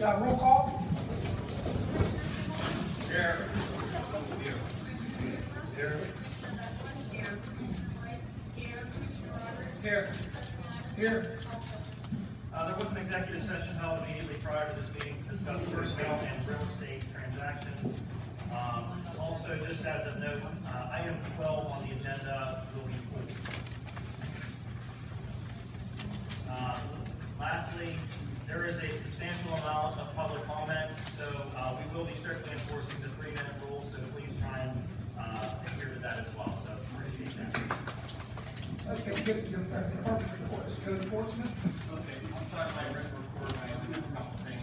Roll call. Here. Here. Here. Here. There was an executive session held immediately prior to this meeting to discuss personnel and real estate transactions. Also, just as a note, item 12 on the agenda will be pulled. Lastly, there is a substantial amount of public comment, so we will be strictly enforcing the 3-minute rule, so please try and adhere to that as well, so appreciate that. Okay, good. Your department report is code enforcement. Okay, on side of my written report, I have a couple things.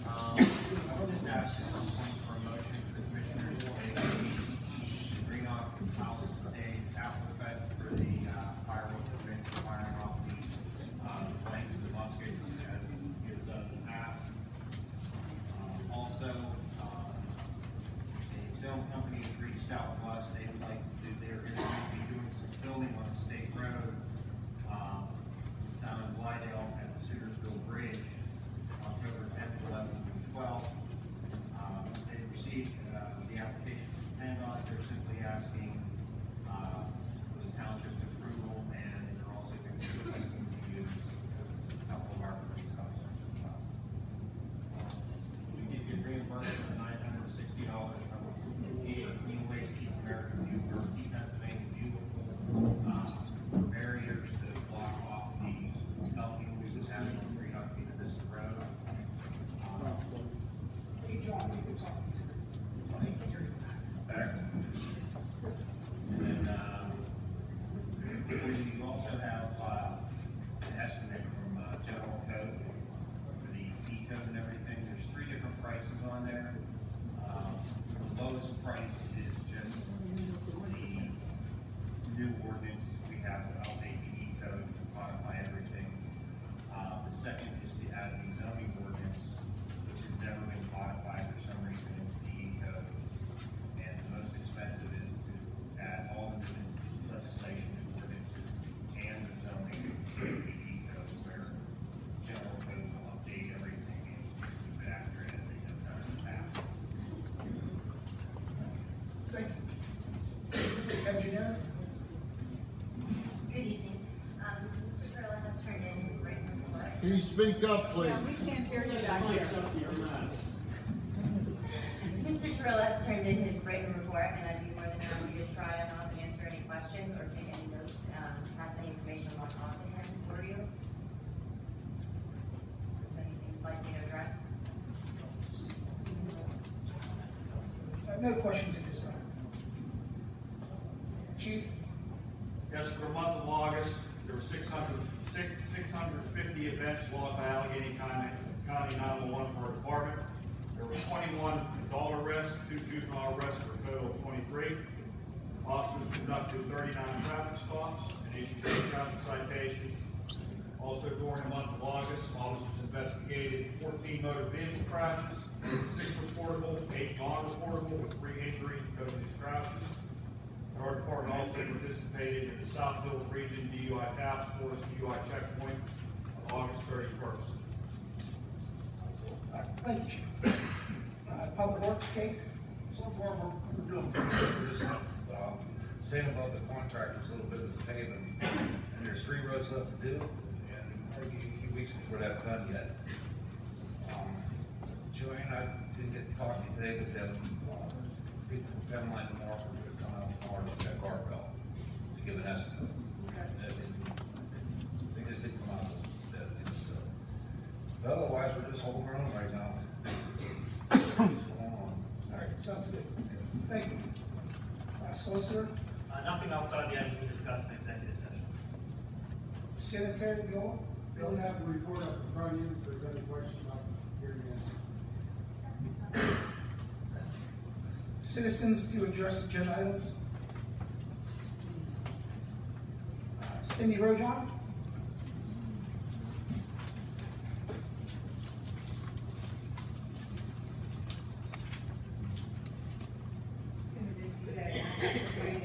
I would just ask for a motion for the commissioners to take the Greenock House Day Apple Fest for the fireworks event, firing off the blanks of the muskets as it's done in the past. Also, a film company has reached out to us. They would like to do, they're going to be doing some filming on the state road down in Glydale at the Sudlersville Bridge, October 10th, 11th, and 12th. They received the application from PennDOT. They're simply asking for the township's approval, and they're also going to be requesting to use a couple of our police officers as well. We did get reimbursed for $960 from Clean Waste Keep America View, or Keep Pennsylvania Beautiful, for barriers to block off these helping we was having on Greenock Vista Vista Road. Hey, John, you can talk. Back. And then, we also have, an estimate from, General Code for the E-code and everything. There's 3 different prices on there. The lowest price is just the new ordinances we have to update the E-code to modify everything. The second is the add the zoning ordinance, which has never been modified for some reason into the E-code. And the most expensive is to add all of the legislation and ordinances and the zoning to the E-code, where general code will update everything and keep it accurate as they have done in the past. Thank you. Engineer. Good evening. Mr. Turla has turned in his written report. Can you speak up, please? Yeah, we can't hear you back here. Mr. Turla has turned in his written report, and I'd be more than happy to try and answer any questions or take any notes, pass any information along to him for you. Is there anything you'd like me to address? No questions at this time. Chief. Yes, for the month of August, there were 650 events logged by Allegheny County 911 for our department. There were 21 adult arrests, 2 juvenile arrests for a total of 23. Officers conducted 39 traffic stops and issued 8 traffic citations. Also during the month of August, officers investigated 14 motor vehicle crashes, 6 reportable, 8 non-reportable, with 3 injuries because of these crashes. Our department also participated in the South Hills Region DUI Task Force DUI Checkpoint on August 31st. Thank you, Chief. Public Works, Kate. So far, we're doing pretty good for this month. Staying above the contractors a little bit with the paving, and there's 3 roads left to do, and maybe a few weeks before that's done yet. Joanne, I didn't get to talk to you today, but them people from Penline tomorrow are going to come out tomorrow to check our bill to give an estimate. They just didn't come out with that. But otherwise, we're just holding our own right now. What's going on? All right, sounds good. Thank you. Solicitor. Nothing outside the items we discussed in executive session. Sanitary, Bill. Don't have to report up in front of you, if there's any questions, I'll hear the answer. Citizens to address agenda items. Cindy Rojon.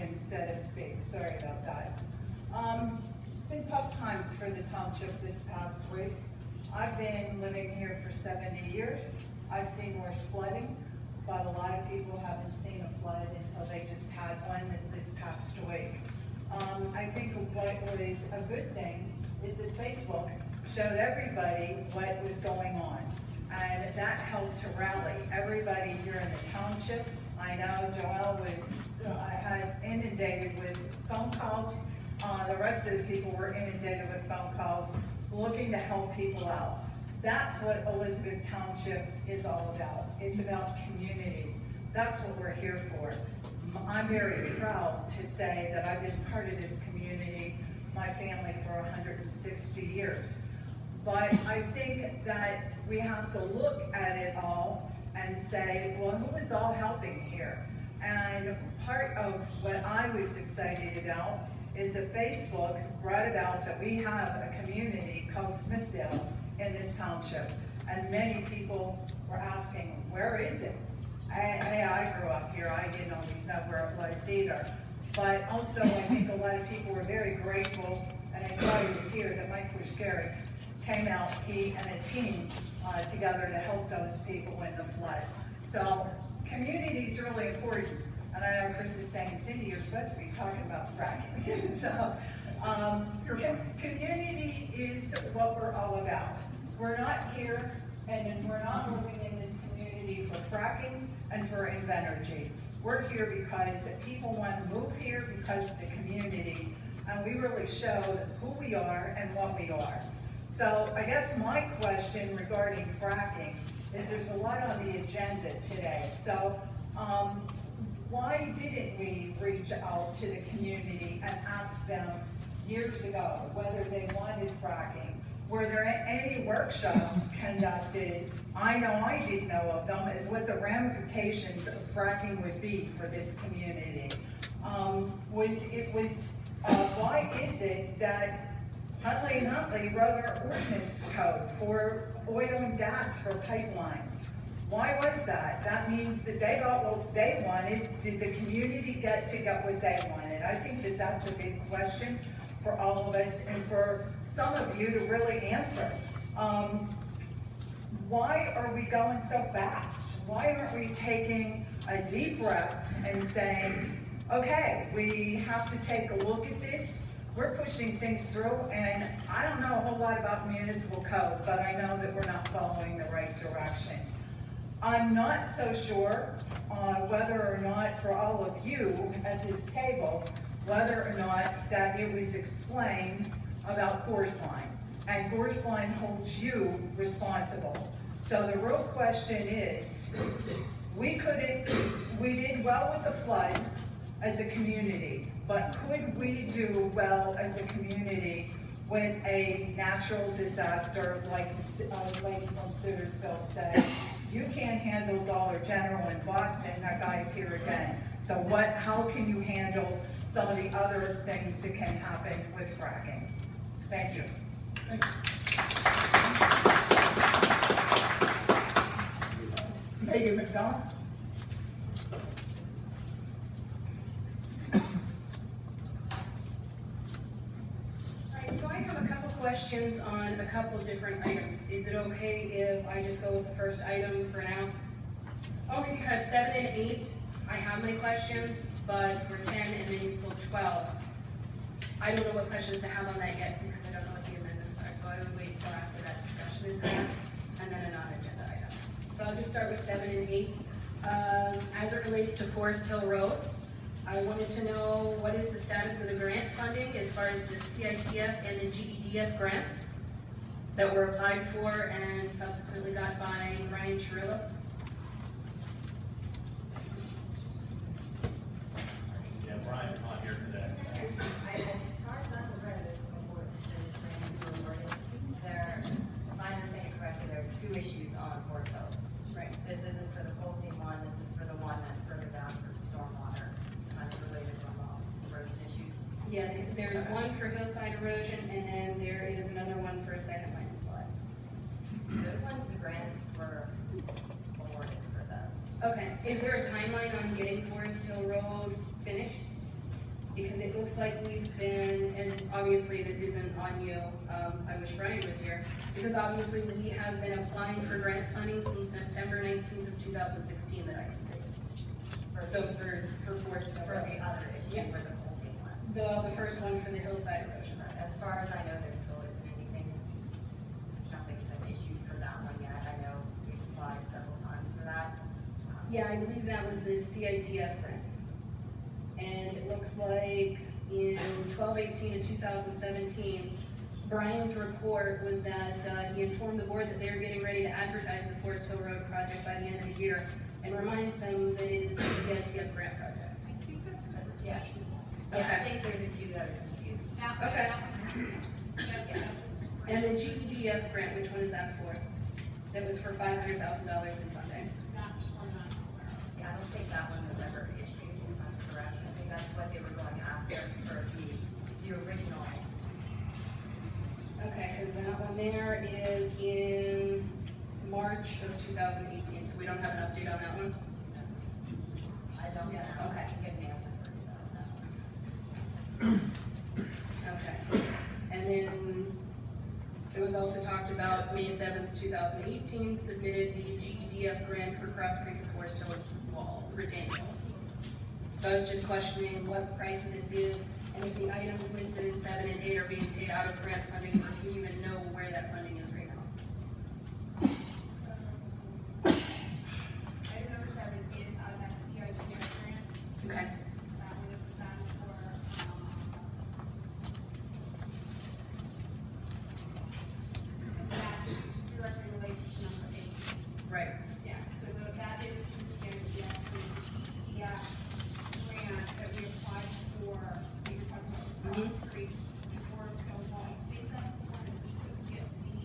Instead of speak, sorry about that. It's been tough times for the township this past week. I've been living here for 70 years. I've seen worse flooding, but a lot of people haven't seen a flood until they just had one this past week. I think what was a good thing is that Facebook showed everybody what was going on. And that helped to rally everybody here in the township. I know Joelle was, had inundated with phone calls. The rest of the people were inundated with phone calls, looking to help people out. That's what Elizabeth Township is all about. It's about community. That's what we're here for. I'm very proud to say that I've been part of this community, my family, for 160 years. But I think that we have to look at it all and say, well, who is all helping here? And part of what I was excited about is that Facebook brought about that we have a community called Smithdale in this township. And many people were asking, where is it? I grew up here, I didn't always know where it was either. But also, I think a lot of people were very grateful, and I saw he was here, that Mike Pushkari came out, he and a team together to help those people in the flood. So community is really important. And I know Chris is saying, Cindy, you're supposed to be talking about fracking. So community is what we're all about. We're not here and we're not moving in this community for fracking and for Invenergy. We're here because people want to move here because of the community, and we really show who we are and what we are. So I guess my question regarding fracking is there's a lot on the agenda today. So why didn't we reach out to the community and ask them years ago whether they wanted fracking? Were there any workshops conducted? I know I didn't know of them, as what the ramifications of fracking would be for this community. Why is it that Huntley and Huntley wrote our ordinance code for oil and gas for pipelines? Why was that? That means that they got what they wanted. Did the community get what they wanted? I think that that's a big question for all of us and for some of you to really answer. Why are we going so fast? Why aren't we taking a deep breath and saying, okay, we have to take a look at this. We're pushing things through, and I don't know a whole lot about municipal code, but I know that we're not following the right direction. I'm not so sure whether or not, for all of you at this table, whether or not that it was explained about Course Line. And Course Line holds you responsible. So the real question is, we did well with the flood as a community, but could we do well as a community with a natural disaster like Lady from Soonersville said? You can't handle Dollar General in Boston, that guy's here again. So how can you handle some of the other things that can happen with fracking? Thank you. Megan McDonald? Alright, so I have a couple questions on a couple different items. Is it okay if I just go with the first item for now? Only because 7 and 8, I have my questions, but for 10 and then you pull 12, I don't know what questions to have on that yet because I don't know what the amendments are, so I would wait until after that discussion is done, and then a non-agenda item. So I'll just start with 7 and 8. As it relates to Forest Hill Road, I wanted to know what is the status of the grant funding as far as the CITF and the GEDF grants that were applied for and subsequently got by Ryan Chirillo. Yeah, Brian's not here today. If I understand it correctly, there are two issues on Forest Hill. Right. This isn't for the Polsey one, this is for the one that's further down for stormwater, kind of related runoff erosion issues. Yeah, there's one for hillside erosion and then there is another one for a second landslide. Those ones, the grants were awarded for them. Okay, is there a timeline on getting Forest Hill Road finished? Because it looks like we've been, and obviously this isn't on you, I wish Brian was here, because obviously we have been applying for grant funding since September 19th of 2016 that I can see. So for Forest Hill For Road. the other issue, Yes. for the whole thing was. The first one for the hillside erosion. As far as I know, there still isn't anything, nothing's been issued for that one yet. I know we've applied several times for that. Yeah, I believe that was the CITF grant. And it looks like in 12/18 of 2017, Brian's report was that he informed the board that they were getting ready to advertise the Forest Hill Road project by the end of the year, and reminds them that it is a CITF grant project. I think that's good. Yeah. Yeah, I Okay. think they're the two that are confused. Okay. And the GEDF grant, which one is that for? That was for $500,000 in funding. Yeah, I don't think that one was ever issued, if I'm correct. I think that's what they were going after for the original. Okay, because that one there is in March of 2018, so we don't have an update on that one? I don't know. Yeah, okay. I can get an answer for you, so. Okay. And then it was also talked about May 7th, 2018, submitted the GEDF grant for Cross Creek to Forest Hills Wall, retaining walls. So I was just questioning what price this is, and if the items listed in 7 and 8 are being paid out of grant funding, or do you even know where that funding is right now? Item number 7 is out of that CITF grant. Okay. That one is assigned for, that directly relates to number 8. Right. Yes, so that is the CITF grant that we applied for, we were talking about Cross Creek, Forest Hill Wall. I think that's the one that we could get the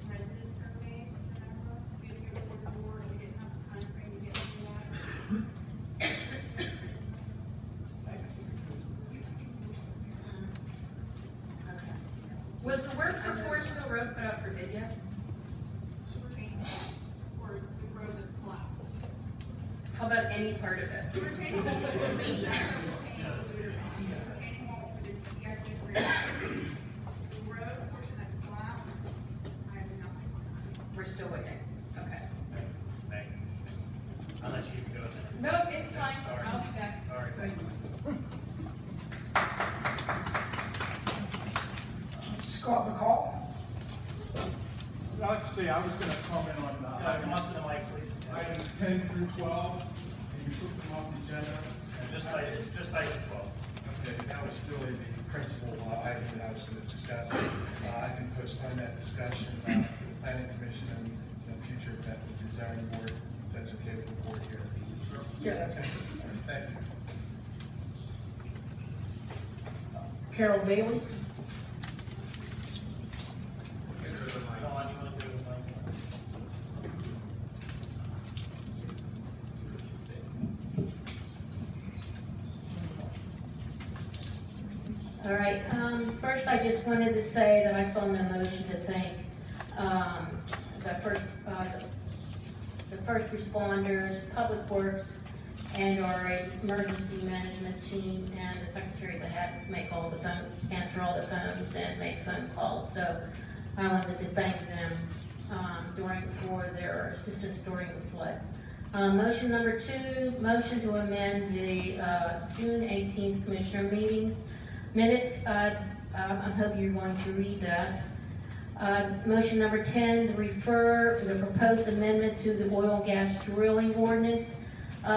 resident surveys, remember? We had to go to the board, we didn't have the time frame to get the ones. Was the work for Forest Hill Road put up for bid yet? Or the road that's collapsed. How about any part of it? Retaining wall for the CITF grant. The road portion that's collapsed, I have nothing on that. We're still waiting. Okay. Thank you. I'll let you go then. Nope, it's fine. Sorry. I'll be back. Sorry. Thank you. Scott McCall? I'd like to say, I was gonna comment on, Come up to the mic, please. items 10 through 12, and you took them off the agenda. And just item 12. Okay, that was really the principal item that I was going to discuss. I can postpone that discussion to the planning commission and the future event with the zoning board. If that's okay with the board here. Yeah, that's good. All right, thank you. Carol Bailey? John, you want to do it? All right, first I just wanted to say that I saw no motion to thank, the first responders, public works, and our emergency management team, and the secretaries that had to make all the phone, answer all the phones and make phone calls. So I wanted to thank them, for their assistance during the flood. Motion number 2, motion to amend the, June 18th Commissioner meeting minutes. I hope you're going to read that. Motion number 10, to refer the proposed amendment to the oil and gas drilling ordinance.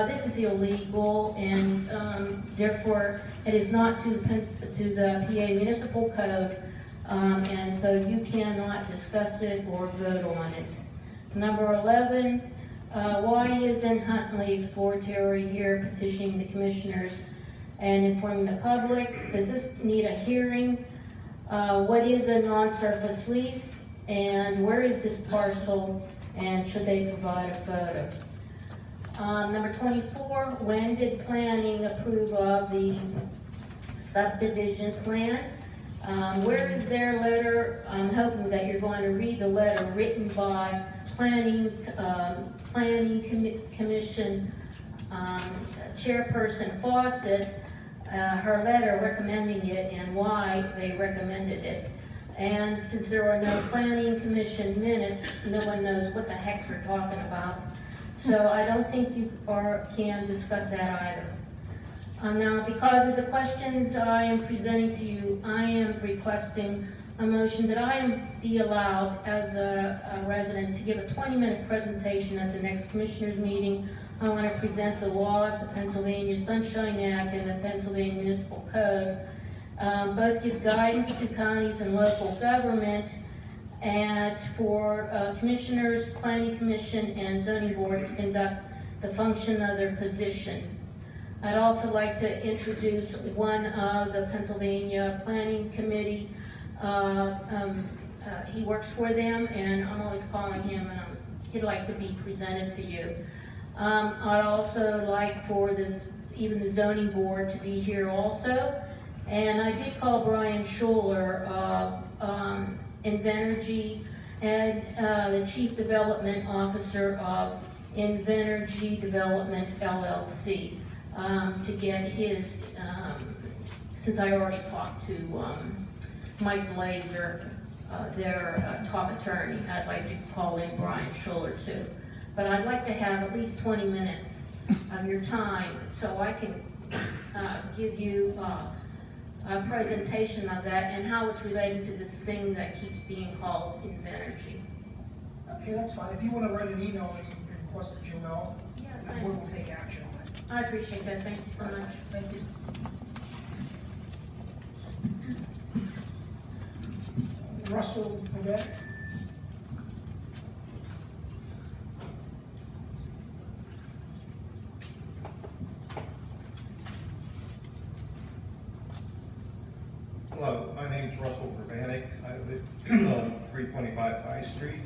This is illegal, and therefore it is not to the PA municipal code, and so you cannot discuss it or vote on it. Number 11, why isn't Huntley Exploratory here petitioning the commissioners and informing the public? Does this need a hearing? What is a non-surface lease, and where is this parcel, and should they provide a photo? Number 24, when did planning approve of the subdivision plan? Where is their letter? I'm hoping that you're going to read the letter written by planning commission chairperson Fawcett, her letter recommending it and why they recommended it. And since there are no planning commission minutes, no one knows what the heck they're talking about. So I don't think you can discuss that either. Now, because of the questions I am presenting to you, I am requesting a motion that I be allowed as a resident to give a 20-minute presentation at the next commissioners meeting. I want to present the laws, the Pennsylvania Sunshine Act and the Pennsylvania Municipal Code. Both give guidance to counties and local government and for commissioners, planning commission, and zoning boards to conduct the function of their position. I'd also like to introduce one of the Pennsylvania Planning Committee. He works for them, and I'm always calling him, and he'd like to be presented to you. I'd also like for even the zoning board to be here also. And I did call Brian Schuler of Invenergy and the Chief Development Officer of Invenergy Development LLC to get his, since I already talked to Mike Blazer, their top attorney, I'd like to call in Brian Schuler too. But I'd like to have at least 20 minutes of your time so I can give you a presentation of that and how it's related to this thing that keeps being called Invenergy. Okay, that's fine. If you want to write an email, you can request that you will, Yeah, the board will take action on it. I appreciate that, thank you so much. Thank you. Russell Babette. Hello, my name's Russell Urbanek. I live on 325 High Street.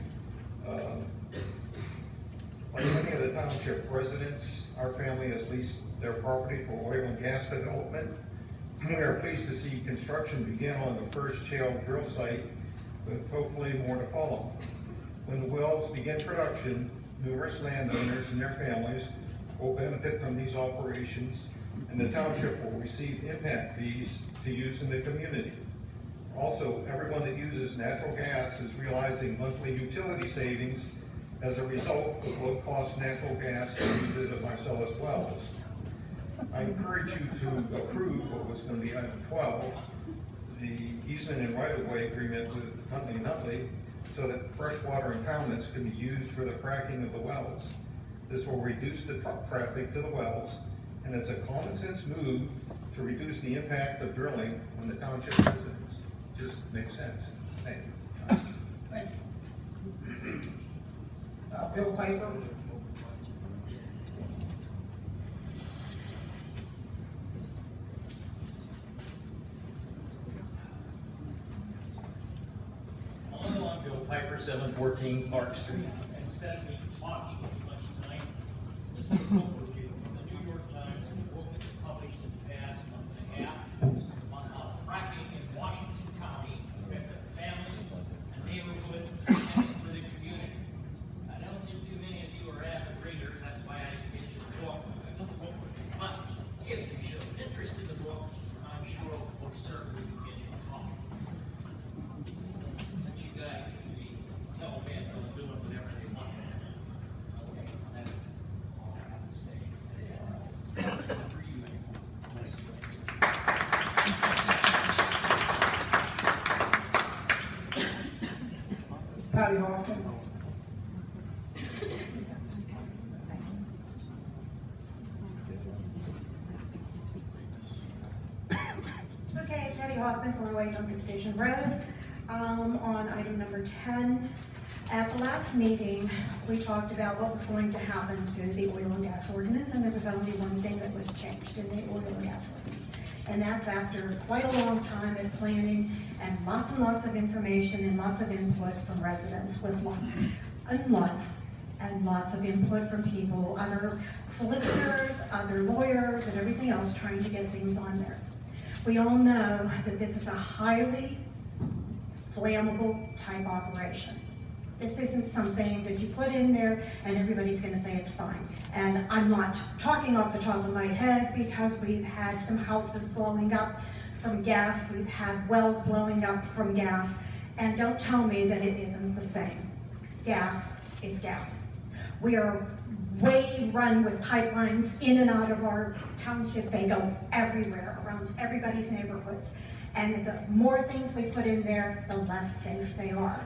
Like many of the township residents, our family has leased their property for oil and gas development. We are pleased to see construction begin on the first shale drill site, with hopefully more to follow. When the wells begin production, numerous landowners and their families will benefit from these operations, and the township will receive impact fees to use in the community. Also, everyone that uses natural gas is realizing monthly utility savings as a result of low-cost natural gas used at Marcellus wells. I encourage you to approve what was going to be item 12, the easement and right-of-way agreement with Huntley & Huntley, so that freshwater impoundments can be used for the fracking of the wells. This will reduce the truck traffic to the wells, and it's a common sense move to reduce the impact of drilling on the township residents. Just makes sense. Thank you. Thank you. Bill Piper. Hello, I'm Bill Piper, 714 Park Street. Instead of me talking too much tonight, this is an overview from the New York Times and the book that was published in the past month and a half on how fracking in Washington County affected the family and neighborhood and for the community. I don't think too many of you are avid readers, that's why I didn't get your book. But if you show interest in the book, I'm sure for certain we can get you a copy. Since you guys seem to be hell-bent on doing whatever they want. Okay, that's all I have to say. For you, Patty Hoffman. Okay, Patty Hoffman, 408 Duncan Station Road. On item number 10, at the last meeting, we talked about what was going to happen to the oil and gas ordinance, and there was only one thing that was changed in the oil and gas ordinance. And that's after quite a long time of planning and lots of information and lots of input from residents with lots of input from people, other solicitors, other lawyers, and everything else trying to get things on there. We all know that this is a highly flammable type operation. This isn't something that you put in there and everybody's gonna say it's fine. And I'm not talking off the top of my head because we've had some houses blowing up from gas, we've had wells blowing up from gas, and don't tell me that it isn't the same. Gas is gas. We are way run with pipelines in and out of our township. They go everywhere, around everybody's neighborhoods. And the more things we put in there, the less safe they are.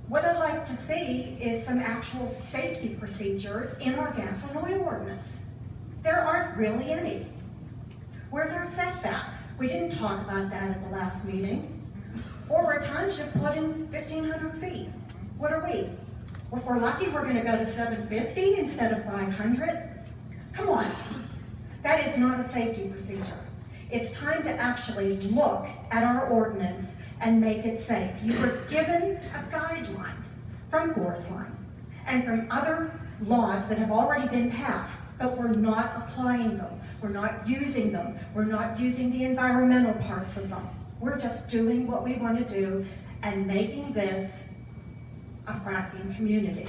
What I'd like to see is some actual safety procedures in our gas and oil ordinance. There aren't really any. Where's our setbacks? We didn't talk about that at the last meeting. Forward Township put in 1,500 feet. What are we? Well, if we're lucky, we're gonna go to 750 instead of 500. Come on. That is not a safety procedure. It's time to actually look at our ordinance and make it safe. You were given a guideline from Gorsline and from other laws that have already been passed, but we're not applying them. We're not using them. We're not using the environmental parts of them. We're just doing what we want to do and making this a fracking community.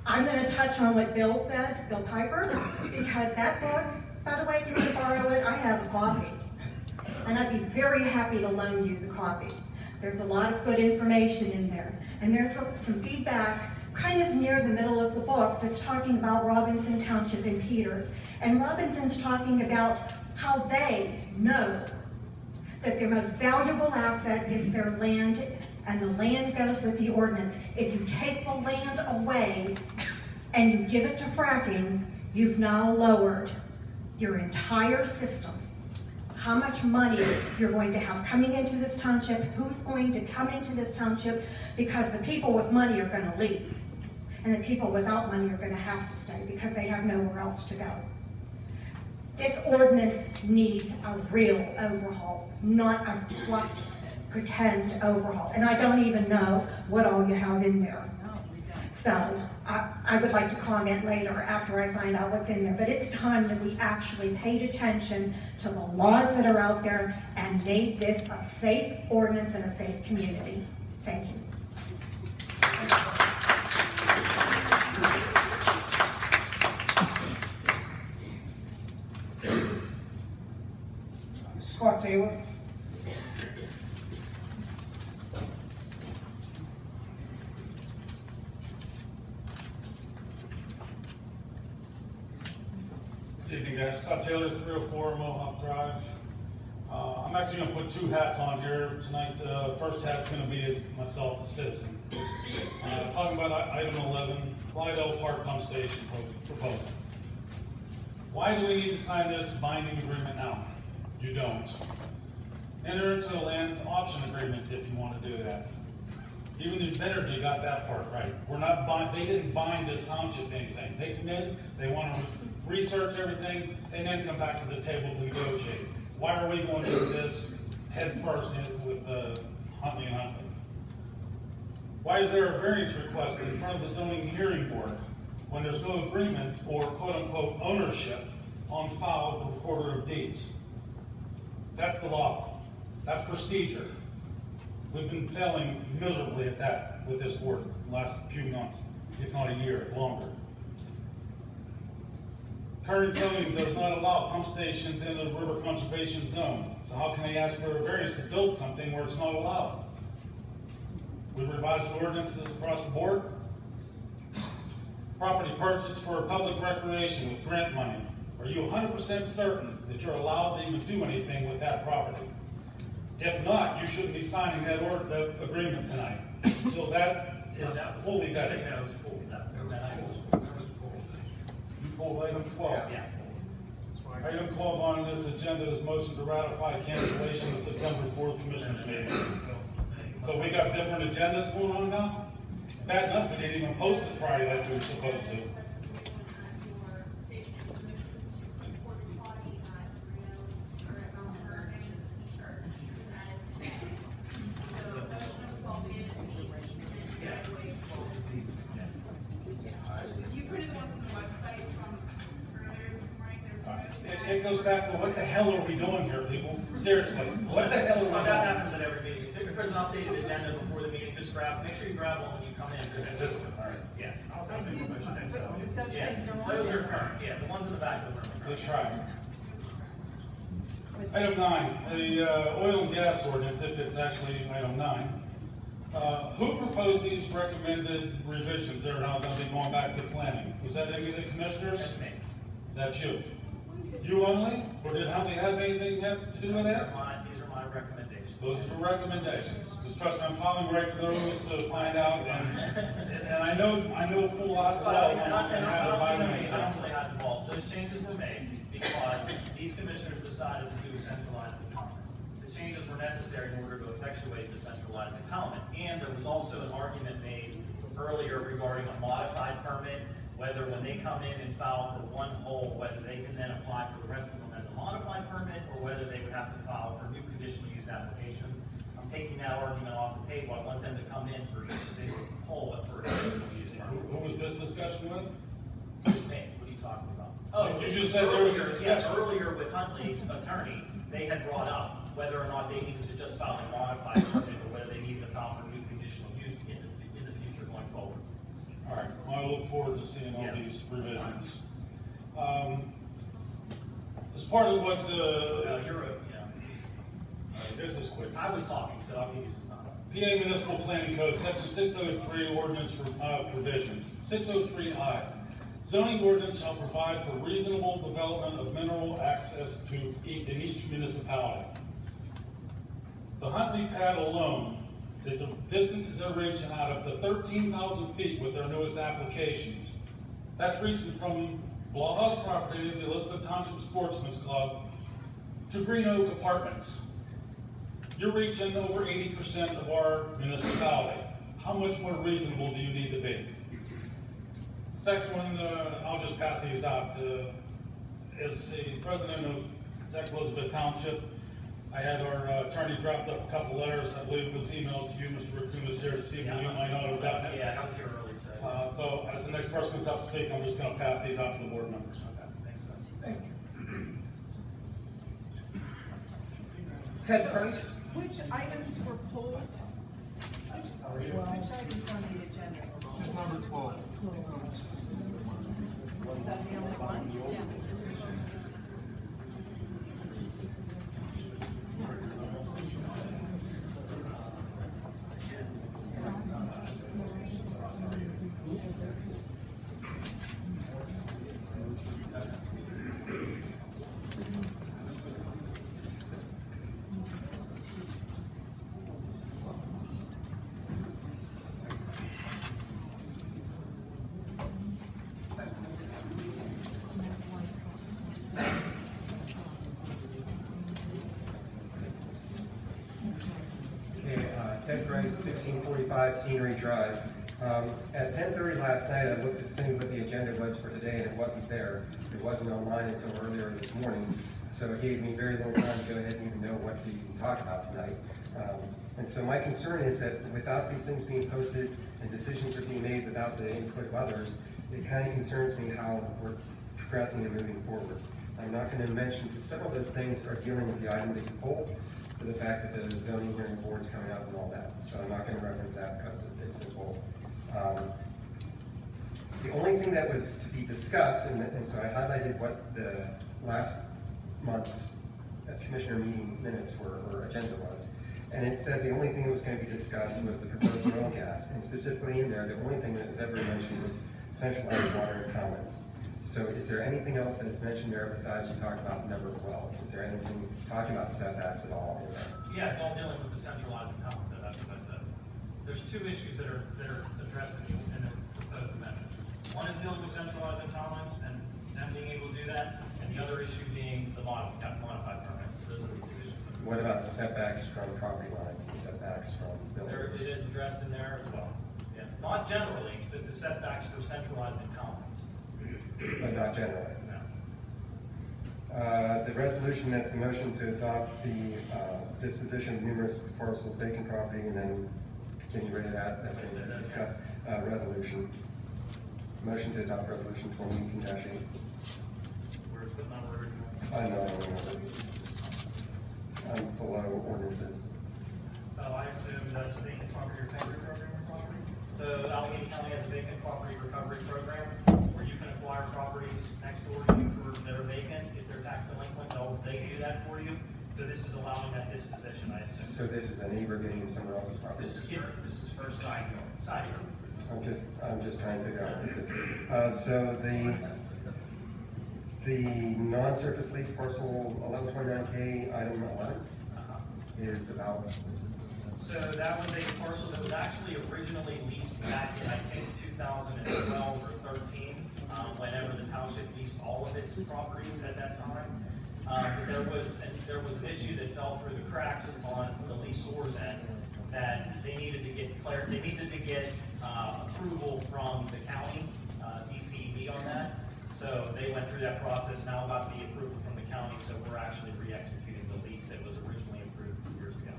I'm going to touch on what Bill said, Bill Piper, because that book, by the way, if you want to borrow it, I have a copy. And I'd be very happy to loan you the copy. There's a lot of good information in there. And there's some feedback kind of near the middle of the book that's talking about Robinson Township and Peters. And Robinson's talking about how they know that their most valuable asset is their land, and the land goes with the ordinance. If you take the land away and you give it to fracking, you've now lowered your entire system. How much money you're going to have coming into this township, who's going to come into this township, because the people with money are going to leave. And the people without money are going to have to stay because they have nowhere else to go. This ordinance needs a real overhaul, not a fluff, pretend overhaul. And I don't even know what all you have in there. So I would like to comment later after I find out what's in there. But it's time that we actually paid attention to the laws that are out there and made this a safe ordinance and a safe community. Thank you. Scott Taylor. Good evening, guys. Scott Taylor, 304 Mohawk Drive. I'm actually going to put two hats on here tonight. First hat's going to be as myself, a citizen. Talking about item 11, Lydell Park Pump Station proposal. Why do we need to sign this binding agreement now? You don't. Enter into a land option agreement if you want to do that. Even the Venergy got that part right. We're not they didn't bind this township anything. They come in, they want to research everything, and then come back to the table to negotiate. Why are we going to do this head first with Huntley and Huntley? Why is there a variance request in front of the zoning hearing board when there's no agreement or quote-unquote ownership on file with the recorder of deeds? That's the law. That's procedure. We've been failing miserably at that with this board the last few months, if not a year longer. Current zoning does not allow pump stations in the river conservation zone. So how can they ask for a variance to build something where it's not allowed? We revised ordinances across the board. Property purchased for public recreation with grant money. Are you 100% certain that you're allowed to even do anything with that property? If not, you shouldn't be signing that agreement tonight. So that is fully vetted. That was pulled. You pulled item 12. Yeah. Item 12 on this agenda is motion to ratify cancellation of September 4th Commissioners meeting. So we got different agendas going on now? Bad enough we didn't even post it Friday like we were supposed to. It goes back to what the hell are we doing here, people? Seriously, what the hell are we doing? That happens at every meeting. If there's an updated agenda before the meeting, just just grab, make sure you grab one when you come in. And this one, all right. Yeah. I do, but those Yeah, things are on those are there. current, yeah, the ones in the back of the room. are Let's current. try. Item 9, the oil and gas ordinance, if it's actually item 9. Who proposed these recommended revisions that are now going to be going back to planning? Was that any of the commissioners? That's me. That's you. You only? Or did Huntley have anything have to do with that? These are my recommendations. Those are the recommendations. Because trust me, I'm following right to the rules to find out, and I know full lot But well. I mean, when I I have to buy don't them. really have involved. Those changes were made because these commissioners decided to do a centralized empowerment. The changes were necessary in order to effectuate the centralized empowerment. And there was also an argument made earlier regarding a modified permit, whether when they come in and file for one hole, whether they can then apply for the rest of them as a modified permit, or whether they would have to file for new conditional use applications. I'm taking that argument off the table. I want them to come in for each single hole for a conditional use permit. Who was this discussion with? Hey, what are you talking about? Oh, You this just was said there was a earlier, yeah, discussion. earlier with Huntley's attorney, they had brought up whether or not they needed to just file a modified permit, or whether they needed to file for new conditional use in the future going forward. All right, well, I look forward to seeing all Yes. these revisions. As part of what the, this is quick. I was talking, so I'll give you some time. PA Municipal Planning Code, Section 603, Ordinance Provisions. 603I, zoning ordinance shall provide for reasonable development of mineral access in each municipality. The Huntley pad alone, the distances they're reaching out up to 13,000 feet with their newest applications. That's reaching from Blawhouse property, the Elizabeth Township Sportsman's Club, to Green Oak Apartments. You're reaching over 80% of our municipality. How much more reasonable do you need to be? Second one, I'll just pass these out. As the president of Tech Elizabeth Township, I had our attorney draft up a couple letters. I believe it was emailed to you, Mr. Raccoon, here this evening. You might know about that. Yeah, I was here early, so. So as the next person comes up to speak, I'm just going to pass these out to the board members. Okay, thanks, guys. Thank you. Ted Price? Which items were pulled? Which items on the agenda? Just number 12. Is that the only one? Yeah. Ted Price, 1645 Scenery Drive. At 10:30 last night, I looked to see what the agenda was for today, and it wasn't there. It wasn't online until earlier this morning, so it gave me very little time to go ahead and even know what to even talk about tonight. And so my concern is that without these things being posted and decisions are being made without the input of others, it kind of concerns me how we're progressing and moving forward. I'm not going to mention, some of those things are dealing with the item that you pulled, for the fact that the zoning hearing board is coming up and all that. So I'm not going to reference that because it's been pulled. The only thing that was to be discussed, and so I highlighted what the last month's commissioner meeting minutes were, or agenda was. And it said the only thing that was going to be discussed was the proposed oil and gas. And specifically in there, the only thing that was ever mentioned was centralized water and comments. So is there anything else that's mentioned there besides you talked about the number of wells? Is there anything talking about setbacks at all in there? Yeah, it's all dealing with the centralized account, that's what I said. There's two issues that are addressed in the proposed amendment. One is dealing with centralized accountants and them being able to do that, and the other issue being the modified permit. So those are the two issues. What about the setbacks from property lines, the setbacks from There, buildings? it is addressed in there as well. Yeah, not generally, but the setbacks for centralized accountants. But not generally? No. The resolution, that's the motion to adopt the disposition of numerous parcel of vacant property, and then, can you read it out as we discussed? Resolution. Motion to adopt resolution 2018-8. Where's the number? I know, I'm below ordinances. Oh, I assume that's vacant property recovery program or property. So Allegheny County has a vacant property recovery program where you can acquire properties next door to you that are vacant. If they're tax delinquent, they do that for you. So this is allowing that disposition, I assume. So this is a neighbor getting someone else's property? This is first side yard. Side yard. I'm just trying to figure out what this is. So the non-surface lease parcel 1129K, item 11, is about. So that was a parcel that was actually originally leased back in, I think, 2012 or 13, whenever the township leased all of its properties at that time. But there was an issue that fell through the cracks on the leaseor's end, that they needed to get approval from the county, DCED on that. So they went through that process, now got the approval from the county, so we're actually re-executing the lease that was originally approved years ago.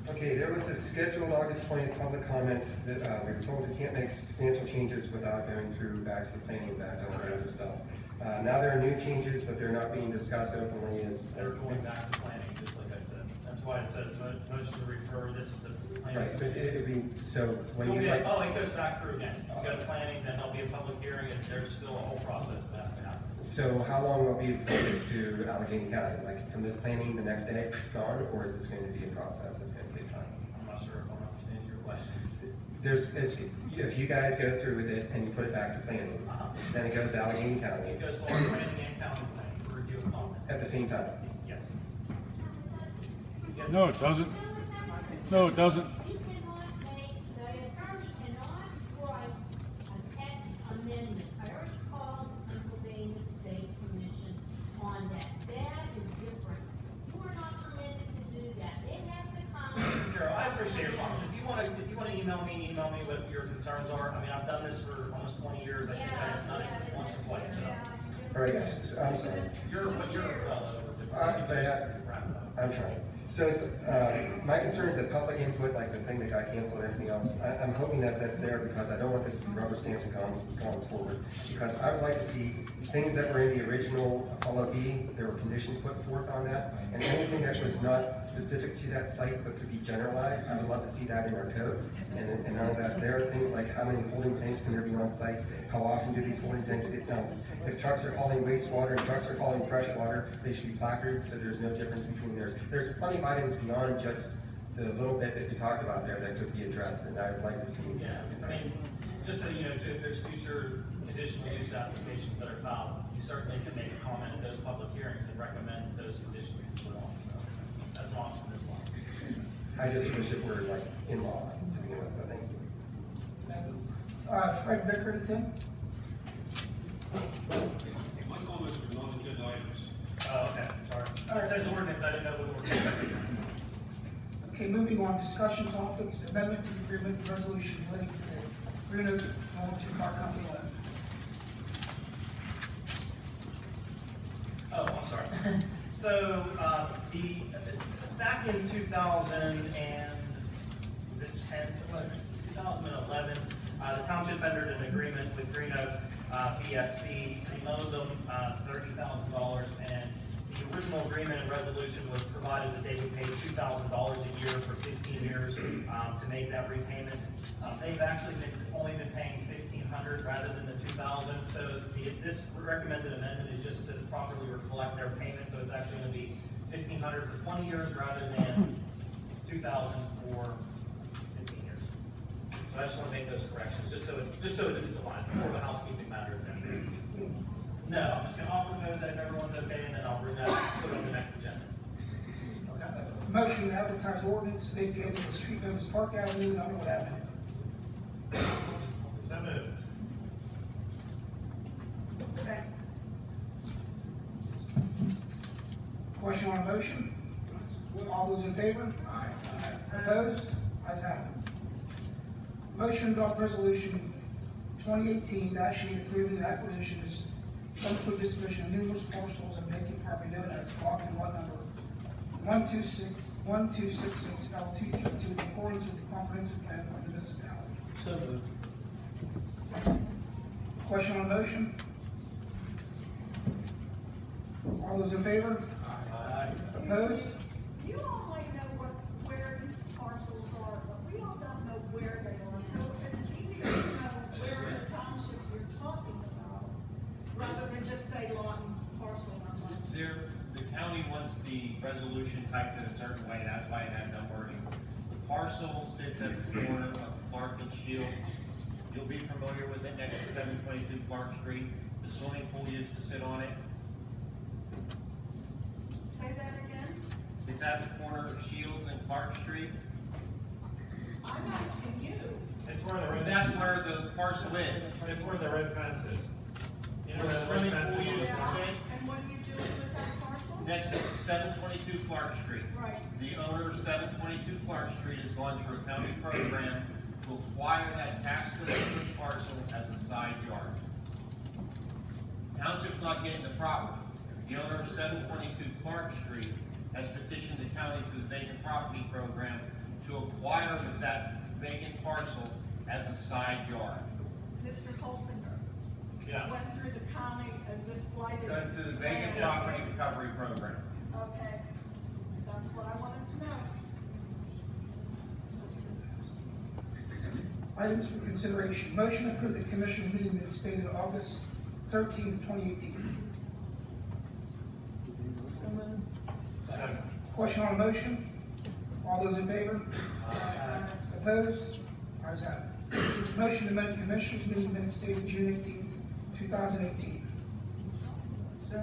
Okay, there was a scheduled August 20th public comment that we were told we can't make substantial changes without going through back to the planning, that's all kinds of stuff. Now there are new changes, but they're not being discussed openly as. They're going back to planning, just like I said. That's why it says motion to refer this to planning. Right, but it'd be, so when You'll you get, like. it goes back through again. You go to planning, then there'll be a public hearing, and there's still a whole process that has to happen. So how long will be before it gets to Allegheny County? Like from this planning, the next day, gone, or is this going to be a process that's going to take time? I'm not sure if I'm understanding your question. If you guys go through with it and you put it back to planning, then it goes to Allegheny County It goes for planning and county planning for review and comment. at the same time. Yes. No, it doesn't. No, it doesn't. The attorney cannot write a text amendment. I already called Pennsylvania State Commission on that. That is different. You are not permitted to do that. It has to come. Carol, I appreciate your comments. If you want to email me what your concerns are. I mean, I've done this for almost 20 years. I think I've done it once or twice, so. All right, I'm sorry. I'm trying. So it's, my concern is that public input, like the thing that got canceled and everything else, I'm hoping that that's there because I don't want this to be rubber stamped and going forward. Because I would like to see things that were in the original LOB, there were conditions put forth on that, and anything that was not specific to that site but could be generalized, I would love to see that in our code. And none of that's there. Things like how many holding tanks can there be on site, how often do these holding tanks get done? If trucks are hauling wastewater and trucks are hauling fresh water, they should be placarded so there's no difference between theirs. There's plenty of items beyond just the little bit that you talked about there that could be addressed, and I would like to see. Yeah, I mean, just so you know, too, if there's future conditional use applications that are filed, you certainly can make a comment at those public hearings and recommend those conditions be put on, so that's an option as well. I just wish it were like in law to begin with, I think. Fred Bicker, Tim? My comments are non-agenda items. Oh, okay, sorry. It says ordinance, I didn't know what we were. Okay, moving on, discussion topics, amendment to the agreement and resolution relating to the Bruno Volunteer Fire Company levy. Oh, I'm sorry. So, back in 2011, the township entered an agreement with Green Oak PFC. They loaned them $30,000, and the original agreement and resolution was provided that they would pay $2,000 a year for 15 years to make that repayment. They've actually only been paying $1,500 rather than the $2,000. So this recommended amendment is just to properly reflect their payment. So it's actually going to be $1,500 for 20 years rather than $2,000 for 15 years. So I just want to make those corrections, just so that it's aligned. It's more of a housekeeping matter than. No, I'm just going to offer those that if everyone's okay, and then I'll bring that, put it on the next agenda. Motion to advertise ordinance vacating the street known as Park Avenue and Underwood Avenue. So moved. Question on the motion? All those in favor? Aye. Opposed? Ayes have it. Motion to adopt resolution 2018-8 approving the acquisition is include disposition of numerous parcels and vacant property known as block and lot number 1266 L232 in accordance with the comprehensive plan of the municipality. So moved. Question on the motion? All those in favor? Aye. Opposed? You all might know where wants the resolution typed in a certain way, that's why it has that wording. The parcel sits at the corner of Clark and Shields. You'll be familiar with it next to 722 Clark Street. The swimming pool used to sit on it. Say that again? It's at the corner of Shields and Clark Street. I'm asking you. It's where the red. That's where the parcel is. It's where the red fence is. You know, Where the the swimming red fence pool is on used the to front. sit, And what are you doing with that parcel? next to 722 Clark Street. Right. The owner of 722 Clark Street is going through a county program to acquire that tax delinquent parcel as a side yard. Township's not getting the property. The owner of 722 Clark Street has petitioned the county through the vacant property program to acquire that vacant parcel as a side yard. Mr. Holsinger. Yeah. Went through the county as this blighted. Going through the vacant property recovery program. Okay, that's what I wanted to know. Items for consideration. Motion to approve the commission meeting minutes dated August 13th, 2018. Second. Question on the motion? All those in favor? Opposed? Ayes have it. Motion to amend commissioners meeting minutes dated June 18th, 2018. So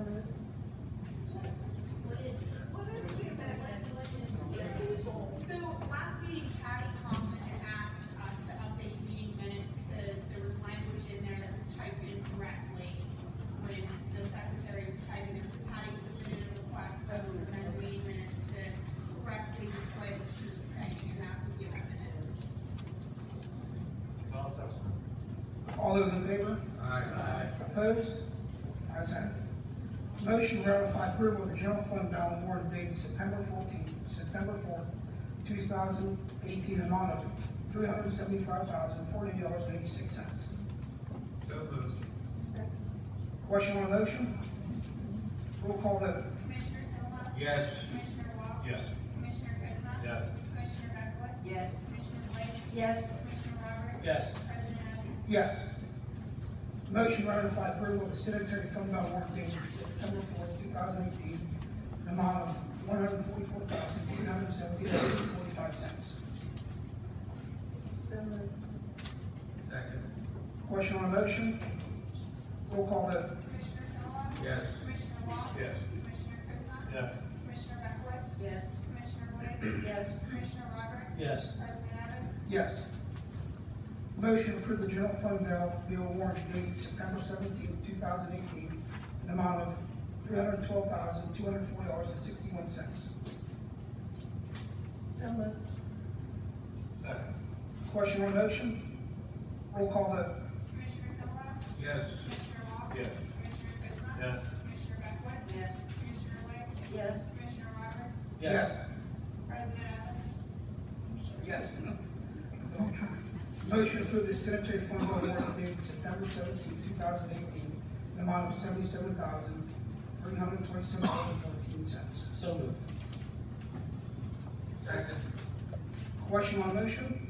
last meeting, Patty Hoffman had asked us to update meeting minutes because there was language in there that was typed incorrectly when the secretary was typing it. So Patty submitted a request for us to amend the meeting minutes to correctly display what she was saying, and that's what you have minutes. All those in favor? Aye. Opposed? Ayes have it. Motion to ratify approval of the general fund balance warrant dated September 4th, 2018, amount of $375,040.86. So moved. Question on the motion? Roll call vote. Commissioner Silva? Yes. Commissioner Walk? Yes. Commissioner Kuzma? Yes. Commissioner Beckwith? Yes. Commissioner Blake? Yes. Commissioner Roberts? Yes. President Adams? Yes. Motion to ratify approval of the sanitary fund balance warrant dated September 4th, 2018, an amount of $144,370.45. Second. Question on the motion? Roll call vote. Commissioner Silva? Yes. Commissioner Walk? Yes. Commissioner Kuzma? Yes. Commissioner Beckwith? Yes. Commissioner Blake? Yes. Commissioner Roberts? Yes. President Adams? Yes. Motion to approve the general fund bill warrant dated September 17th, 2018, an amount of $312,240.61. So moved. Second. Question on the motion? Roll call vote. Commissioner Silva? Yes. Commissioner Walk? Yes. Commissioner Kuzma? Yes. Commissioner Beckwith? Yes. Commissioner Blake? Yes. Commissioner Roberts? Yes. President Adams? Yes. Motion to approve the sanitary fund bill warrant dated September 17th, 2018, an amount of $77,327.14. So moved. Second. Question on the motion?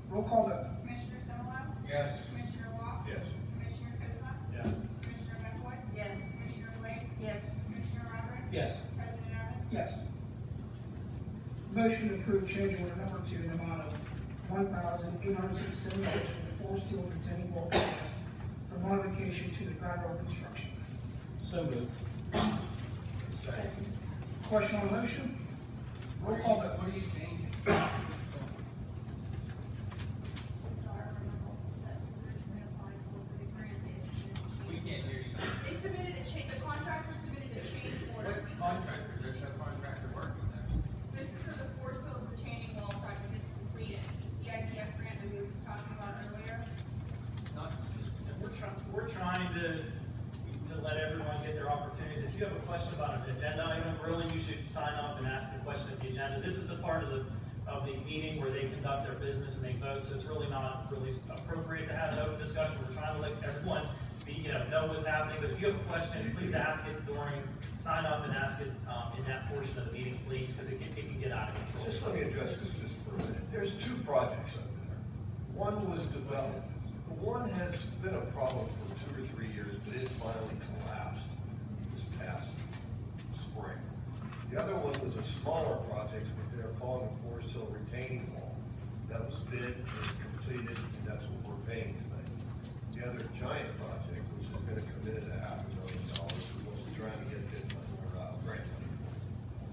Roll call vote. Commissioner Silva? Yes. Commissioner Walk? Yes. Commissioner Kuzma? Yes. Commissioner Beckwith? Yes. Commissioner Blake? Yes. Commissioner Roberts? Yes. President Adams? Yes. Motion to approve change order number 2 in the amount of $1,867 for the Forest Hill retaining wall project for modification to the ground road construction. So moved. Question on the motion? Roll call vote. What are you changing? We can't hear you. They submitted the contractor submitted a change order. What contractor? There's no contractor working there. This is for the Forest Hills retaining wall project, it's completed. CITF grant that we were talking about earlier. It's not just. We're trying to let everyone get their opportunities. If you have a question about an agenda item, really, you should sign up and ask the question at the agenda. This is the part of the meeting where they conduct their business and they vote, so it's really not really appropriate to have an open discussion. We're trying to let everyone know what's happening, but if you have a question, please ask it sign up and ask it in that portion of the meeting, please, because it can get out of control. Just let me address this just for a minute. There's 2 projects up there. One was developed. One has been a problem for 2 or 3 years, but it finally collapsed this past spring. The other one was a smaller project, what they're calling a Forest Hill retaining wall. That was bid, it was completed, and that's what we're paying tonight. The other giant project, which is gonna come in at $500,000, is what we're trying to get bid money or grant money for.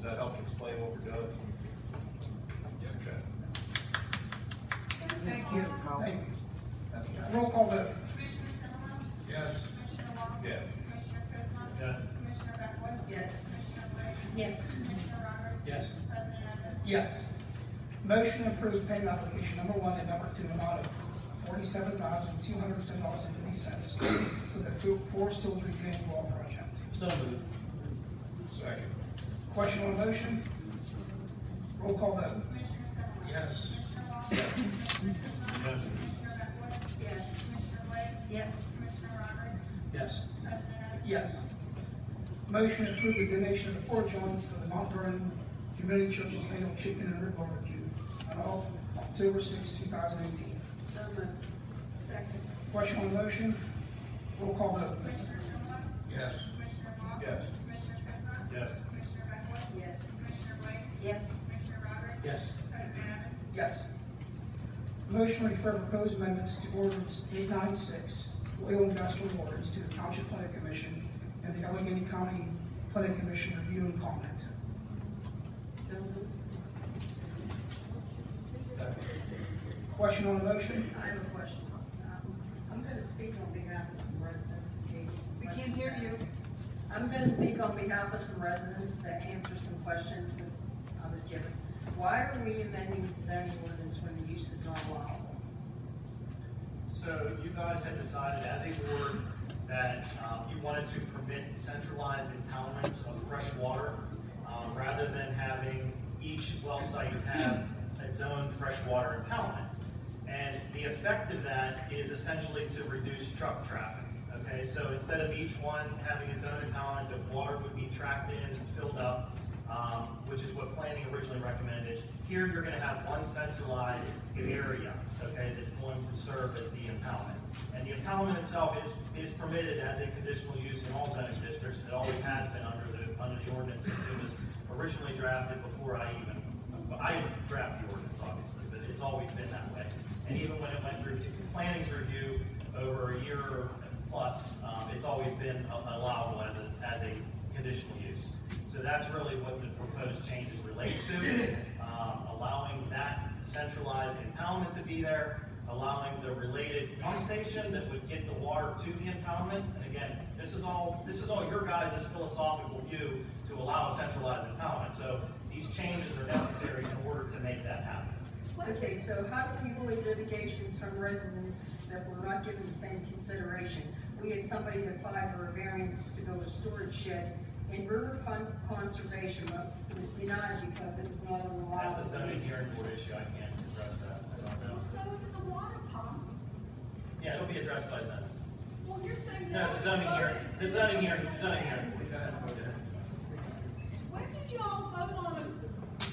Does that help explain what we're doing? Okay. Thank you. Thank you. Roll call vote. Commissioner Simmerman? Yes. Commissioner Walker? Yes. Commissioner Prismark? Yes. Commissioner Beckwith? Yes. Commissioner Brady? Yes. Commissioner Roberts? Yes. President Evans? Yes. Motion approves payment application number 1 and number 2 amount of $47,207.50 for the Forest Hills retaining wall project. So moved. Second. Question on the motion? Roll call vote. Commissioner Simmerman? Yes. Commissioner Walker? Commissioner Prismark? Commissioner Beckwith? Yes. Commissioner Blake? Yes. Commissioner Roberts? Yes. President Evans? Yes. Motion to approve the donation of the pork joint for the Mount Vernon Community Church's annual chicken and rib barbecue on October 6, 2018. So moved. Second. Question on the motion? Roll call vote. Commissioner Simmerman? Yes. Commissioner Walker? Yes. Commissioner Prismark? Yes. Commissioner Beckwith? Yes. Commissioner Blake? Yes. Commissioner Roberts? Yes. President Evans? Yes. Motion to refer proposed amendments to ordinance 896, oil and gas ordinance to the Township Planning Commission and the Allegheny County Planning Commission review and comment. So moved. Question on the motion? I have a question. I'm gonna speak on behalf of some residents. We can't hear you. I'm gonna speak on behalf of some residents that answer some questions that I was given. Why are we amending the zoning ordinance when the use is not allowable? So you guys had decided as a board that you wanted to permit centralized impoundments of fresh water rather than having each well site have its own freshwater impoundment. And the effect of that is essentially to reduce truck traffic. Okay, so instead of each one having its own impoundment, the water would be tracked in, filled up, which is what planning originally recommended. Here you're going to have one centralized area, okay, that's going to serve as the impoundment. And the impoundment itself is permitted as a conditional use in all zoning districts. It always has been under the ordinance since it was originally drafted before I didn't draft the ordinance, obviously, but it's always been that way. And even when it went through planning's review over a year plus, it's always been allowable as a conditional use. So that's really what the proposed changes relates to, allowing that centralized impoundment to be there, allowing the related pump station that would get the water to the impoundment. And again, this is all your guys' philosophical view to allow a centralized impoundment. So these changes are necessary in order to make that happen. Okay, so how do we avoid litigations from residents that were not given the same consideration? We had somebody that applied for a variance to build a storage shed in river fund conservation, but it was denied because it was not on the law. That's a zoning hearing board issue. I can't address that. I don't know. So is the water pump. Yeah, it'll be addressed by zoning. Well, you're saying. No, the zoning hearing. Go ahead. When did you all vote on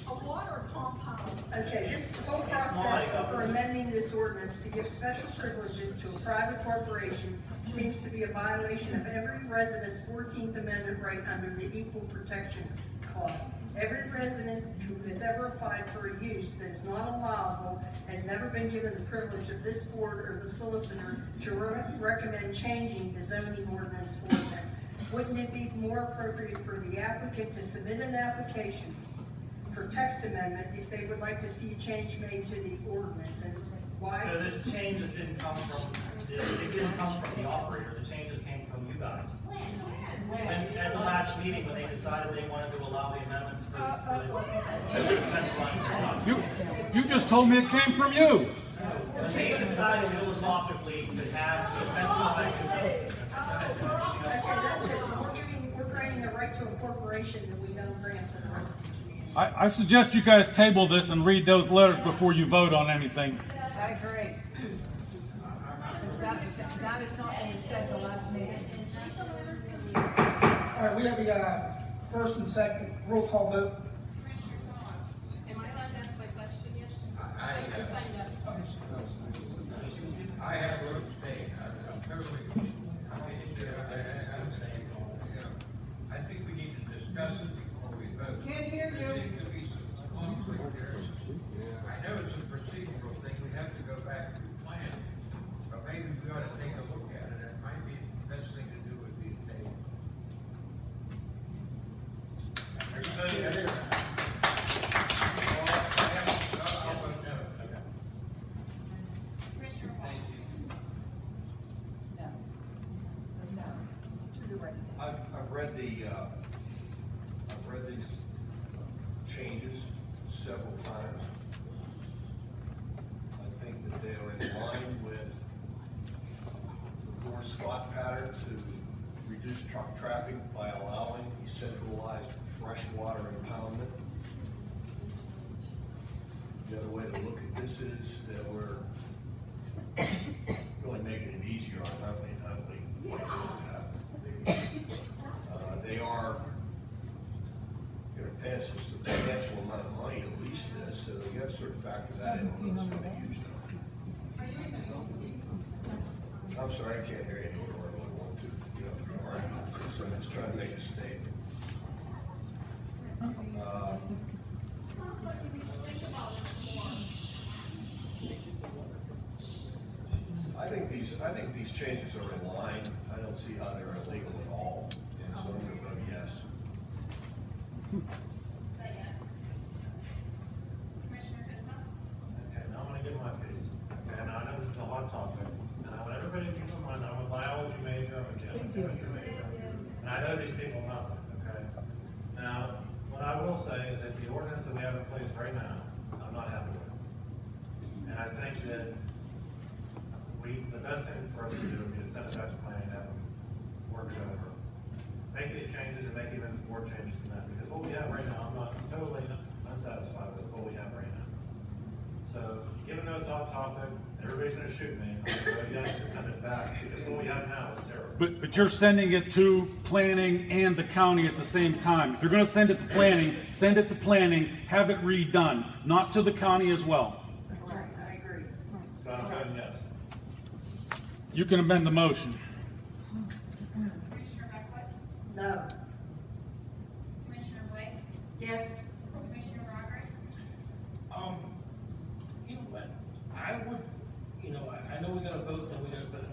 a water pump house? Okay, this whole It's not process like- for amending this ordinance to give special privileges to a private corporation seems to be a violation of every resident's 14th Amendment right under the Equal Protection Clause. Every resident who has ever applied for a use that is not allowable has never been given the privilege of this board or the solicitor to recommend changing the zoning ordinance for them. Wouldn't it be more appropriate for the applicant to submit an application for text amendment if they would like to see a change made to the ordinance? And why? So this changes didn't come from, it didn't come from the operator, the changes came from you guys. And at the last meeting, when they decided they wanted to allow the amendment for the centralized. You just told me it came from you. When they decided philosophically to have a centralized. Okay, that's it. We're granting a right to a corporation that we don't grant to the rest of the community. I suggest you guys table this and read those letters before you vote on anything. I agree. Because that is not what we said the last meeting. All right, we have a first and second roll call vote. Am I allowed to ask my question yet? I signed up. I have a mistake. I'm totally, I think we need to discuss it before we vote. Can't several times. I think that they are in line with the board's thought pattern to reduce truck traffic by allowing decentralized freshwater impoundment. The other way to look at this is that we're really making it easier on Huntley and Huntley. They are going to pass a substantial amount of money to lease this, so you have to sort of factor that in when it's going to be used. I'm sorry, I can't hear you anymore. I really want to, so I'm just trying to make a statement. I think these changes are in line. I don't see how they're illegal at all, and so I'm going to vote yes. Commissioner Bismarck? Okay, now I'm gonna give my piece. Okay, now I know this is a hot topic, and I want everybody to keep in mind, I'm a biology major, I'm a chemistry major. And I know these people nothing, okay? Now, what I will say is that the ordinance that we have in place right now, I'm not happy with. And I think that the best thing for us to do would be to send it back to planning and have them work it over. Make these changes and make even more changes than that, because what we have right now, I'm totally unsatisfied with what we have right now. So, even though it's off topic, everybody's gonna shoot me, I'm gonna go yes to send it back, because what we have now is terrible. But you're sending it to planning and the county at the same time. If you're gonna send it to planning, send it to planning, have it redone, not to the county as well. I agree. So I'm voting yes. You can amend the motion. Commissioner Beckwith? No. Commissioner Blake? Yes. Commissioner Roderick? You know what, I would, I know we gotta vote, and we gotta, but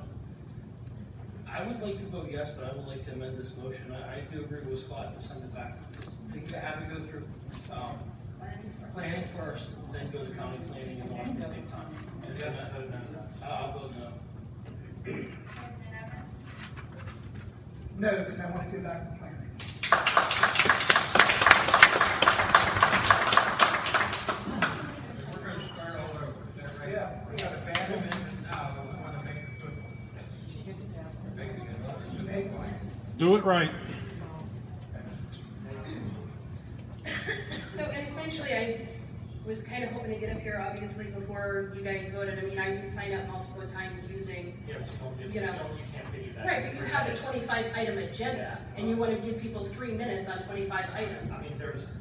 I would like to vote yes, but I would like to amend this motion. I do agree with Scott to send it back. You have to go through, planning first, then go to county planning and all at the same time. And then I'll vote no. President Evans? No, because I want to go back to planning. We're going to start all over, is that right? Yeah. We got abandoned and now we want to make it good. Make one. Do it right. So, and essentially, I was kind of hoping to get up here, obviously, before you guys voted. I mean, I did sign up multiple times using, Yeah, but you You know. can't piggyback. right, but you have a 25 item agenda, and you want to give people 3 minutes on 25 items. I mean, there's,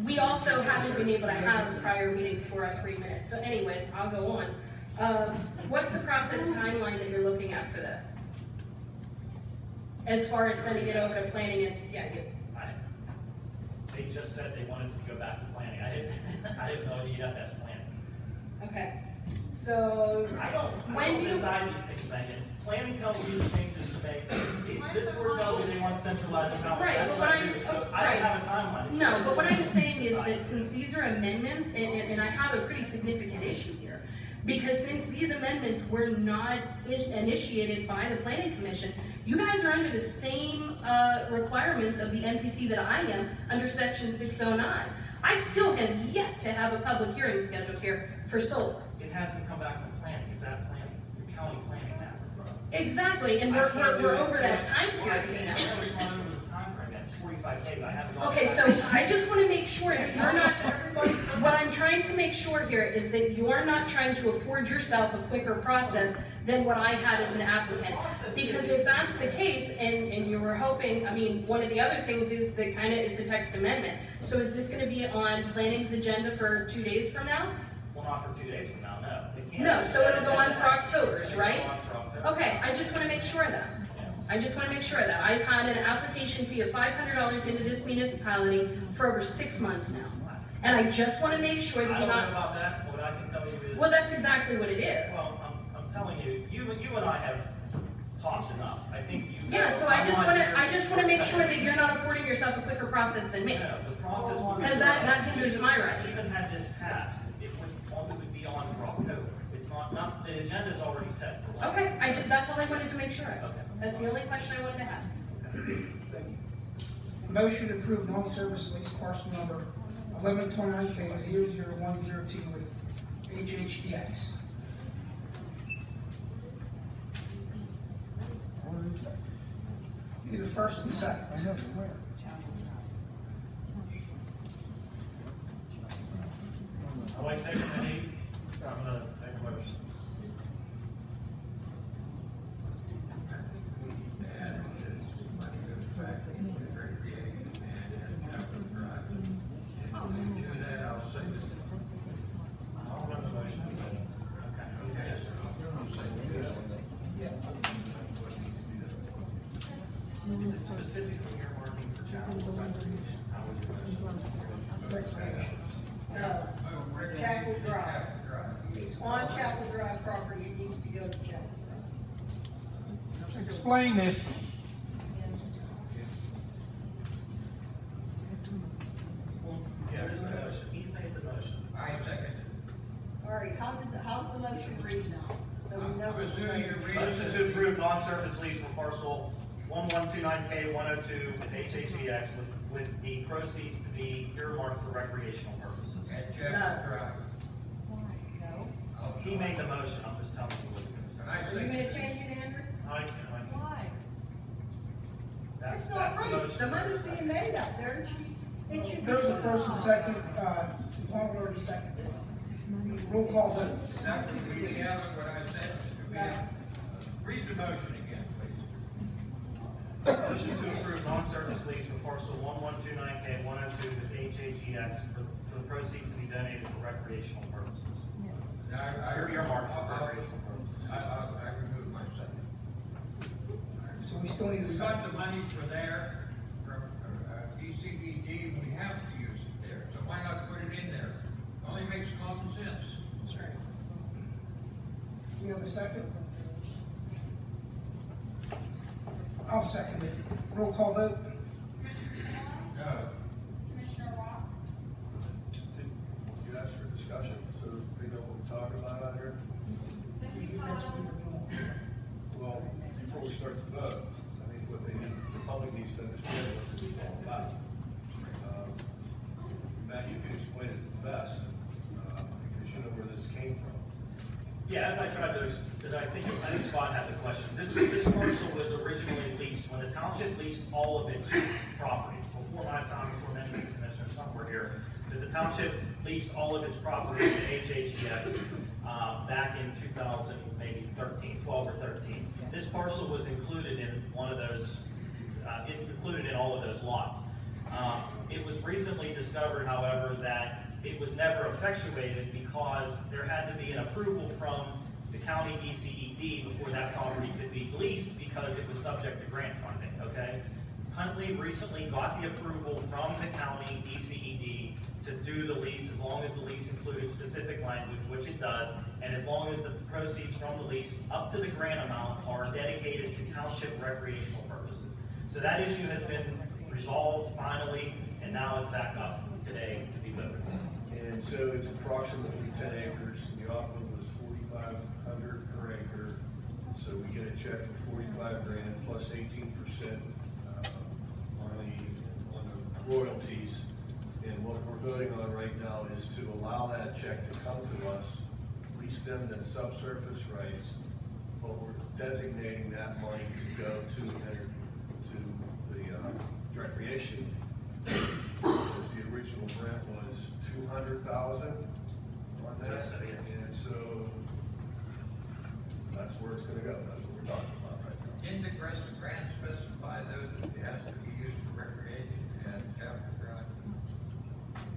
We also haven't been able to have prior meetings for 3 minutes. So anyways, I'll go on. What's the process timeline that you're looking at for this? As far as sending it over to planning and, they just said they wanted to go back to planning. I didn't know you got that's planning. okay. So, I when don't do you? decide these things, Megan. Planning tells me the changes to make. This board tells me they want centralized accountability. Right, That's but what I do. So I don't have a timeline. No, but what I'm saying is that since these are amendments, and I have a pretty significant issue here, because since these amendments were not initiated by the planning commission, you guys are under the same requirements of the NPC that I am under section 609. I still have yet to have a public hearing scheduled here for solar. It hasn't come back from planning. It's at planning. The county planning has. Exactly, and we're over that time period now. I can't respond over the time frame. That's 45 days. I haven't gone Okay, back. so I just want to make sure that you're not, what I'm trying to make sure here is that you're not trying to afford yourself a quicker process than what I had as an applicant. Because if that's the case, and you were hoping, I mean, one of the other things is that it's a text amendment. So is this going to be on planning's agenda for 2 days from now? Well, not for 2 days from now, no. They can't. No, so it'll go on for October's, It'll right? go on for October. Okay, I just want to make sure of that. I just want to make sure of that. I've had an application fee of $500 into this municipality for over 6 months now. And I just want to make sure that I you're don't know not, about that. What I can tell you is. well, that's exactly what it is. Well, I'm telling you, you and I have talked enough. I think you. Yeah, so I just want to make sure that you're not affording yourself a quicker process than me. No, the process. Because that hinders my rights. Even had this passed, it would be on for October. It's not, the agenda's already set for. Okay, that's all I wanted to make sure of. That's the only question I wanted to have. Thank you. Motion to approve non-service lease parcel number 1129K00102 with HHDX. Need a first and second. I'd like to take a minute, I'm gonna make a motion. I'll run the motion. Is it specifically earmarking for chapel recreation? How was your motion? No, Chapel Drive. It's on Chapel Drive property, it needs to go to Chapel Drive. Explain this. Yeah, there's a motion, he's made the motion. I second. All right, how's the motion read now? So we know. Motion to approve non-surface lease for parcel 1129K102 with HHDX with the proceeds to be earmarked for recreational purposes. No. He made the motion, I'm just telling you what it is. Are you gonna change it, Andrew? Why? That's It's the not right, motion. the money's being made up there, it should be. There's a first and second, Paul already seconded. Roll call vote. That would be the other what I said. Read the motion again, please. Motion to approve non-surface lease for parcel 1129K102 with HHEX for the proceeds to be donated for recreational purposes. For earmarked for recreational purposes. I remove my second. So we still need a We second. got the money for there, from DCBD, we have to use it there, so why not put it in there? Only makes common sense. That's right. We have a second? I'll second it. Roll call vote. Commissioner Sismark? No. Commissioner Rock? You asked for discussion, so they know what we're talking about out here? Well, before we start the vote, I think what they need, the public needs to understand what this is all about. Matt, you can explain it best, because you know where this came from. Yeah, as I tried to, as I think Scott had the question, this parcel was originally leased, when the township leased all of its property, before my time, before many of these commissioners, some were here, that the township leased all of its property to HHEX, back in 2000, maybe 12 or 13. This parcel was included in one of those, included in all of those lots. It was recently discovered, however, that it was never effectuated because there had to be an approval from the county DCED before that property could be leased because it was subject to grant funding, okay? Huntley recently got the approval from the county DCED to do the lease as long as the lease included specific language, which it does, and as long as the proceeds from the lease up to the grant amount are dedicated to township recreational purposes. So that issue has been resolved finally, and now it's back up today to be voted. And so it's approximately 10 acres, and the offer was 4,500 per acre. So we get a check for 45 grand plus 18% on the royalties. And what we're voting on right now is to allow that check to come to us, lease them the subsurface rights, but we're designating that money to go to the recreation. Because the original grant was 200,000 on that. Yes, it is. And so that's where it's gonna go. That's what we're talking about right now. Didn't the grant specify those that it has to be used for recreation and chapter drive?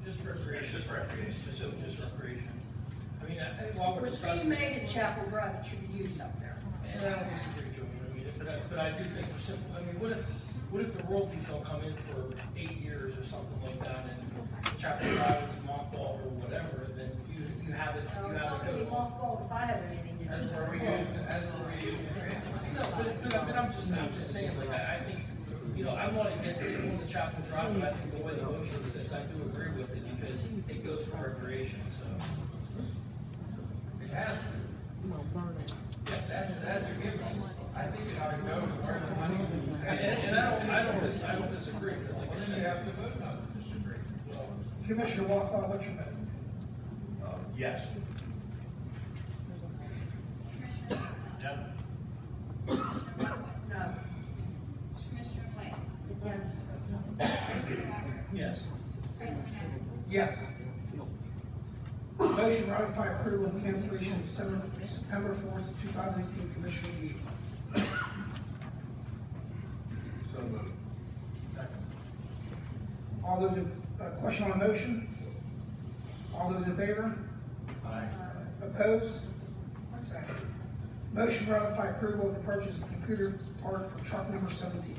Just recreation. Just recreation. Just recreation. I mean, while we're What's discussing. being made at Chapel Drive, it should be used up there. And I don't disagree, Joey, I mean, but I do think for simple, I mean, what if the royalties don't come in for 8 years or something like that, and chapter drive is mothballed or whatever, then you have it, It's not really mothballed if I have anything to do. That's where we use, that's where we use the grant. No, but I'm just saying, like, I think, you know, I'm not against it on the chapel drive, but I think the way the motion sits, I do agree with it, because it goes for recreation, so. It has to. That's a given. I think it ought to go to where the money. And I don't disagree, but like I Then said. you have to vote not to disagree. Well, Commissioner Walker, what's your vote? Yes. Commissioner, Yep. Commissioner Redwood, No. Commissioner Blake, Yes. Commissioner Walker, Yes. President Evans. Yes. Motion ratify approval and cancellation of September 4th, 2018 Commissioner meeting. So moved. All those in, question on the motion? All those in favor? Aye. Opposed? Second. Motion ratify approval of the purchase of computer part for truck number 17.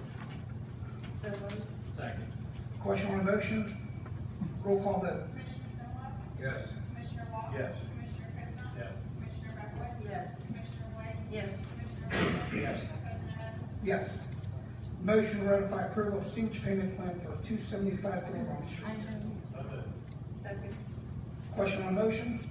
So moved. Second. Question on the motion? Roll call vote. Commissioner Simla, Yes. Commissioner Walker. Yes. Commissioner Kizma. Yes. Commissioner Redwood. Yes. Commissioner Blake. Yes. Commissioner Redwood. Yes. President Evans. Yes. Motion to ratify approval of sewage payment plan for 275 Philbrook Street. So moved. Second. Question on the motion?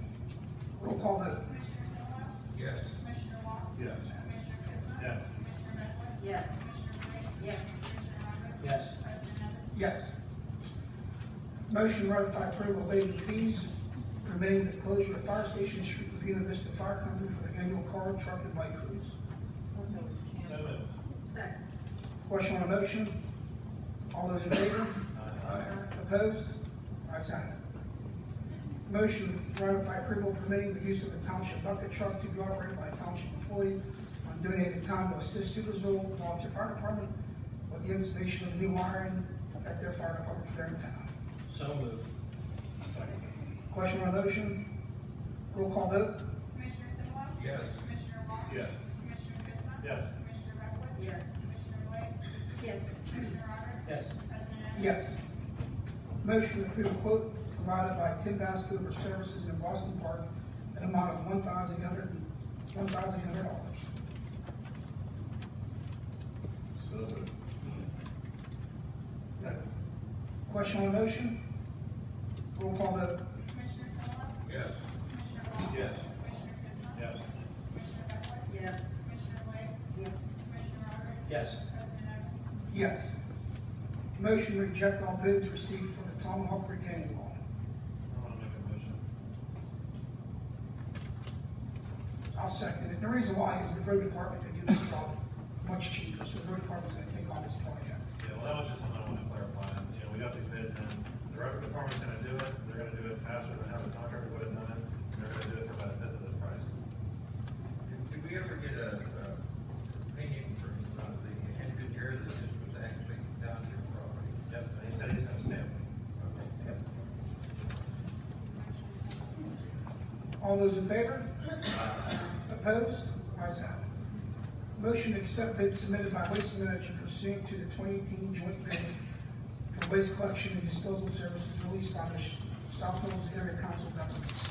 Roll call vote. Commissioner Simla, Yes. Commissioner Walker. Yes. Commissioner Kizma. Yes. Commissioner Redwood. Yes. Commissioner Blake. Yes. Commissioner Walker. Yes. President Evans. Yes. Motion to ratify approval of waiving fees permitting the closure of Fire Station Street for Buena Vista Fire Company for the annual car, truck, and bike cruise. So moved. Second. Question on the motion? All those in favor? Aye. Opposed? Ayes have it. Motion to ratify approval permitting the use of the township bucket truck to be operated by a township employee on donated time to assist Sutersville Volunteer Fire Department with the installation of new wiring at their fire department for their town. So moved. Question on the motion? Roll call vote? Commissioner Simla, Yes. Commissioner Walker. Yes. Commissioner Kizma. Yes. Commissioner Redwood. Yes. Commissioner Blake. Yes. Commissioner Walker. Yes. President Evans. Yes. Motion to approve a quote provided by Tim Vasco for services in Boston Park at an amount of $1,800. So moved. Question on the motion? Roll call vote. Commissioner Simla, Yes. Commissioner Walker. Yes. Commissioner Kizma. Yes. Commissioner Redwood. Yes. Commissioner Blake. Yes. Commissioner Walker. Yes. President Evans. Yes. Motion to reject all bids received for the Tomahawk retaining wall. I want to make a motion. I'll second it. The reason why is the road department can do this job much cheaper, so the road department's gonna take on this project. Yeah, well, that was just something I wanted to clarify. You know, we got these bids in, the road department's gonna do it, they're gonna do it faster than how the contractor would have done it, and they're gonna do it for about a fifth of the price. Did we ever get a opinion from the engineer that this was actually township property? Yep, and he said he's gonna stamp it. All those in favor? Opposed? Ayes have it. Motion to accept bid submitted by Waste Management pursuant to the 2018 joint bid for waste collection and disposal services released by the South Hills Area Council of Governments.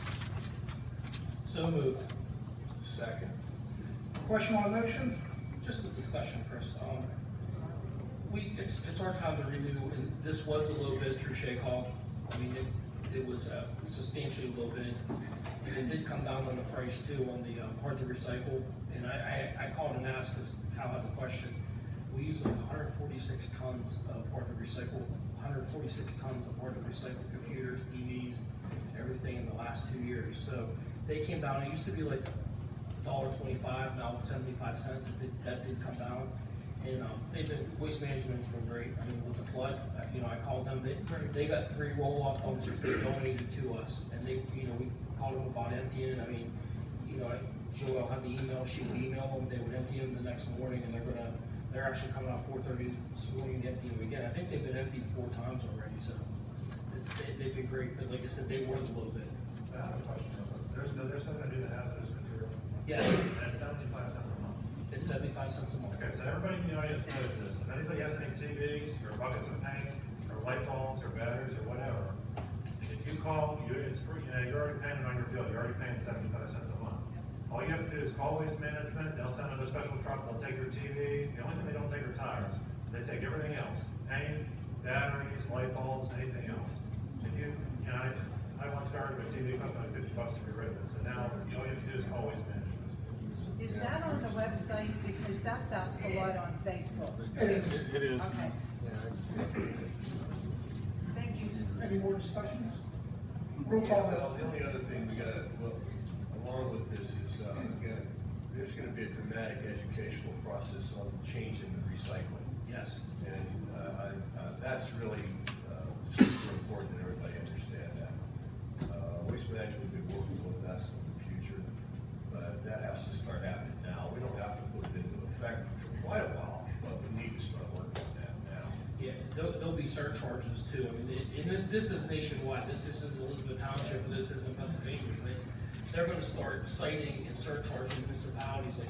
So moved. Second. Question on the motion? Just a discussion, Chris. It's our time to renew, and this was a low bid through Shake Hall. I mean, it was substantially low bid. And it did come down on the price too, on the hard to recycle. And I called and asked, because Kyle had the question. We use like 146 tons of hard to recycle, 146 tons of hard to recycle computers, TVs, everything in the last 2 years. So they came down, it used to be like $1.25, now it's 75 cents. That did come down. And Waste Management's been great. I mean, with the flood, I called them, they got 3 roll-off dumpsters they donated to us. And we called them about emptying. I mean, Joelle had the email, she would email them, they would empty them the next morning, and they're actually coming out 4:30 this morning to empty them again. I think they've been emptied 4 times already, so they've been great. But like I said, they were a little bit. I have a question. They're still gonna do the hazardous material? Yeah. At 75 cents a month. It's 75 cents a month. Okay, so everybody in the audience knows this. If anybody has any TVs, or buckets of paint, or light bulbs, or batteries, or whatever, if you call, it's free, you're already paying it on your bill, you're already paying 75 cents a month. All you have to do is call Waste Management, they'll send out a special truck, they'll take your TV, the only thing they don't take are tires. They take everything else, paint, batteries, light bulbs, anything else. If I once started with TV, it cost me like $50 to get rid of it, so now, all you have to do is call Waste Management. Is that on the website? Because that's asked a lot on Facebook. It is. Okay. Thank you. It Any more discussions? Roll call vote. The only other thing we gotta, well, along with this is, again, there's gonna be a dramatic educational process on changing the recycling. Yes. And, that's really, super important that everybody understand that. Waste Management will be working with us in the future, but that has to start happening now. We don't have to put it into effect for quite a while, but we need to start working on that now. Yeah, there'll be surcharges too. I mean, and this is nationwide. This isn't Elizabeth Township, this isn't Pennsylvania, but they're gonna start citing and surcharging municipalities. Like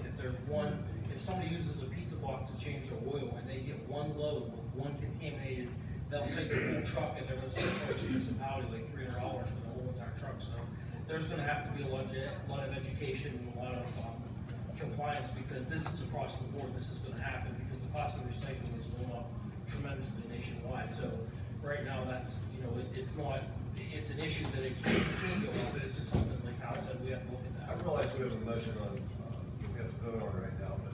if somebody uses a pizza box to change their oil and they get one load with one contaminated, they'll say the whole truck and they're gonna surcharge the municipality like $300 for the whole entire truck. So there's gonna have to be a lot of education and a lot of compliance, because this is across the board. This is gonna happen because the cost of recycling is going up tremendously nationwide. So right now, that's, it's an issue that it can go up, but it's just something like Kyle said, we have to look at I that. realize we have a motion on, we have to vote on right now, but,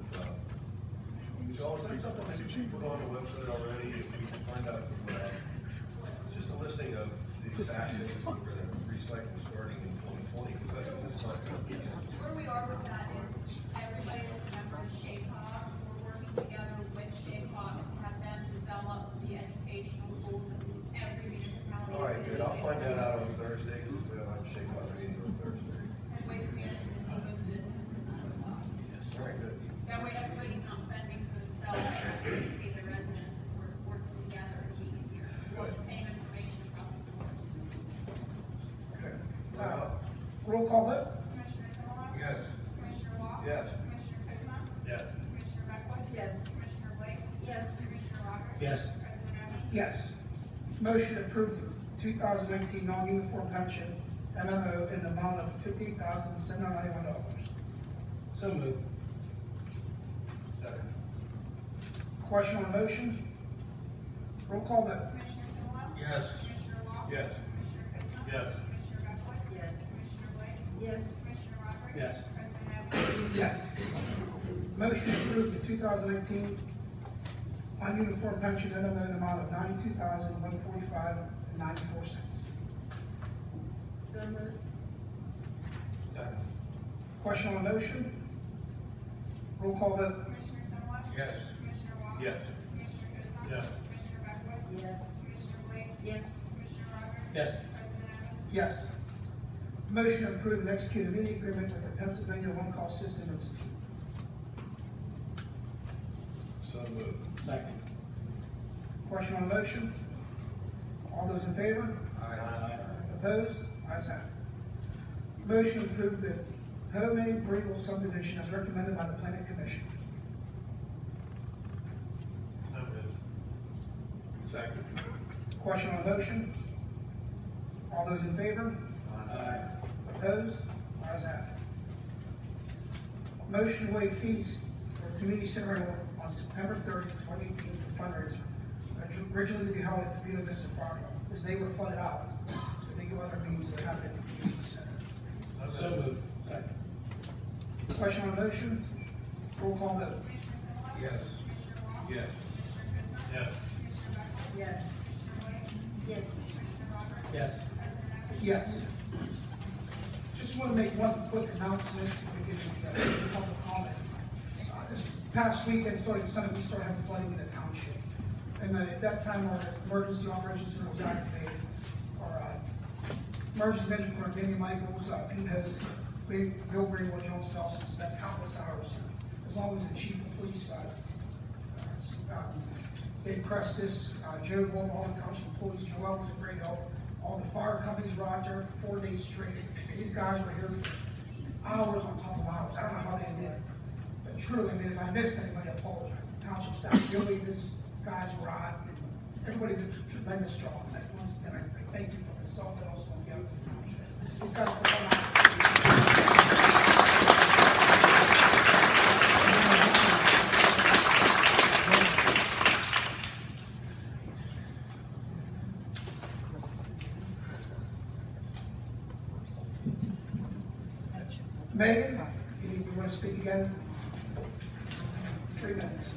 Joel, is that something that you put on the website already, if we can find out, just a listing of the factors that we're gonna recycle starting in 2020, because that's not gonna be. Where we are with that is, everybody that's a member of SHACOG, we're working together with SHACOG to have them develop the educational tools that every municipality. All right, good, I'll find that out on Thursday, because we have a shake out meeting on Thursday. And Waste Management is able to assist in that as well. All right, good. That way, everybody's not fending for themselves, trying to educate the residents, we're working together to be easier. We want the same information across the board. Okay. Roll call vote. Commissioner Simula? Yes. Commissioner Wall? Yes. Commissioner Kuzma? Yes. Commissioner Beckwith? Yes. Commissioner Blake? Yes. Commissioner Rocker? Yes. President Evan? Yes. Motion to approve the 2019 non-uniform pension MMO in the amount of $58,791. So moved. Second. Question on the motion? Roll call vote. Commissioner Simula? Yes. Commissioner Wall? Yes. Commissioner Kuzma? Yes. Commissioner Beckwith? Yes. Commissioner Blake? Yes. Commissioner Rocker? Yes. President Evan? Yes. Motion to approve the 2019 non-uniform pension MMO in the amount of $92,145.94. So moved. Second. Question on the motion? Roll call vote. Commissioner Simula? Yes. Commissioner Wall? Yes. Commissioner Kuzma? Yes. Commissioner Beckwith? Yes. Commissioner Blake? Yes. Commissioner Rocker? Yes. President Evan? Yes. Motion to approve and execute a meeting agreement with the Pennsylvania One Call System Institute. So moved. Second. Question on the motion? All those in favor? Aye. Opposed? Ayes have it. Motion to approve the Homemade Briggle subdivision as recommended by the Planning Commission. So moved. Second. Question on the motion? All those in favor? Aye. Opposed? Ayes have it. Motion to waive fees for community center on September 30th, 2018 for fundraiser. Originally to be held at the Buena Vista Farm, as they were flooded out. So they go other meetings that happen at the community center. So moved. Second. Question on the motion? Roll call vote. Commissioner Simula? Yes. Commissioner Wall? Yes. Commissioner Kuzma? Yes. Commissioner Beckwith? Yes. Commissioner Blake? Yes. Commissioner Rocker? Yes. President Evan? Yes. Just want to make one quick announcement to begin with public comment. This past weekend, starting Sunday, we started having flooding in the township. And at that time, our emergency operations center was activated. Our emergency management coordinator, Danny Michaels, Pete Hope, Bill Greenwood, John Stelson, spent countless hours, as long as the chief of police, Dave Crestis, Joe Vaughn, all the township employees, Joel was a great help. All the fire companies were out there for 4 days straight. These guys were here for hours on top of hours. I don't know how they did it. But truly, I mean, if I missed anybody, I apologize. The township staff, really, these guys were out. Everybody did a tremendous job. And once again, I thank you for myself and also on behalf of the township. These guys were out. Megan, you want to speak again? 3 minutes.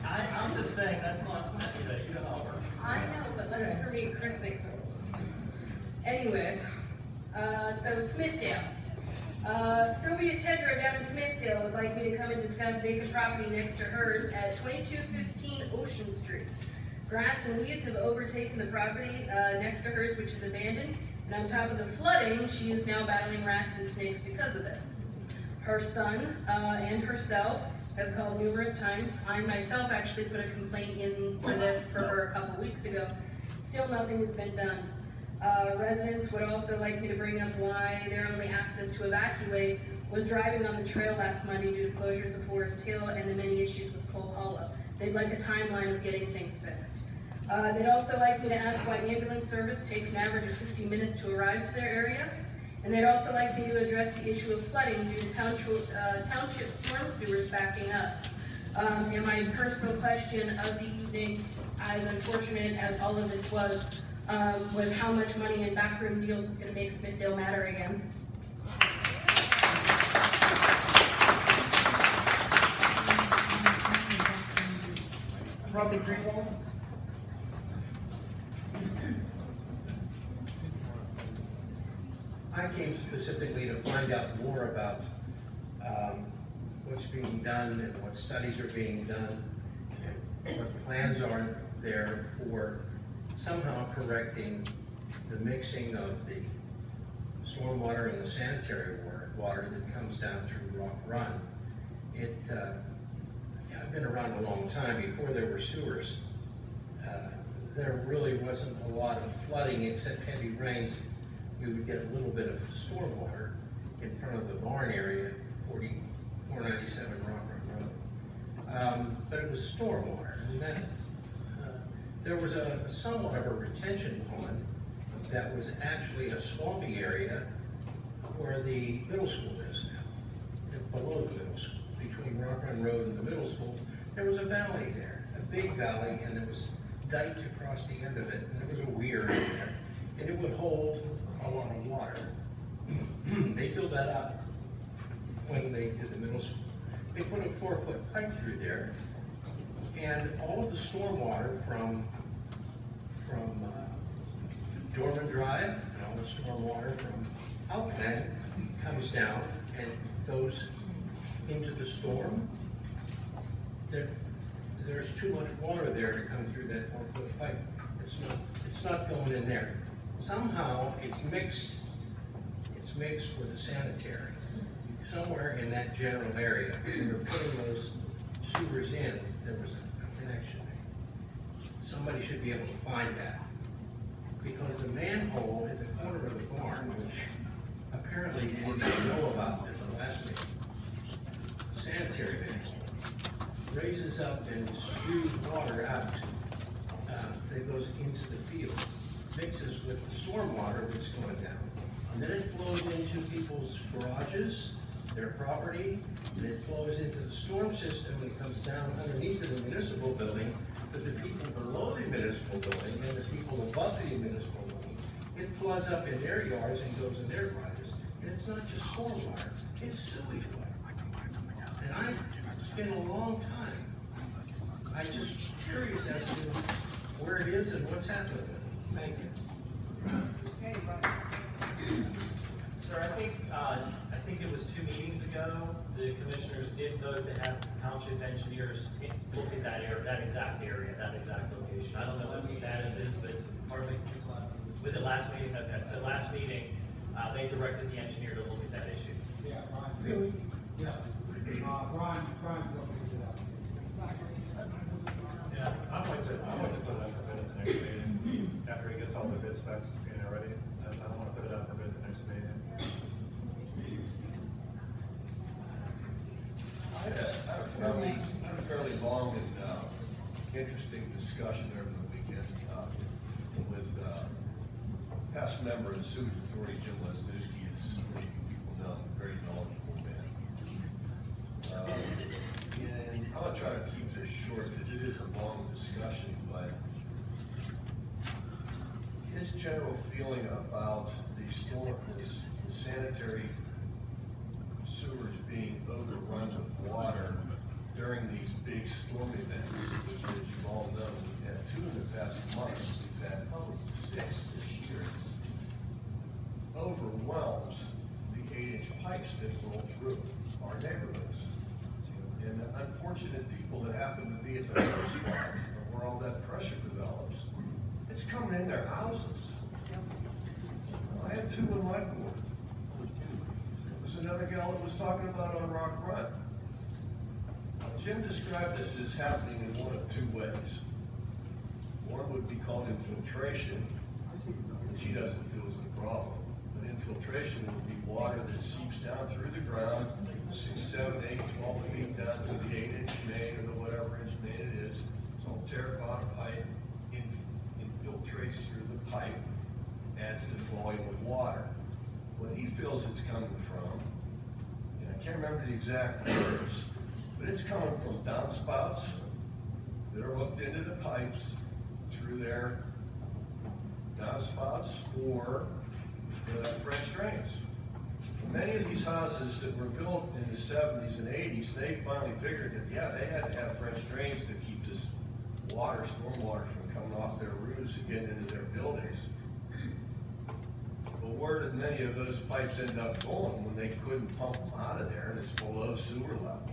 I'm just saying, that's not, you know how it works. I know, but lucky for me, Chris makes the rules. Anyways, so Smithdale. Sylvia Tedra down in Smithdale would like me to come and discuss vacant property next to hers at 2215 Ocean Street. Grass and weeds have overtaken the property next to hers, which is abandoned, and on top of the flooding, she is now battling rats and snakes because of this. Her son and herself have called numerous times. I myself actually put a complaint in for this for her a couple weeks ago. Still nothing has been done. Residents would also like me to bring up why their only access to evacuate was driving on the trail last Monday due to closures of Forest Hill and the many issues with Cole Hollow. They'd like a timeline of getting things fixed. They'd also like me to ask why ambulance service takes an average of 15 minutes to arrive to their area. And they'd also like me to address the issue of flooding due to township storm sewers backing up. And my personal question of the evening, as unfortunate as all of this was how much money in backroom deals is going to make Smithdale matter again. Robbie Greenwald. I came specifically to find out more about what's being done and what studies are being done and what plans are there for somehow correcting the mixing of the stormwater and the sanitary water that comes down through Rock Run. I've been around a long time. Before there were sewers, there really wasn't a lot of flooding except heavy rains. We would get a little bit of stormwater in front of the barn area, 497 Rock Run Road. But it was stormwater, and then there was somewhat of a retention pond that was actually a swampy area where the middle school is now, below the middle school, between Rock Run Road and the middle school. There was a valley there, a big valley, and it was diked across the end of it, and it was a weir area, and it would hold a lot of water. They filled that up when they did the middle school. They put a 4-foot pipe through there, and all of the stormwater from Dorman Drive and all the stormwater from Outland comes down and goes into the storm. There's too much water there to come through that 4-foot pipe. It's not going in there. Somehow it's mixed with the sanitary. Somewhere in that general area, when we were putting those sewers in, there was a connection there. Somebody should be able to find that. Because the manhole at the corner of the barn, which apparently didn't know about this last week, sanitary manhole, raises up and spews water out that goes into the field, mixes with the stormwater that's going down. And then it flows into people's garages, their property, and it flows into the storm system and comes down underneath the municipal building to the people below the municipal building and the people above the municipal building. It floods up in their yards and goes in their garages. And it's not just stormwater, it's sewage water. And it's been a long time. I'm just curious as to where it is and what's happening. Thank you. Okay, Rob. Sir, I think it was 2 meetings ago, the commissioners did vote to have township engineers look at that area, that exact location. I don't know what the status is, but pardon me? Was it last meeting? Okay, so last meeting, they directed the engineer to look at that issue. Yeah, Brian. Really? Yes. Brian's looking into that. Yeah, I'd like to put it up for bid at the next meeting, after he gets all the bid specs, ready. I don't want to put it up for bid at the next meeting. I had a fairly long and interesting discussion over the weekend with past member of the Sewage Authority, Jim Lesniewski, as many people know, very knowledgeable man. And I'm going to try to keep this short because it is a long discussion, but his general feeling about the sanitary sewers being overrun with water during these big storm events, which as you all know, we've had 2 in the past month, we've had probably 6 this year, overwhelms the 8-inch pipes that roll through our neighborhoods. And the unfortunate people that happen to be at the first spot where all that pressure develops, it's coming in their houses. I had 2 in my ward. There was another gal that was talking about on Rock Run. Jim described this as happening in one of 2 ways. One would be called infiltration, which he doesn't feel is the problem. But infiltration would be water that seeps down through the ground, 6, 7, 8, 12 feet down to the 8-inch main or the whatever inch main it is. It's all terracotta pipe, infiltrates through the pipe, adds to the volume of water. What he feels it's coming from, and I can't remember the exact words, but it's coming from downspouts that are hooked into the pipes through their downspouts or French drains. Many of these houses that were built in the 70s and 80s, they finally figured that, yeah, they had to have French drains to keep this water, storm water, from coming off their roofs and getting into their buildings. But where did many of those pipes end up going when they couldn't pump them out of there and it's below sewer level?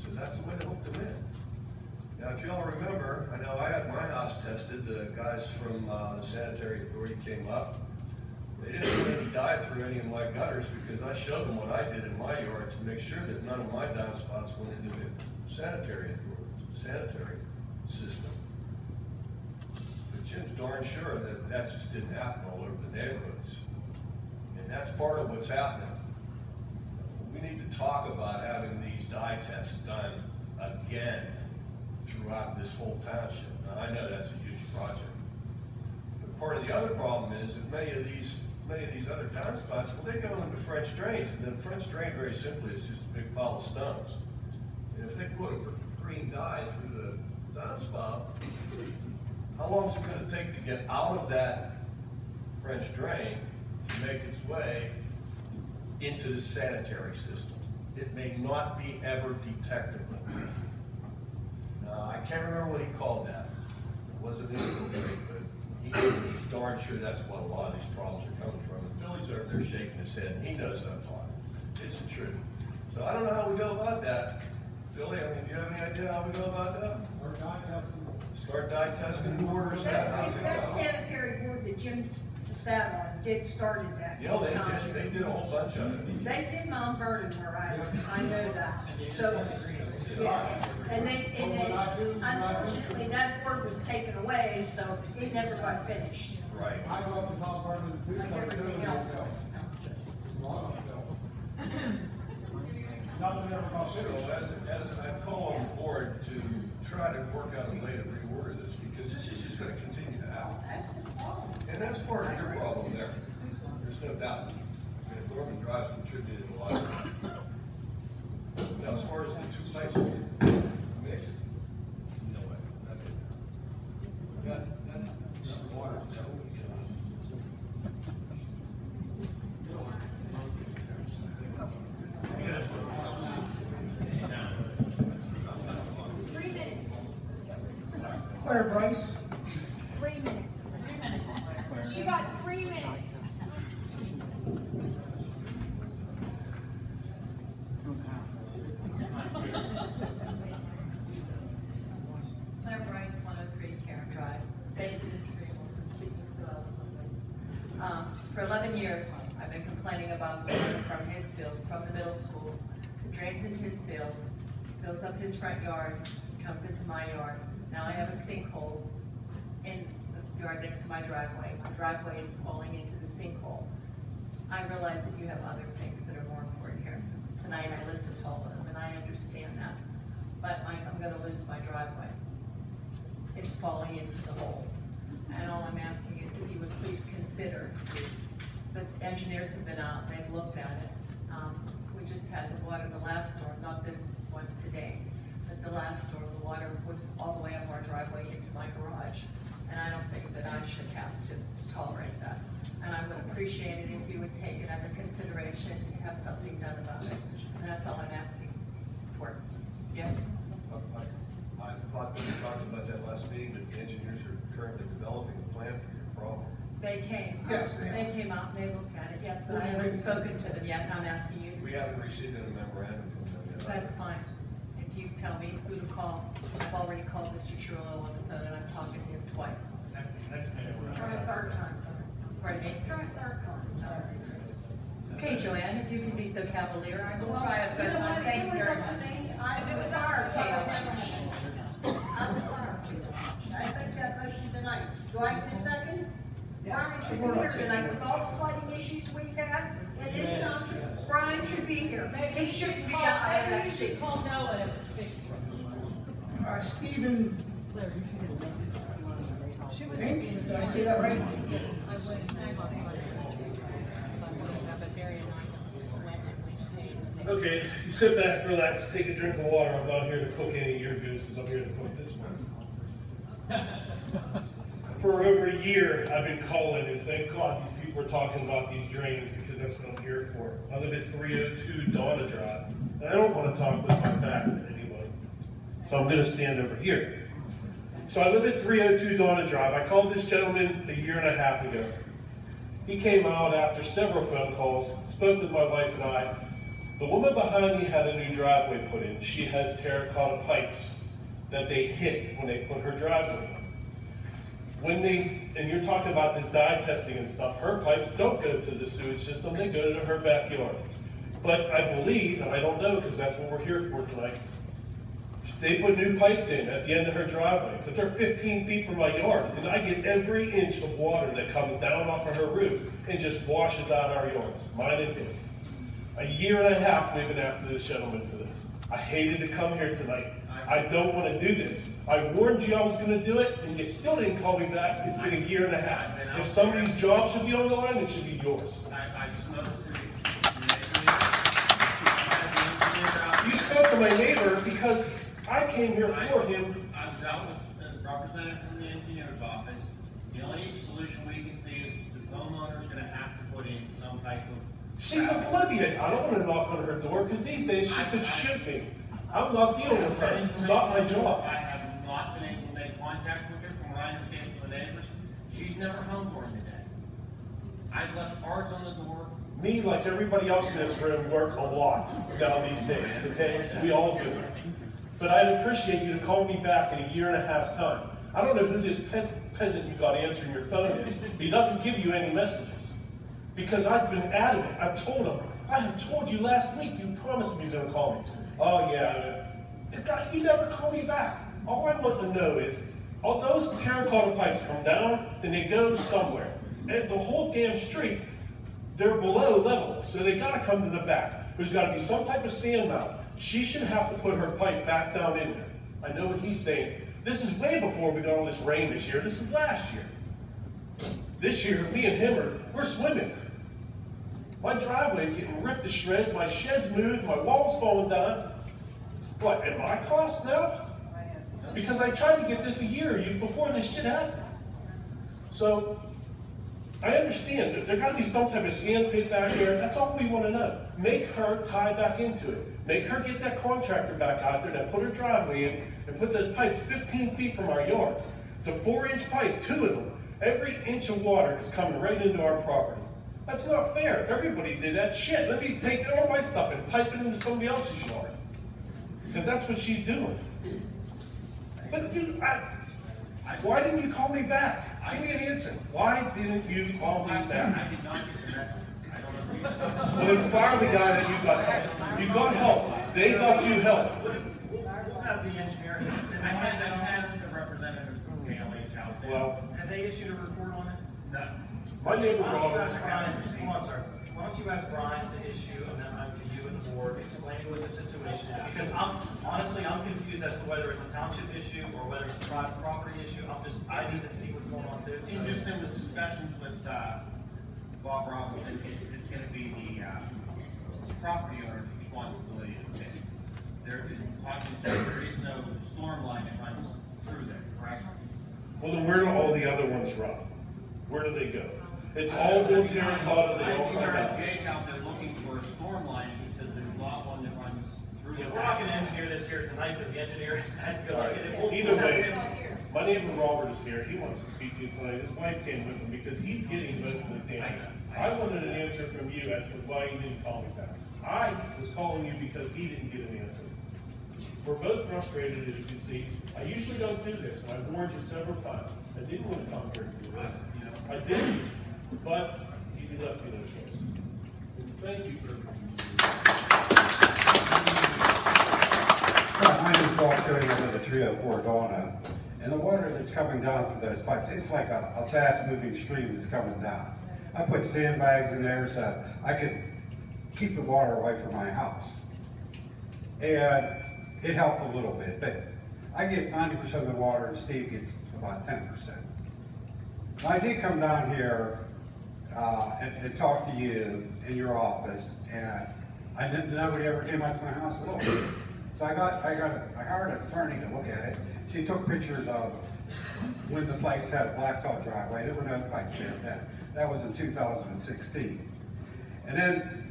So that's the way they hooked them in. Now, if y'all remember, I know I had my house tested. The guys from the sanitary authority came up. They didn't let me die through any of my gutters because I showed them what I did in my yard to make sure that none of my downspouts went into the sanitary system. But Jim's darn sure that that just didn't happen all over the neighborhoods. And that's part of what's happening. We need to talk about having these dye tests done again throughout this whole township. Now, I know that's a huge project. But part of the other problem is that many of these other downspouts, well, they go into French drains, and then French drain very simply is just a big pile of stones. And if they put a green dye through the downspout, how long is it going to take to get out of that French drain to make its way into the sanitary system? It may not be ever detectable. I can't remember what he called that. It wasn't infiltrate, but he's darn sure that's what a lot of these problems are coming from. And Billy's over there shaking his head, and he knows I'm talking. It's the truth. So I don't know how we go about that. Billy, I mean, do you have any idea how we go about that? Start dye testing. Start dye testing orders? That sanitary board that Jim sat on started that. Yeah, they did a whole bunch of it. They did Mount Vernon where I know that. So, yeah. And unfortunately, that board was taken away, so it never got finished. Right. I go up to Mount Vernon and do Like something. everything else. It's a lot of them. Nothing ever comes So as I call on the board to try to work out a way to reorder this, because this is just gonna continue to happen. That's the problem. And that's part of your problem there. There's no doubt. And Norman Drive's contributed a lot. Now, as far as the 2 pipes mixed, no way. That water, it's always 3 minutes. Claire Bryce? 3 minutes. 3 minutes. You got 3 minutes. Claire Bryce, 103 Karen Drive. Thank you, Mr. Greenwald, for speaking so eloquently. For 11 years, I've been complaining about the water from his field, from the middle school. It drains into his field, fills up his front yard, comes into my yard. Now I have a sinkhole in the yard next to my driveway. My driveway is falling into the sinkhole. I realize that you have other things that are more important here. Tonight I listened to all of them and I understand that. But Mike, I'm gonna lose my driveway. It's falling into the hole. And all I'm asking is if you would please consider, the engineers have been out, they've looked at it. We just had the water the last storm, not this one today, but the last storm, the water was all the way up our driveway into my garage. And I don't think that I should have to tolerate that. And I would appreciate it if you would take it under consideration to have something done about it. And that's all I'm asking for. Yes? we talked about that last meeting, that the engineers are currently developing a plan for your problem. They came. Yes, they They came out, and they looked at it, yes, but I haven't spoken to them yet, and I'm asking you. We haven't received a memorandum from them yet. That's fine. If you tell me who to call, I've already called Mr. Chirolo on the phone, and I'm talking to him twice. Next minute, we're Try a third time. Pardon me? Try a third time. Okay, Joanne, if you can be so cavalier, I will try a third time. Thank you very much. If it was our case, I think that motion tonight. Do I get a second? Brian should be here tonight with all the flooding issues we've had in this township. Brian should be here. He shouldn't be out there. Maybe you should call Noah to fix it. Stephen. Pink, did I say that right? Okay, you sit back, relax, take a drink of water. I'm not here to cook any of your gooses. I'm here to cook this one. For over a year, I've been calling, and thank God these people are talking about these drains, because that's what I'm here for. I live at 302 Donna Drive, and I don't want to talk with my back to anybody. So I'm going to stand over here. So I live at 302 Donna Drive. I called this gentleman a year and a half ago. He came out after several phone calls, spoke with my wife and I. The woman behind me had a new driveway put in. She has terracotta pipes that they hit when they put her driveway in. When and you're talking about this dye testing and stuff, her pipes don't go to the sewage system, they go to her backyard. But I believe, and I don't know because that's what we're here for tonight, they put new pipes in at the end of her driveway, but they're 15 feet from my yard, and I get every inch of water that comes down off of her roof and just washes out our yards, mine and his. A year and a half we've been after this gentleman for this. I hated to come here tonight. I don't want to do this. I warned you I was going to do it, and you still didn't call me back. It's been a year and a half. If somebody's job should be on the line, it should be yours. You spoke to my neighbor because I came here for him. I was out with a representative from the engineer's office. The only solution we can see is the homeowner's going to have to put in some type of. She's oblivious. I don't want to knock on her door because these days she could shoot me. I'm not dealing with her. It's not my job. I have not been able to make contact with her from what I understand from the neighbors. She's never home during the day. I've left cards on the door. Me, like everybody else in this room, work a lot down these days, okay? We all do. But I'd appreciate you to call me back in a year and a half's time. I don't know who this peasant you got answering your phone is. He doesn't give you any messages. Because I've been adamant. I've told him. I have told you last week you promised me you were going to call me. Oh, yeah. You never call me back. All I want to know is, all those terracotta pipes come down and they go somewhere. And the whole damn street, they're below level, so they got to come to the back. There's got to be some type of sand mount. She should have to put her pipe back down in there. I know what he's saying. This is way before we got all this rain this year. This is last year. This year, me and him we're swimming. My driveway's getting ripped to shreds, my shed's moved, my wall's falling down. What, am I cost now? Because I tried to get this a year before this shit happened. So, I understand that there's got to be some type of sand pit back there. That's all we want to know. Make her tie back into it. Make her get that contractor back out there that put her driveway in and put those pipes 15 feet from our yards. It's a 4-inch pipe, 2 of them. Every inch of water is coming right into our property. That's not fair. If everybody did that, shit, let me take all my stuff and pipe it into somebody else's yard. Because that's what she's doing. But dude, why didn't you call me back? Give me an answer. Why didn't you call me back? I did not get the message. I don't know if you. Well, then fire the guy that you got help. You got help. They got you help. We'll have the engineer. I had the representative from KLH out there. Well, Have they issued a report on it? No. My neighbor Why don't you Rob. ask Brian, come on, sir. Why don't you ask Brian to issue a memo to you and the board explaining what the situation is? Because honestly, I'm confused as to whether it's a township issue or whether it's a private property issue. I need to see what's going on too. In just in the discussions with, Bob Robinson, it's gonna be the, property owner's responsibility to pay. There is no storm line that runs through there, correct? Well, then where do all the other ones run? Where do they go? It's all old terracotta, they all I come heard out. Jake out there looking for a storm line, he said there's not one that runs through Yeah, we're not gonna engineer this here tonight, because the engineer has to go look at it. We'll- Either we'll have way, him- my neighbor Robert is here, he wants to speak to you tonight, his wife came with him, because he's getting most of the damage. I wanted an answer from you as to why you didn't call me back. I was calling you because he didn't get an answer. We're both frustrated, as you can see. I usually don't do this, and I've warned you several times. I didn't want to come here and do this. I didn't, but you left me no choice. And thank you for. My name is Paul Cody, I live at 304 Donna, and the water that's coming down through those pipes, it's like a fast-moving stream that's coming down. I put sandbags in there so I could keep the water away from my house. And it helped a little bit, but I get 90% of the water and Steve gets about 10%. Now, I did come down here and talk to you in your office, and nobody ever came up to my house at all. So I hired an attorney to look at it. She took pictures of when the place had a blacktop driveway. There were no pipes there then. That was in 2016. And then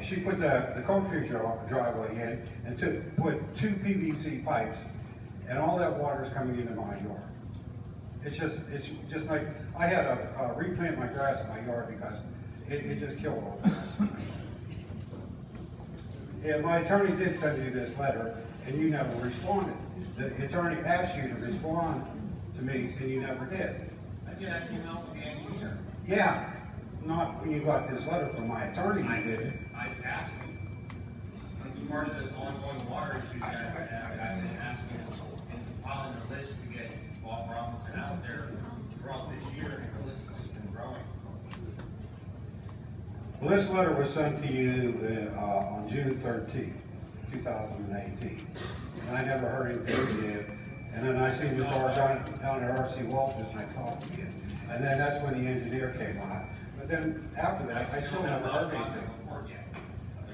she put the concrete driveway in and put 2 PVC pipes, and all that water is coming into my yard. It's just like, I had to replant my grass in my yard because it just killed all the grass. And my attorney did send you this letter, and you never responded. The attorney asked you to respond to me, and you never did. I did that email to the engineer. Yeah, not when you got this letter from my attorney, you did it. I asked him. It's part of the ongoing water issues that I have. I've been asking him and compiling a list to get Bob Robinson out there throughout this year, and the list has been growing. Well, this letter was sent to you on June 13th, 2018. And I never heard anything from you. And then I seen your car down at R.C. Walters, and I talked to you. And then that's when the engineer came on. But then after that, I still never heard anything.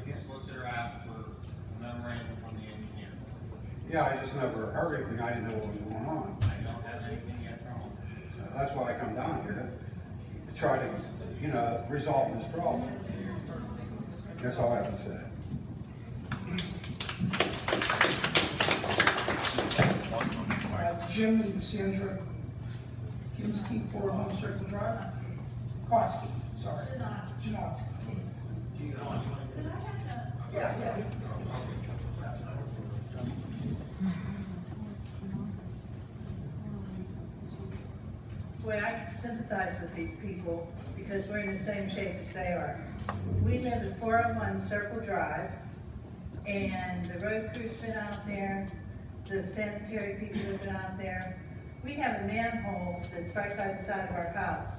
The solicitor asked for a memorandum from the engineer. Yeah, I just never heard anything. I didn't know what was going on. I don't have anything yet from him. So that's why I come down here to try to, resolve this problem. That's all I have to say. Jim and Sandra Kinsky, 401 Circle Drive. Koski, sorry. Janowski. Yeah. Boy, I sympathize with these people because we're in the same shape as they are. We live at 401 Circle Drive, and the road crew's been out there, the sanitary people have been out there. We have a manhole that's right by the side of our house.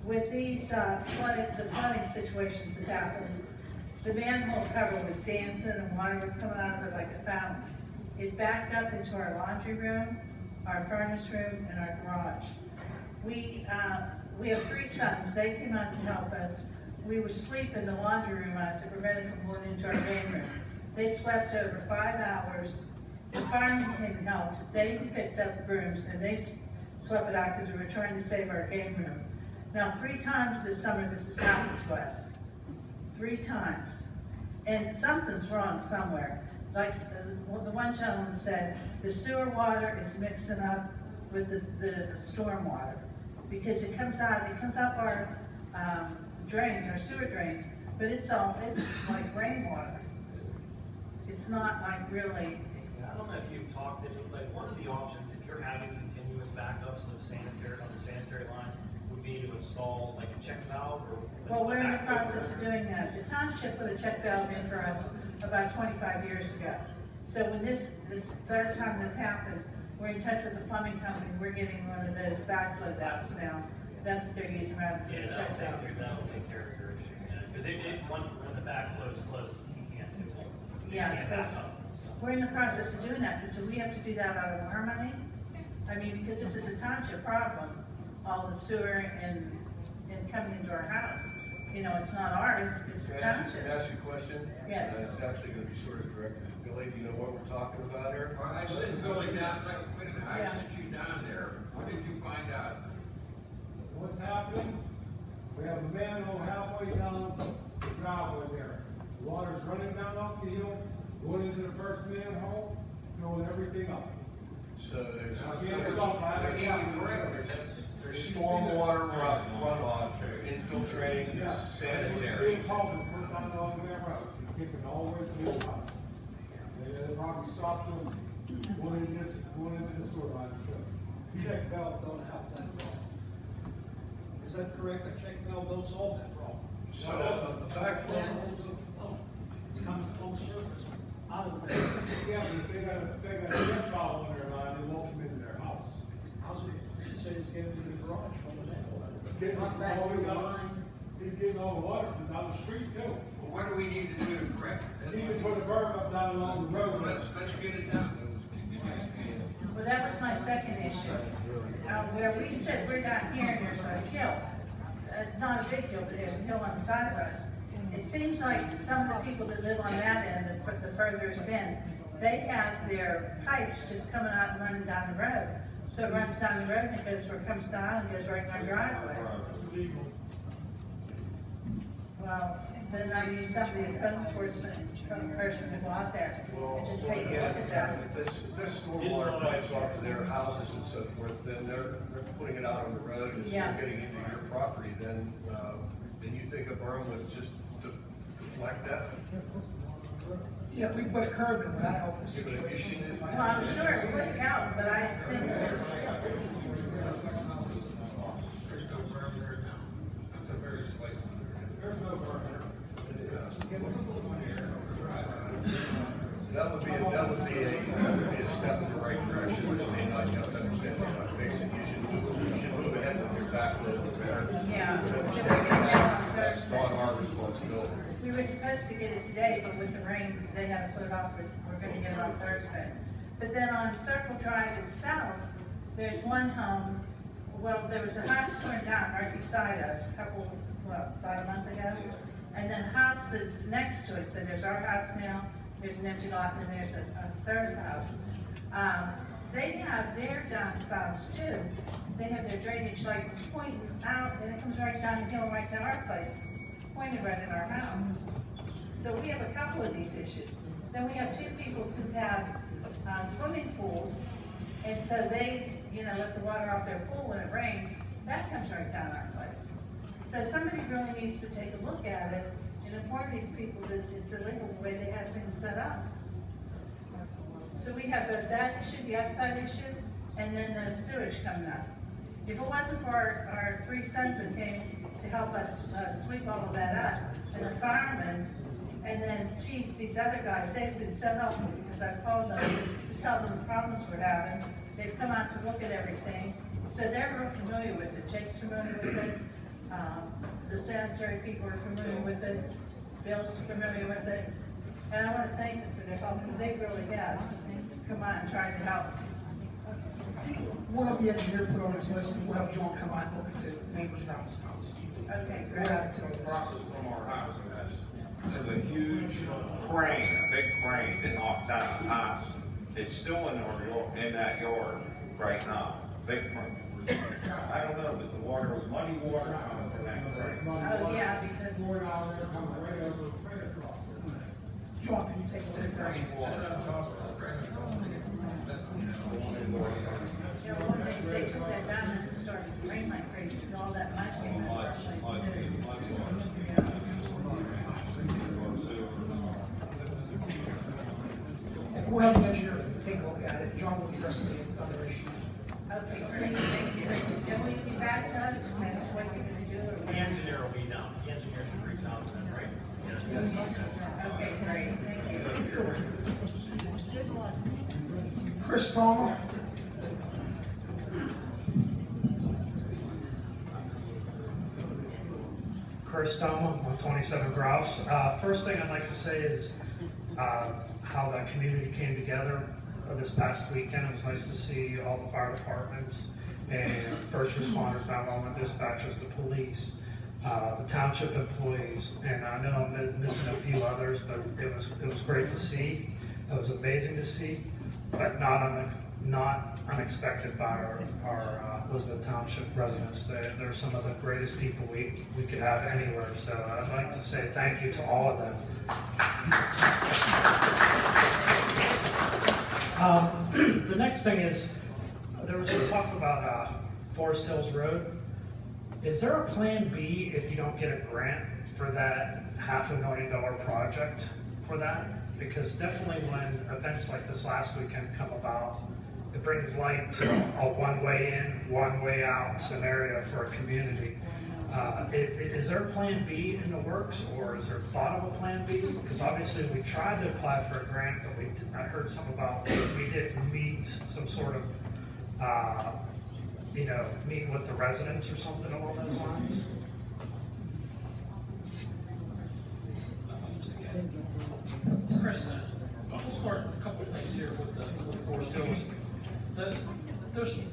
With these the flooding situations that happened, the manhole cover was dancing and water was coming out of it like a fountain. It backed up into our laundry room, our furnace room, and our garage. We have 3 sons. They came out to help us. We were sleeping in the laundry room to prevent it from going into our game room. They swept over 5 hours. The firemen came and helped. They picked up brooms and they swept it out because we were trying to save our game room. Now, 3 times this summer this has happened to us. 3 times. And something's wrong somewhere. Like the one gentleman said, the sewer water is mixing up with the storm water. Because it comes up our drains, our sewer drains, but it's like rainwater. It's not like really. I don't know if you've talked to, like, one of the options, if you're having continuous backups of sanitary, on the sanitary line, would be to install like a check valve or. Well, we're in the process of doing that. The township put a check valve in for us about 25 years ago. So when this third time that happened, we're in touch with the plumbing company. We're getting one of those backflow valves now. That's what they're using around the check valve. That'll take care of your issue, because when the backflow is closed, you can't do it. Yeah, so we're in the process of doing that, but do we have to do that out of our money? I mean, because this is a township problem, all the sewer and coming into our house. It's not ours, it's the township. Can I ask you a question? Yes. It's actually gonna be sort of directed to Billy. Do you know what we're talking about here? Well, I sent Billy down, wait a minute, I Yeah. sent you down there. What did you find out? What's happening? We have a manhole halfway down the driveway there. The water's running down off the hill, going into the first manhole, filling everything up. So there's, I can't stop that. there's stormwater runoff, infiltrating the sanitary. It's being called and put down along that road, kicking all the way to his house. And it'll probably stop them going into the sewer line and stuff. Check valve don't have that problem. Is that correct? A check valve don't solve that problem. So the backflow, It's coming full circle out of the. Yeah, but if they got a check valve on their line, it won't come into their house. How's it, it says it's getting to the garage, what was that for? He's getting Not back all to the the way down, line. he's getting all the water from down the street too. Well, what do we need to do to correct it? He can put a berm up down along the road. Let's get it done. Well, that was my second issue. Where we said we're not here, there's a hill. It's not a big hill, but there's a hill on the side of us. It seems like some of the people that live on that end, the furthest end, they have their pipes just coming out and running down the road. So it runs down the road and it goes where it comes down and goes right in my driveway. Well, then I need somebody, a code enforcement person to go out there and just take a look at that. if this stormwater pipes off of their houses and so forth, then they're putting it out on the road and it's Yeah. getting into your property, then you think a berm would just deflect that? Yeah, we put a curb in, that helped the Give it a situation. issue. Well, I'm sure it would help, but I think, There's no berm there now. That's a very slight. There's no berm there. That would be a step in the right direction, which may not, you have to understand, they're not fixing, you should move ahead with your backflow there. yeah. That's not our responsibility. We were supposed to get it today, but with the rain, they had to put it off, we're gonna get it on Thursday. But then on Circle Drive itself, there's one home, well, there was a house torn down right beside us, about a month ago. And then a house that's next to it, so there's our house now, there's an empty lot, and there's a third house. They have their downspouts too. They have their drainage like pointing out, and it comes right down the hill right to our place, pointed right at our house. So we have a couple of these issues. Then we have two people who have swimming pools, and so they, let the water off their pool when it rains, that comes right down our place. So somebody really needs to take a look at it and inform these people that it's illegal the way they have things set up. So we have both that issue, the outside issue, and then the sewage coming up. If it wasn't for our three sons that came to help us sweep all of that up, and the firemen, and then, geez, these other guys, they've been so helpful because I've called them to tell them the problems we're having. They've come out to look at everything, so they're real familiar with it. Jake's familiar with it. The sanitary people are familiar with it. Bill's familiar with it. And I want to thank them for their help because they really have come on and tried to help. One of the engineer put on his list, and we'll have John come on and look at the neighbor's downspouts. Okay, We'll great. add it to the Across from our house, there's a huge crane, a big crane that knocked down the house. It's still in that yard right now, big crane. I don't know, but the water was muddy water coming from that crane. Oh, yeah, because Pouring out there, coming right over, right across. John, can you take a look at that? Yeah, well, they took that down and it started to rain like crazy, because all that mud came in our place too. We'll have the engineer take a look at it. John will address the other issues. Okay, great, thank you. And will you be back to us, and that's what you're gonna do? or- The engineer will be down, the engineer should reach out to them, right? Yes. Okay, great, thank you. Good luck. Chris Palmer. Chris Stoma, 127 Grouse. First thing I'd like to say is how that community came together this past weekend. It was nice to see all the fire departments and first responders, 911 dispatchers, the police, the township employees, and I know I'm missing a few others, but it was great to see. It was amazing to see, but not not unexpected by our Elizabeth Township residents. They're some of the greatest people we could have anywhere. So I'd like to say thank you to all of them. The next thing is, there was some talk about Forest Hills Road. Is there a plan B if you don't get a grant for that $500,000 project for that? Because definitely when events like this last weekend come about, it brings light to a one-way in, one-way out scenario for a community. Is there a plan B in the works, or is there thought of a plan B? Because obviously we tried to apply for a grant, but I heard something about we didn't meet some sort of, meet with the residents or something along those lines. Chris, I'll start a couple of things here with Forest Hills.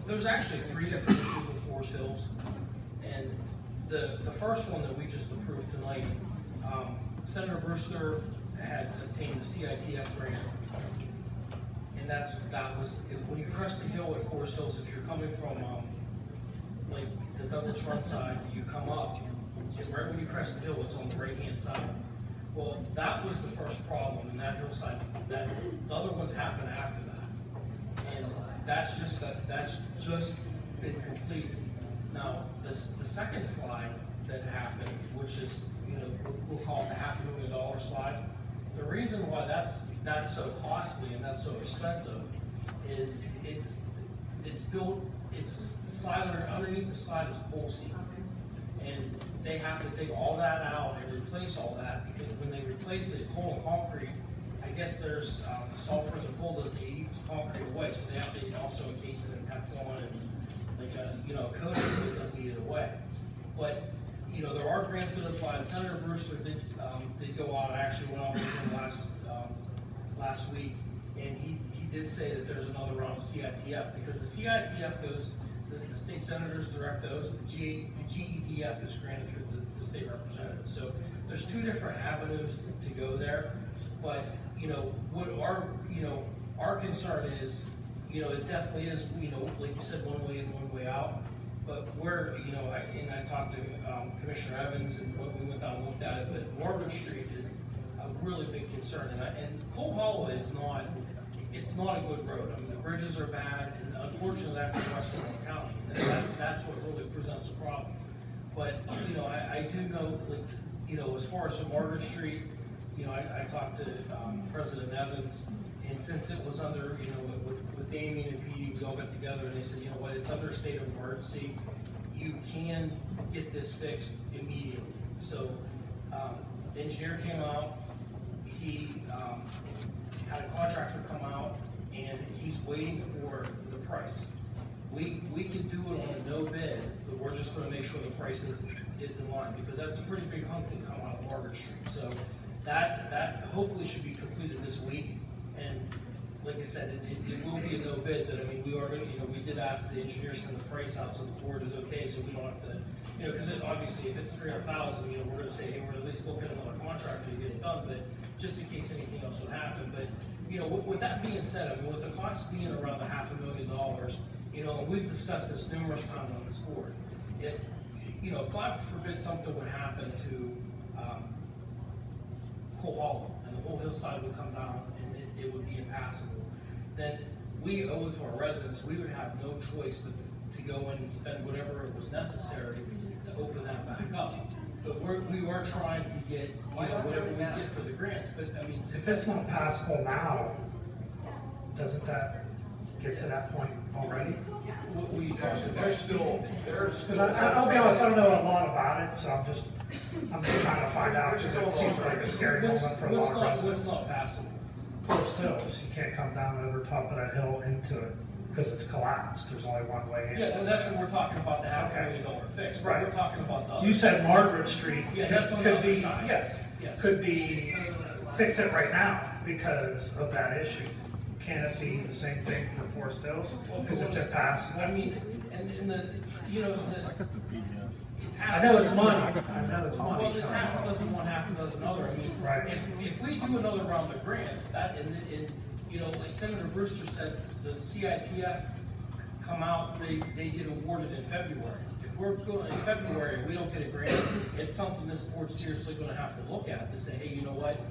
There's actually 3 different issues with Forest Hills, and the first one that we just approved tonight, Senator Brewster had obtained the CITF grant, and that was when you crest the hill at Forest Hills. If you're coming from like the Douglas Run side, you come up, and right when you crest the hill, it's on the right-hand side. Well, that was the first problem in that hillside. The other ones happened after that, and that's just been completed. Now, the second slide that happened, which is, we'll call it the $500,000 slide. The reason why that's so costly and that's so expensive is it's built. It's the slide underneath the slide is pole seat, and they have to take all that out and replace all that, because when they replace it, coal and concrete, I guess there's sulfur and coal doesn't eat concrete away, so they have to also encase it in Teflon and like a coating so it doesn't eat it away. But there are grants that apply, and Senator Brewster did go out. I actually went on with him last week, and he did say that there's another round of CITF, because the CITF goes, the state senators direct those, the GEDF is granted through the state representative. So there's 2 different avenues to go there, but what our concern is, it definitely is, like you said, one way in, one way out. But where, I talked to Commissioner Evans, and we went down and looked at it, but Morgan Street is a really big concern. And Coal Hollow is not, it's not a good road. I mean, the bridges are bad, and unfortunately that's in Western County. And that's what really presents a problem. But, I do know, like, as far as the Margaret Street, I talked to President Evans, and since it was under, with Damien and Pete, we all got together and they said, it's under a state of emergency. You can get this fixed immediately. So, the engineer came out, he had a contractor come out, and he's waiting for the price. We could do it on a no bid, but we're just gonna make sure the price is in line, because that's a pretty big hunk to come out of Margaret Street. So that hopefully should be completed this week. And like I said, it will be a no bid, but I mean, we are gonna, we did ask the engineer to send the price out so the board is okay, so we don't have to, because obviously if it's $300,000, we're gonna say, hey, we're at least looking at another contractor to get it done, but just in case anything else would happen. But, with that being said, I mean, with the cost being around the $500,000, and we've discussed this numerous times on this board, if God forbid something would happen to, Coal Hollow, and the whole hillside would come down, and it would be impassable, then we owe it to our residents. We would have no choice but to go in and spend whatever was necessary to open that back up. But we are trying to get, whatever we get for the grants, but I mean. If it's not passable now, doesn't that get to that point already? Because I'll be honest, I don't know a lot about it, so I'm just trying to find out, because it seems like a scary moment for a lot of residents. What's not passable? Forest Hills, you can't come down over top of that hill into it, because it's collapsed, there's only one way in. Yeah, and that's what we're talking about, the $500,000 fix. But Right. We're talking about the other. You said Margaret Street Yeah, that's on the could other be, side. yes, Yes. could be, fix it right now because of that issue. Can it be the same thing for Forest Hills? Because it's impassable. I mean, and it's half. I know it's money. I know it's money. Well, it's half a dozen one, half a dozen other. I mean, Right. if we do another round of grants, that, and you know, like Senator Brewster said, the CITF come out, they get awarded in February. If we're going in February, we don't get a grant, it's something this board's seriously gonna have to look at, to say, hey, you know what?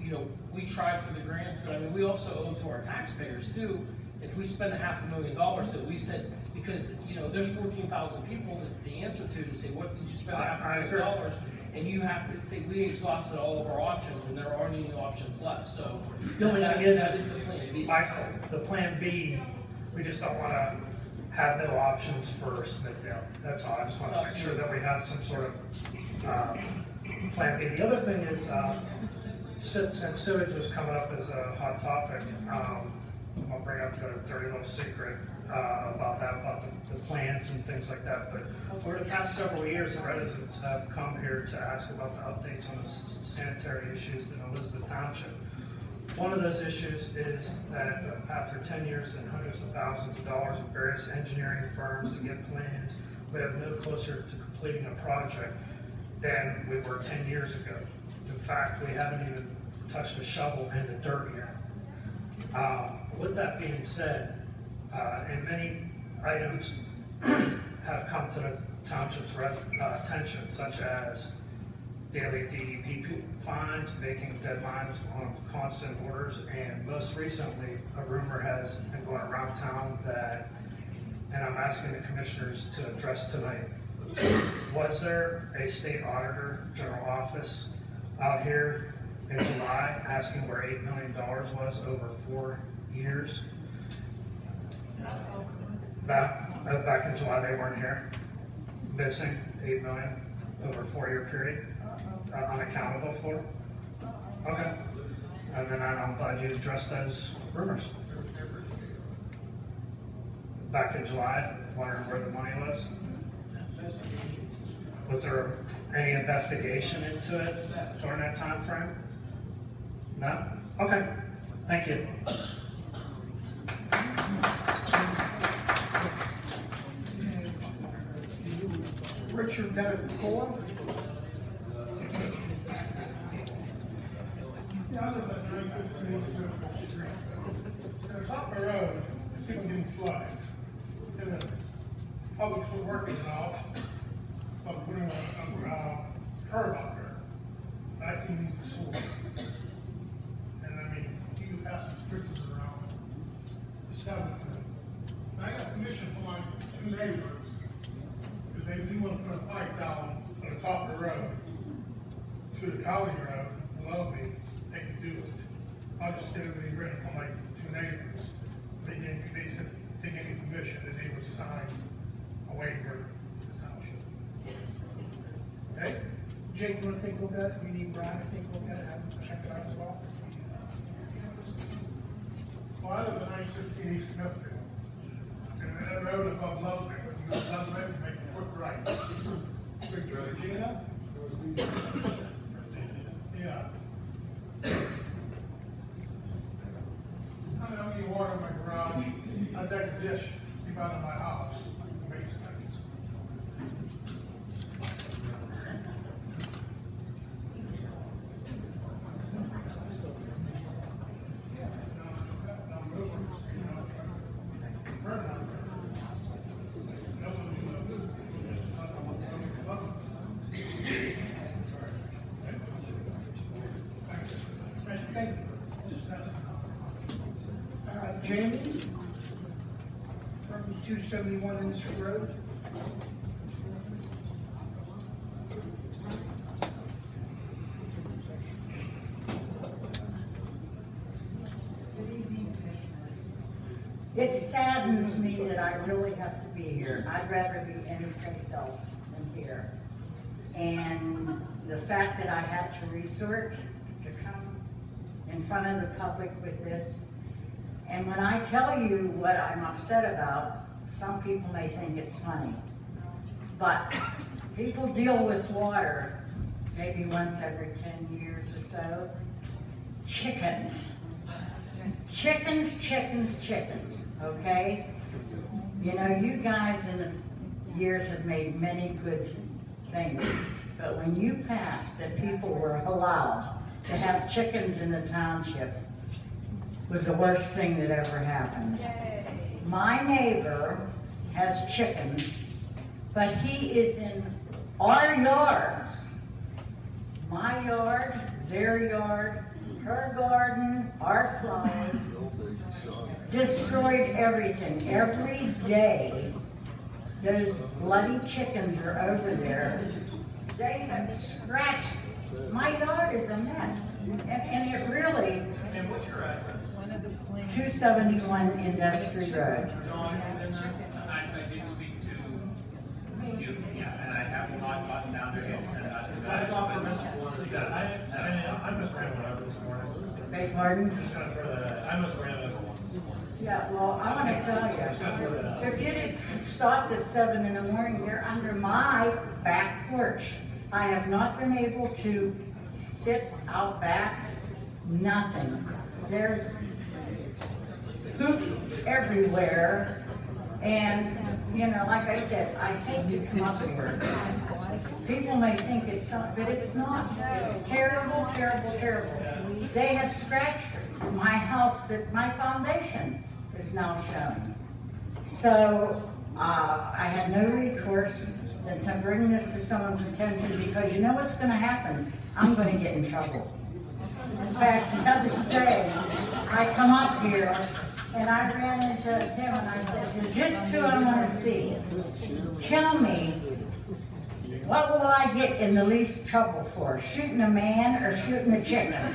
You know, we tried for the grants, but I mean, we also owe to our taxpayers too. If we spend $500,000 that we said, because, you know, there's 14,000 people that the answer to say, what did you spend $500,000? And you have to say, we exhausted all of our options and there aren't any options left, so. The only thing that is, the plan B. the plan B, we just don't wanna have no options for Smithfield. That's all. I just wanna make sure that we have some sort of, plan B. The other thing is, since sewage was coming up as a hot topic, I'm gonna bring up the dirty little secret, about that, about the plants and things like that. But over the past several years, the residents have come here to ask about the updates on the sanitary issues in Elizabeth Township. One of those issues is that after 10 years and hundreds of thousands of dollars with various engineering firms to get plans, we have no closer to completing a project than we were 10 years ago. In fact, we haven't even touched a shovel in the dirt yet. With that being said, and many items have come to the township's attention, such as daily DEP fines, making deadlines on constant orders, and most recently, a rumor has been going around town that, and I'm asking the commissioners to address tonight, was there a state auditor general office out here in July asking where $8 million was over 4 years? Back in July, they weren't here, missing $8 million over a 4-year period, unaccountable for. Okay, and then I'm glad you addressed those rumors. Back in July, wondering where the money was. Was there any investigation into it during that time frame? No? Okay, thank you. Richard Bennett-Cola. Yeah, I live at 915 Smithfield Street. At the top of the road, people getting flooded. And the public's working out of putting a curb out there. That thing needs to sort. And I mean, you can pass some pictures around the 7th. And I got permission from my 2 neighbors, because they do want to put a pipe down on the top of the road to the county road below me. They can do it. I'll just get everything written from my 2 neighbors. They said they gave me permission that they would sign a waiver to the township. Okay? Jake, you wanna take a look at it? You need Brian to take a look at it, have him check it out as well? Well, I live at 915 East Smithfield. And that road above Loveland, you go to Loveland, you make a quick right. Quick Rosina? Yeah. I don't need water in my garage. I dug a dish deep out of my house, basement. Thank you. Jamie, from 271 Industry Road. It saddens me that I really have to be here. I'd rather be anyplace else than here. And the fact that I had to resort to come in front of the public with this, and when I tell you what I'm upset about, some people may think it's funny. But people deal with water maybe once every 10 years or so. Chickens. Chickens, chickens, chickens, okay? You know, you guys in the years have made many good things, but when you passed that people were allowed to have chickens in the township, was the worst thing that ever happened. My neighbor has chickens, but he is in our yards. My yard, their yard, her garden, our flowers, destroyed everything. Every day, those bloody chickens are over there. They have scratched. My yard is a mess. And it really, And what's your address? 271 Industry Road. I did speak to you, yeah, and I have not gotten down there yet. That's not permissible under the guidelines. I just ran one over this morning. Beg pardon? Just gonna throw that out. I just ran over one. Yeah, well, I want to tell you, if you'd have stopped at 7 in the morning, they're under my back porch. I have not been able to sit out back, nothing. There's poop everywhere. And, you know, like I said, I hate to come up here. People may think it's not, but it's not. It's terrible, terrible, terrible. They have scratched my house, that my foundation is now showing. So, I had no recourse than to bring this to someone's attention, because you know what's gonna happen? I'm gonna get in trouble. In fact, the other day, I come up here and I ran into Tim and I said, "There's just two I wanna see. Tell me, what will I get in the least trouble for? Shooting a man or shooting a chicken?" And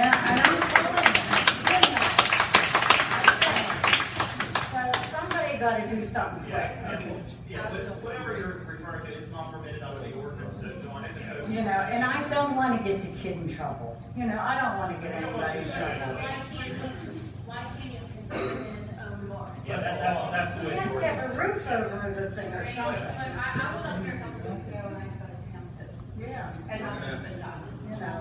I'm telling you, so somebody gotta do something quick. Yeah, whatever you're referring to, it's not permitted under the ordinance, so Dawn, it's a code. You know, and I don't wanna get the kid in trouble. You know, I don't wanna get anybody in trouble. Why can't you consider it his own yard? Yeah, that's the He way has the to have ordinance. a roof over the thing or But something. I was up here a couple weeks ago and I spoke to him too. Yeah. And I've been talking. You know,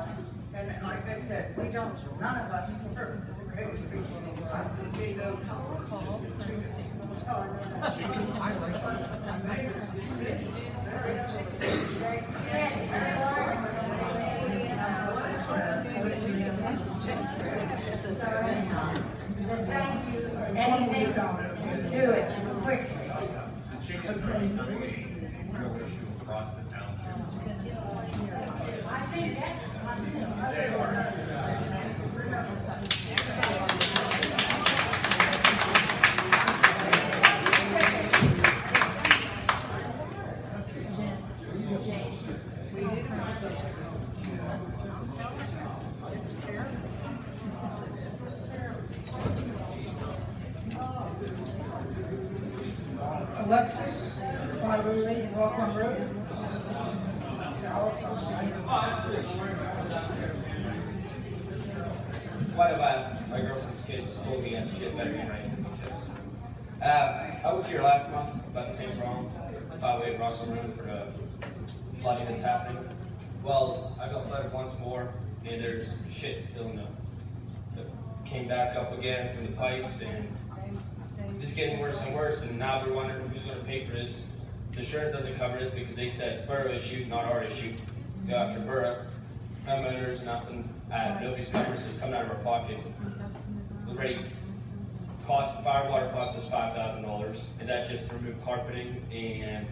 and like I said, we don't, none of us are greatest people in the world. We go anything, do it quickly. Real issue across the township. I think that's. Alexis, 508 Rockland Road. Alex, Quite a while, my girlfriend's kids told me I should get better than I was here last month about the same problem, 508 Rockland Road, for the flooding that's happening. Well, I got flooded once more, and there's shit still in that came back up again from the pipes, and just getting worse and worse, and now they're wondering who's gonna pay for this. The insurance doesn't cover this because they said it's borough issue, not our issue. Go after borough, homeowners, nothing, nobody's covers, it's coming out of our pockets. The rate fire water cost us $5,000, and that's just to remove carpeting and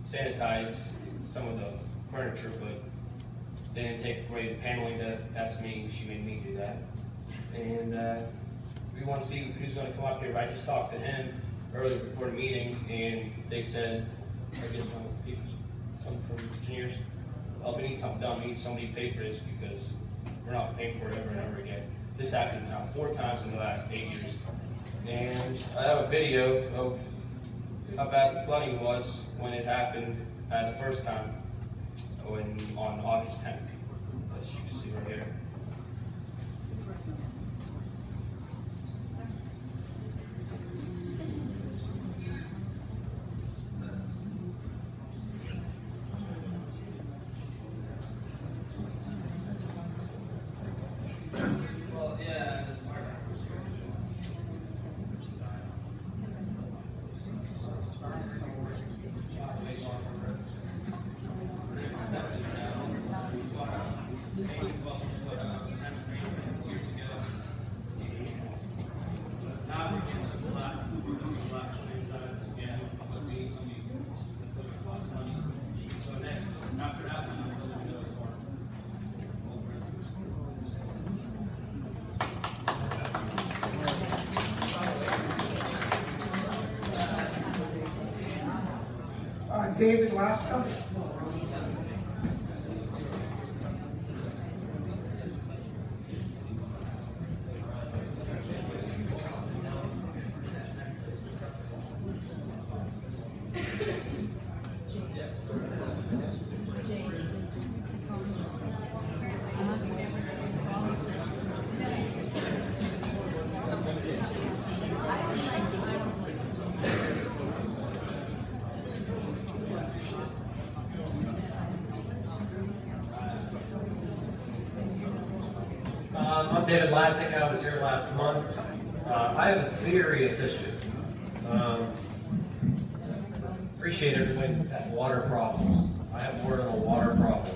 sanitize some of the furniture, but they didn't take away the paneling. That's me, she made me do that. And we want to see who's going to come up here. I just talked to him earlier before the meeting, and they said, I guess one of the people, some from engineers, well, we need something done. We need somebody to pay for this because we're not paying for it over and over again. This happened now 4 times in the last 8 years. And I have a video of how bad the flooding was when it happened the first time on August 10th, as you can see right here. Well, yeah. David Laska. I'm David Lassick. I was here last month. I have a serious issue. Appreciate everybody that's had water problems. I have more than a water problem.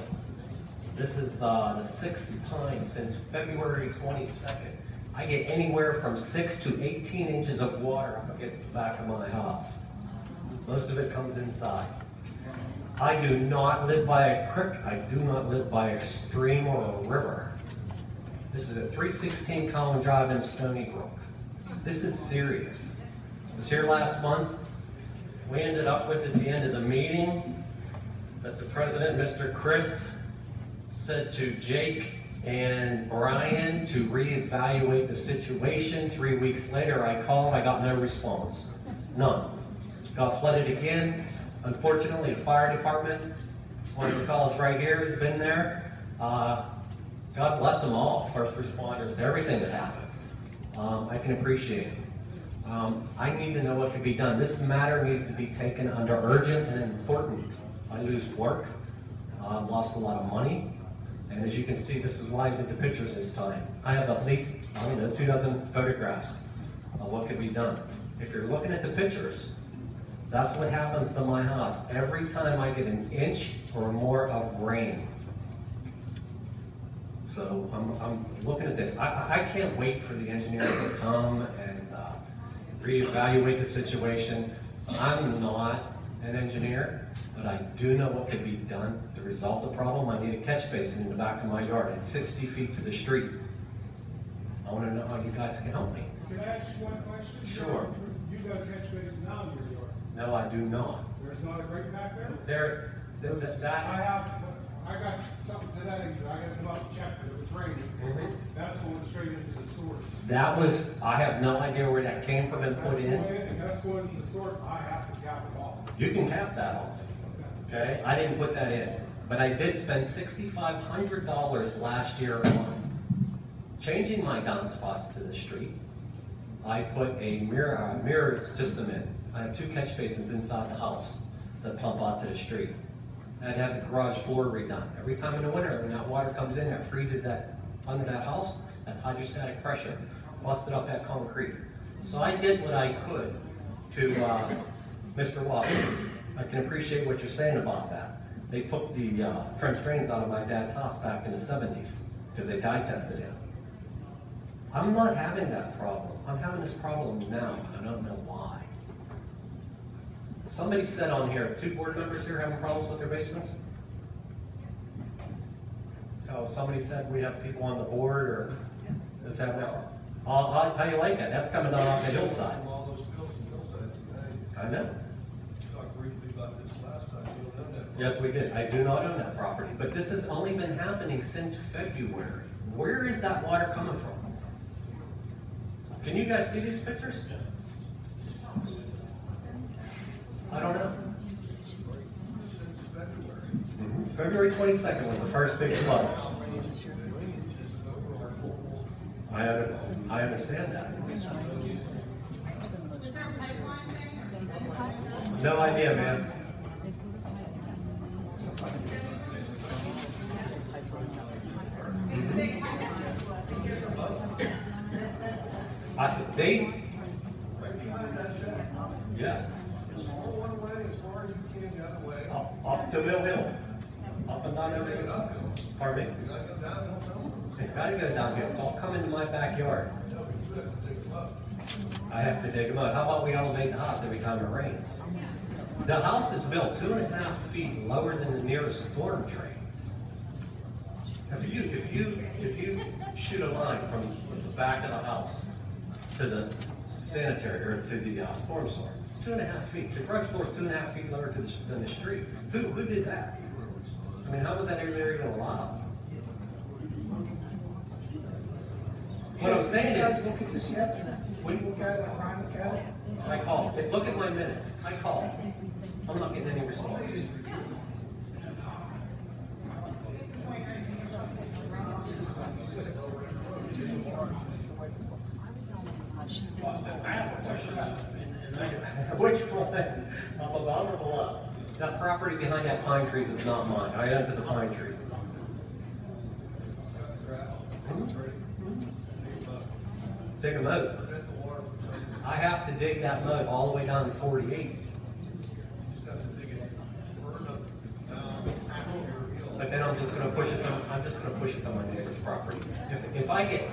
This is the sixth time since February 22nd. I get anywhere from 6 to 18 inches of water up against the back of my house. Most of it comes inside. I do not live by a creek. I do not live by a stream or a river. This is at 316 Collin Drive in Stony Brook. This is serious. I was here last month. We ended up with, at the end of the meeting, that the president, Mr. Chris, said to Jake and Brian to reevaluate the situation. 3 weeks later, I called, I got no response. None. Got flooded again. Unfortunately, the fire department, one of the fellows right here has been there. God bless them all, first responders, everything that happened. I can appreciate it. I need to know what can be done. This matter needs to be taken under urgent and important. I lose work, lost a lot of money, and as you can see, this is why I did the pictures this time. I have at least, 2 dozen photographs of what can be done. If you're looking at the pictures, that's what happens to my house every time I get an inch or more of rain. So I'm looking at this. I can't wait for the engineers to come and reevaluate the situation. I'm not an engineer, but I do know what can be done to resolve the problem. I need a catch basin in the back of my yard. It's 60 feet to the street. I want to know how you guys can help me. Can I ask you one question? Sure. You got a catch basin now in your yard. No, I do not. There's not a grate back there? I got something today, I got to go out and check, but it was raining. That's going straight into the source. That was, I have no idea where that came from and put in. And that's going to the source, I have to cap it off. You can cap that off, okay? I didn't put that in, but I did spend $6,500 last year on changing my downspouts to the street. I put a mirror system in. I have 2 catch basins inside the house that pump out to the street. I'd have the garage floor redone. Every time in the winter, when that water comes in, it freezes that under that house. That's hydrostatic pressure, busted up that concrete. So I did what I could to Mr. Watson. I can appreciate what you're saying about that. They took the French drains out of my dad's house back in the 70s because they dye tested it. I'm not having that problem. I'm having this problem now. I don't know why. Somebody said on here, 2 board members here having problems with their basements? Oh, somebody said we have people on the board or that's having that. How do you like that? That's coming down off the hillside. All those fields and hillsides today. I know. We talked briefly about this last time. You don't know that. Yes, we did. I do not own that property, but this has only been happening since February. Where is that water coming from? Can you guys see these pictures? I don't know. Since February. February 22nd was the first big flood. I understand that. No idea, man. They, yes. One way as far as you can, the other way. Up to Mill Hill. Up and down everything. Pardon me? You gotta go downhill somewhere. It's gotta go downhill. It's all coming to my backyard. I have to dig them up. How about we elevate the house every time it rains? The house is built 2.5 feet lower than the nearest storm drain. If you shoot a line from the back of the house to the sanitary or to the storm It's 2.5 feet. The garage floor is 2.5 feet lower than the street. Who did that? I mean, how was that area even allowed? What I'm saying Did you guys is, look at this yet? We look at it, Ryan look at it? I called. Look at my minutes. I called. I'm not getting any response. I have a question, and Which one? Up above or below? That property behind that pine trees is not mine. I own to the pine trees. Dig a moat. I have to dig that moat all the way down to 48. But then I'm just gonna push it to my neighbor's property. If I get,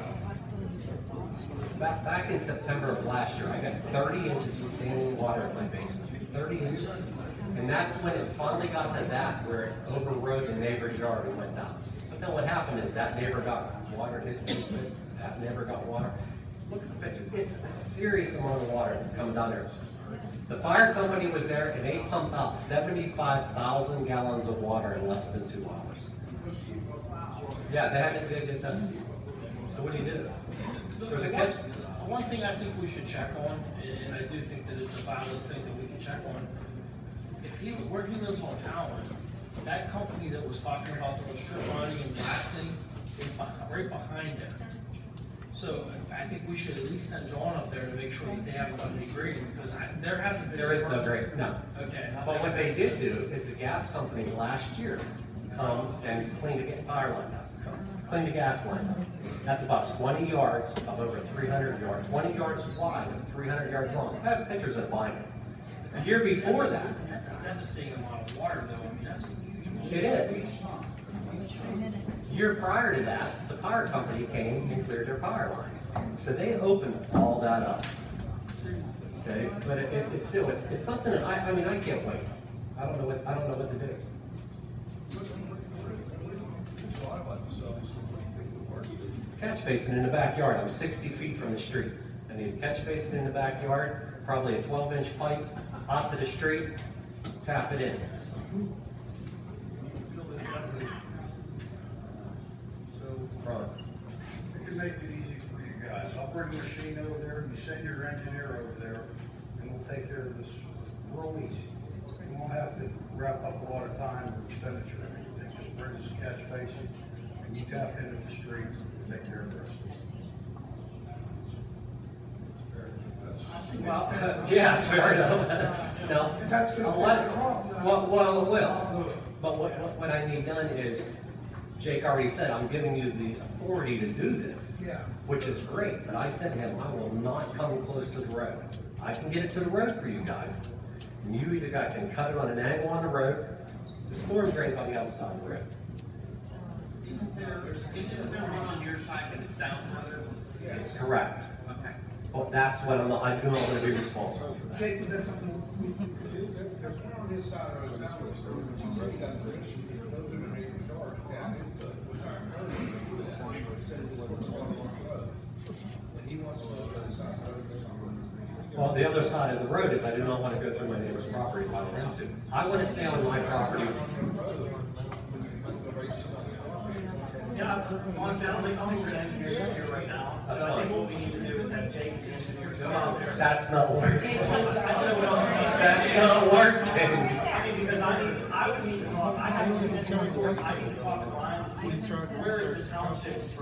back in September of last year, I got 30 inches of standing water in my basement, 30 inches. And that's when it finally got to that, where it overrode the neighbor's yard and went down. But then what happened is that neighbor got water in his basement, that neighbor got water. Look at the picture, it's a serious amount of water that's coming down there. The fire company was there and they pumped out 75,000 gallons of water in less than 2 hours. Yeah, they had to, so what do you do? There's a catch. One thing I think we should check on, and I do think that it's a valid thing that we can check on, where he lives on Allen, that company that was talking about the strip mining and blasting is right behind there. So I think we should at least send John up there to make sure that they haven't done any grading, because there hasn't been. There is no grade, no. Okay. But what they did do is the gas company last year come and cleaned the fire line up, cleaned the gas line up. That's about 20 yards of over 300 yards, 20 yards wide and 300 yards long. I have pictures of mine. The year before that. That's a devastating amount of water though, I mean, that's a huge. It is. Year prior to that, the fire company came and cleared their fire lines. So they opened all that up. Okay, but it's still, it's something that I mean, I can't wait. I don't know what to do. Catch basin in the backyard. I'm 60 feet from the street. I need a catch basin in the backyard, probably a 12-inch pipe out to the street, tap it in. So, we can make it easy for you guys. I'll bring the machine over there, and you send your engineer over there, and we'll take care of this real easy. You won't have to wrap up a lot of time or expenditure or anything. Just bring us a catch basin, and you tap into the streets and take care of the rest. Well, yeah, fair enough. No, That's gonna fix the problem. well, it will. But what I need done is, Jake already said, I'm giving you the authority to do this. Yeah. Which is great, but I said to him, I will not come close to the road. I can get it to the road for you guys. And you either guys can cut it on an angle on the road, the storm drain's on the other side of the road. Isn't there one on your side that is down further? Yes. Correct. Okay. Well, that's what I'm not going to be responsible for that. Jake, is that something we can do? There's one on his side of the road, that's what's going on. That's an issue. Those are the main charge. Which I heard, this neighbor said it was and he wants to go to the other side of the road, there's something. Well, the other side of the road is I do not want to go through my neighbor's property if I don't have to. I want to stay on my property. Yeah, honestly, I don't think we're an engineer is here right now. So I think what we need to do is have Jake, the engineer, go out there. That's not working. That's not working. I mean, because I would need to talk, I have to talk to Ryan to see where is the township's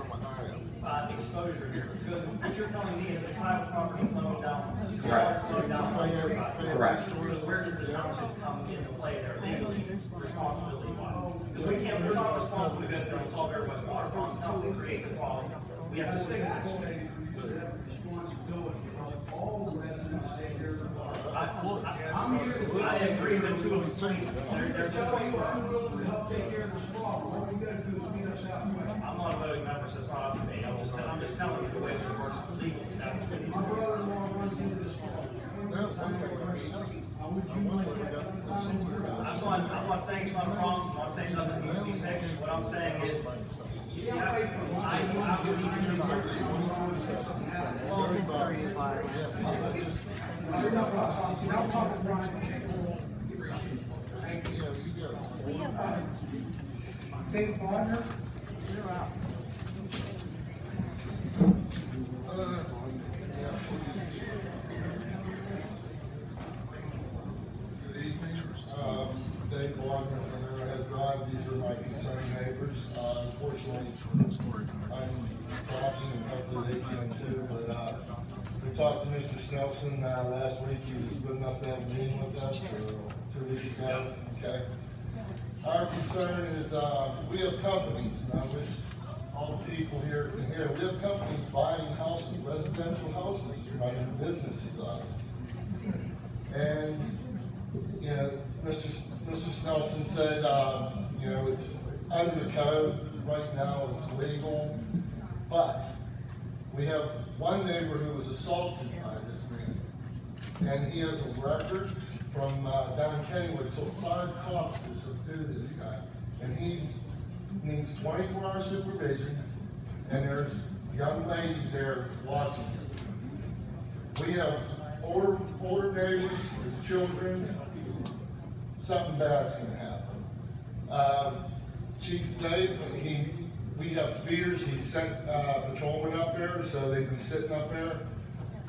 exposure here. Because what you're telling me is the private property flowing down, Correct. flowing down. Correct. So where does the township come into play there legally, responsibility wise? Because we're not responsible to go through and solve everybody's water problems, until we create the problem, we have to fix it. All residents stay here. I agree with two of them. There's so much work. To help take care of this problem. All we gotta do is meet us halfway. I'm not a voting member, so it's not up to me. I'm just telling you the way it works legally. That's the My brother-in-law runs into this problem. I'm not saying it's not a problem, I'm not saying it doesn't need to be fixed. What I'm saying is, you have, I would need to see something. You're not talking, I'm talking to Brian. Thank you. David Gardner? You're out. Good evening. Dave Wagner from Arrowhead Drive. These are my concerned neighbors. Unfortunately, I'm talking and hopefully they can too, but we talked to Mr. Snelson last week. He was good enough to have a meeting with us 2 weeks ago. Okay. Our concern is we have companies, and I wish all the people here can hear. We have companies buying houses, residential houses, running businesses on it. And, you know, Mr. Snelson said, you know, it's under the code. Right now, it's legal. But we have one neighbor who was assaulted by this man. And he has a record from down Kennywood. Took 5 cops to subdue this guy. And he's needs 24-hour supervision. And there's young ladies there watching him. We have older neighbors with children. Something bad's gonna happen. Chief Dave, we have speeders. He sent patrolmen up there, so they've been sitting up there.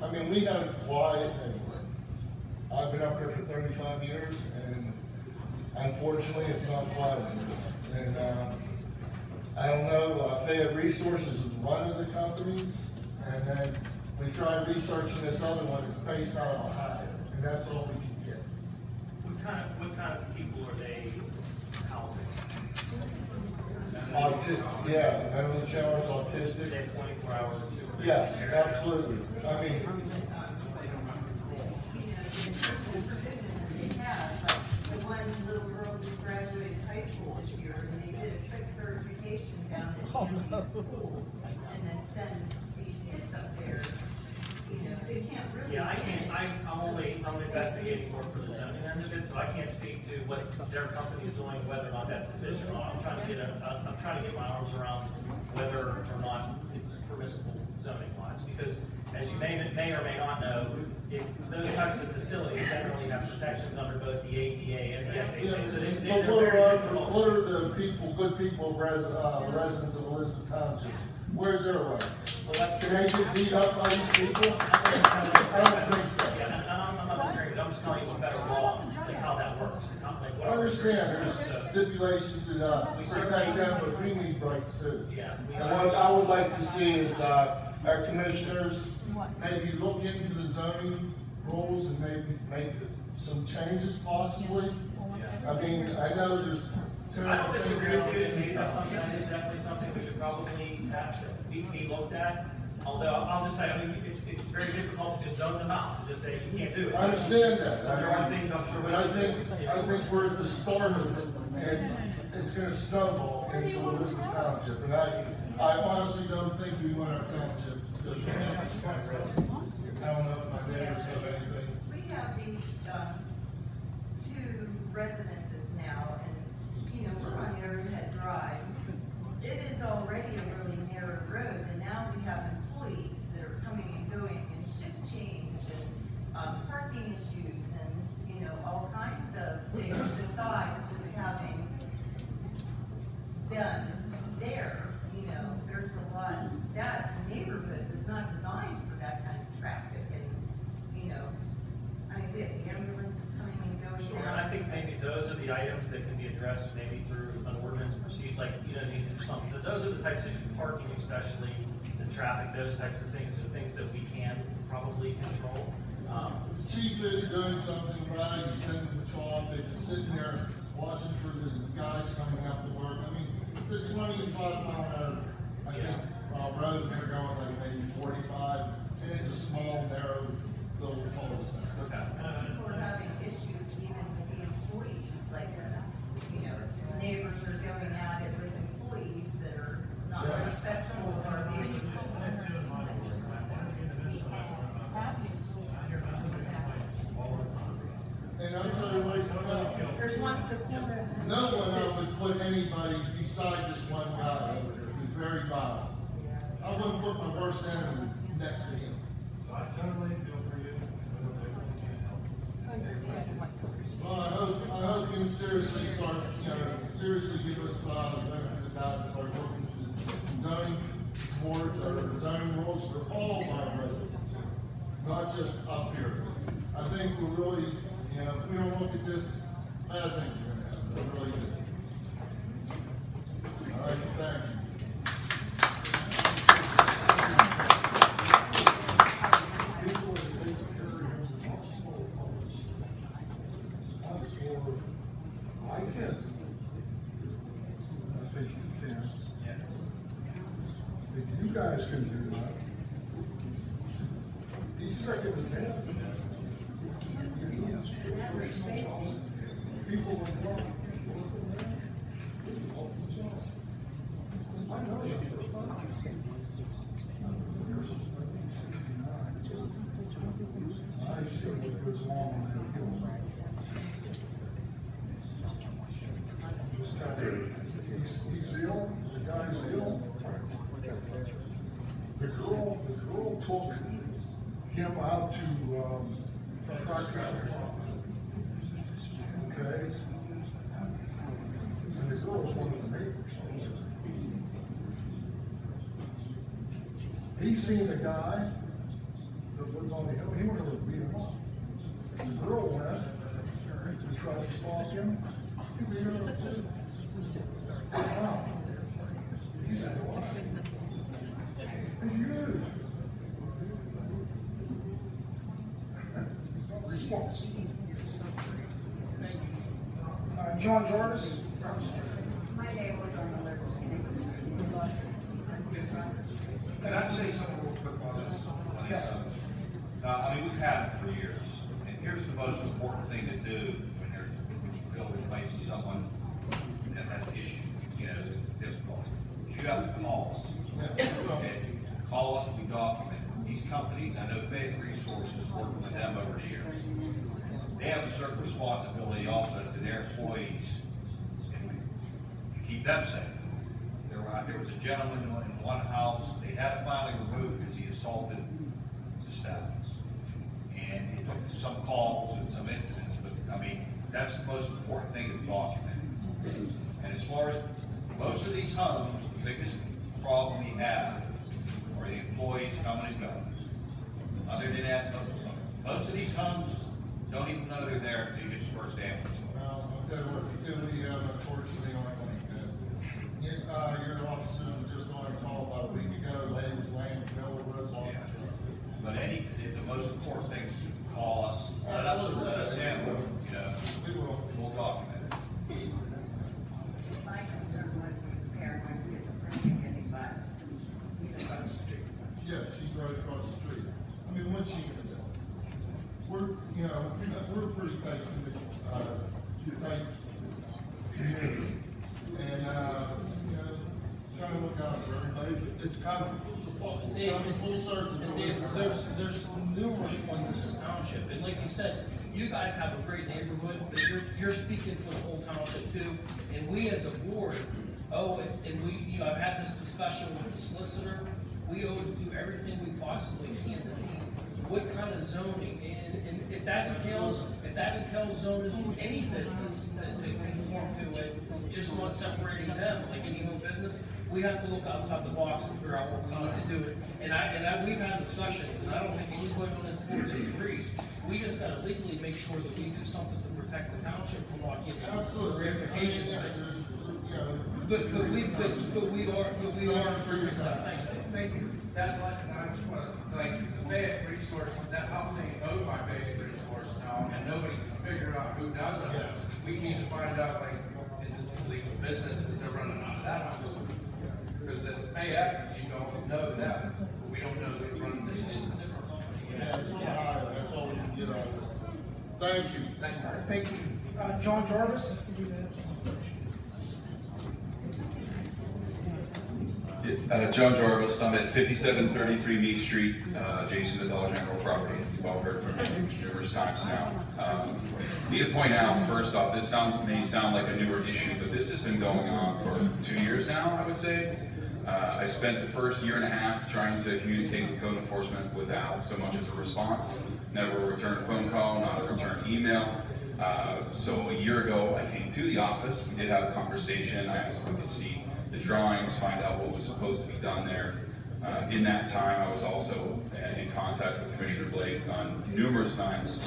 I mean, we have a quiet neighborhood. I've been up there for 35 years, and unfortunately, it's not quiet anymore. And I don't know, Fayette Resources is one of the companies, and then we tried researching this other one. It's based out of Ohio, and that's all we can get. What kind of people are they housing? Yeah, mentally challenged, autistic. They have 24 hours of supervision. Yes, absolutely. I mean, The one little girl just graduated high school this year, and they did a trick certification down at County School, and then send these kids up there. You know, they can't really. Yeah, I'm investigating more for the zoning end of it, so I can't speak to what their company is doing, whether or not that's sufficient or not. I'm trying to get my arms around whether or not it's permissible zoning wise, because as you may or may not know, if those types of facilities generally have protections under both the ADA and the FHA. So but what are the people, good people, residents of Elizabeth Township? Where's their rights? Can they get beat up by these people? I don't think so. Yeah, and I'm not disagreeing, but I'm just telling you what federal law, like how that works. I understand, there's stipulations that protect them, but we need rights too. Yeah. And what I would like to see is our commissioners maybe look into the zoning rules and maybe make some changes possibly. I mean, I know there's. I don't disagree with you, and maybe that's something, that is definitely something we should probably have to be looked at. Although, I'll just say, I mean, it's very difficult to just zone them out, to just say you can't do it. I understand that. So there are things I'm sure. But I think we're at the start of it, and it's gonna snowball into Elizabeth Township. And I honestly don't think we want our township to be this kind of residents. I don't know if my neighbors have anything. We have these, 2 residences now, and, you know, we're on Arrowhead Drive. It is already a really narrow road, and now we have employees that are coming and going, and shift change, and, parking issues, and, you know, all kinds of things besides just having them there. You know, there's a lot, that neighborhood was not designed for that kind of traffic, and, you know, I mean, we have ambulances coming and going. Sure, and I think maybe those are the items that can be addressed maybe through an ordinance proceed, like, you know, those are the types of issues, parking especially, the traffic, those types of things are things that we can probably control. The chief is doing something about it. He's sending the patrol up. They've been sitting there watching for the guys coming up to work. I mean, it's a 25-mile-an-hour, I think, road. They're going like maybe 45, and it's a small, narrow little cul-de-sac. People are having issues even with the employees, like, you know, neighbors are going at it with employees that are not respectful of our vehicles. And I'm sorry, right now, There's one at the corner. no one else would put anybody beside this one guy over there who's very violent. I wouldn't put my worst enemy next to him. I totally feel for you. the benefit of that and start looking at the zoning boards or zoning rules for all of our residents, not just up here. I think we're really, you know, if we don't look at this, bad things are gonna happen, we really do. All right, thank you. I guess. I think you can. If you guys can do that. He's second as hell. People are wrong. I know that. I see what goes on in the hills. Just kind of, he's ill, the guy's ill. The girl took him out to contractors. Okay? And the girl's one of the neighbors. He seen the guy that lives on the hill, he wanted to beat him up. The girl went and tried to stalk him. He beat her up too. Wow. He's out of line. He's huge. Response. John Jarvis. My name was on the list. Can I say something real quick about this? Yes. I mean, we've had it for years, and here's the most important thing to do when you feel replacing someone that has issues, you know, difficulty. You have to call us. Okay? Call us, we document. These companies, I know Fayette Resources, working with them over the years. They have a certain responsibility also to their employees and to keep them safe. There was a gentleman in one house, they had to finally remove because he assaulted the staff. And it took some calls and some incidents, but I mean, that's the most important thing to document. And as far as most of these homes, the biggest problem we have are the employees coming and going. Other than that, most of these homes don't even know they're there until you get your first ambulance. Well, I'll tell you what, the activity, unfortunately, aren't like that. Your officers were just on a call about a week ago, the lady was laying in the middle of the road. But the most important thing is to call us, let us handle it, you know, we'll document it. My concern was his parent was schizophrenic and he's not, he's across the street. Yes, she's right across the street. I mean, what's she gonna do? We're pretty tight community. And, trying to look out for everybody, it's coming. It's coming full circle. There's numerous ones in this township, and like you said, you guys have a great neighborhood, but you're speaking for the whole township too, and we as a board, I've had this discussion with the solicitor, we owe to do everything we possibly can to see what kind of zoning, and if that entails zoning any business to conform to it, just not separating them, like any other business, we have to look outside the box and figure out what we need to do. And we've had discussions, and I don't think anybody on this board disagrees. We just gotta legally make sure that we do something to protect the township from not getting ramifications. But we are improving that. Thanks, Dave. Thank you. That lesson, I just want to thank you. The Fayette Resource, that house ain't owned by Fayette Resource now, and nobody can figure out who does own it. We need to find out, like, is this a legal business that they're running out of that house? Because at Fayette, you don't know that, but we don't know who's running this. It's a different company. Yeah, it's Ohio, that's all we can get out of it. Thank you. Thank you. John Jarvis? John Jarvis, I'm at 5733 Meek Street, adjacent to Dollar General property. You've all heard from me numerous times now. Need to point out, first off, this may sound like a newer issue, but this has been going on for 2 years now, I would say. I spent the first year and a half trying to communicate with code enforcement without so much as a response. Never a return phone call, not a return email. So a year ago, I came to the office, we did have a conversation, I asked if we could see the drawings, find out what was supposed to be done there. In that time, I was also in contact with Commissioner Blake on numerous times.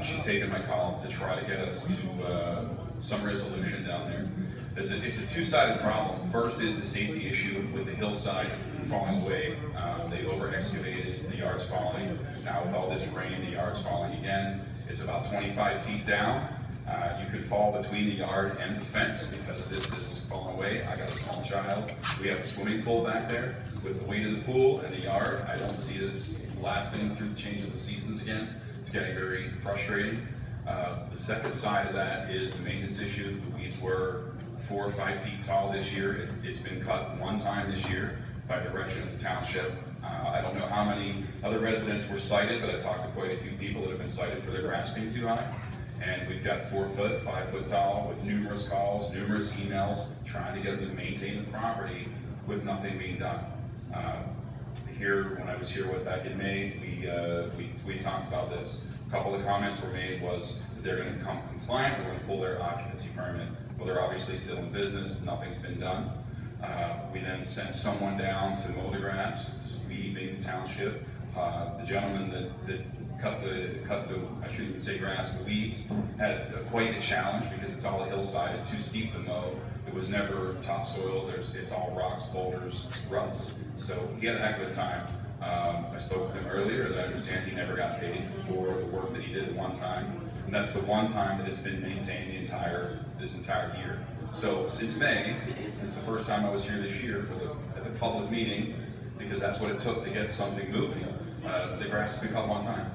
She's taken my call to try to get us to some resolution down there. It's a two-sided problem. First is the safety issue with the hillside falling away. They over-excavated, the yard's falling. Now with all this rain, the yard's falling again. It's about 25 feet down. You could fall between the yard and the fence because this is falling away. I got a small child. We have a swimming pool back there. With the weight of the pool and the yard, I don't see this lasting through the change of the seasons again. It's getting very frustrating. The second side of that is the maintenance issue. The weeds were 4 or 5 feet tall this year. It's been cut one time this year by direction of the township. I don't know how many other residents were cited, but I talked to quite a few people that have been cited for their grass being too high. And we've got 4 foot, 5 foot tall with numerous calls, numerous emails, trying to get them to maintain the property with nothing being done. Here, when I was here back in May, we talked about this. A couple of comments were made was that they're going to become compliant, we're going to pull their occupancy permit. Well, they're obviously still in business, nothing's been done. We then sent someone down to mow the grass, we being the township. The gentleman that cut the, I shouldn't even say grass, the weeds, had quite a challenge because it's all a hillside, it's too steep to mow. It was never topsoil, it's all rocks, boulders, ruts. So he had a heck of a time. I spoke with him earlier, as I understand he never got paid for the work that he did at one time. And that's the one time that it's been maintained this entire year. So since May, since the first time I was here this year at the public meeting, because that's what it took to get something moving, the grass has been cut one time.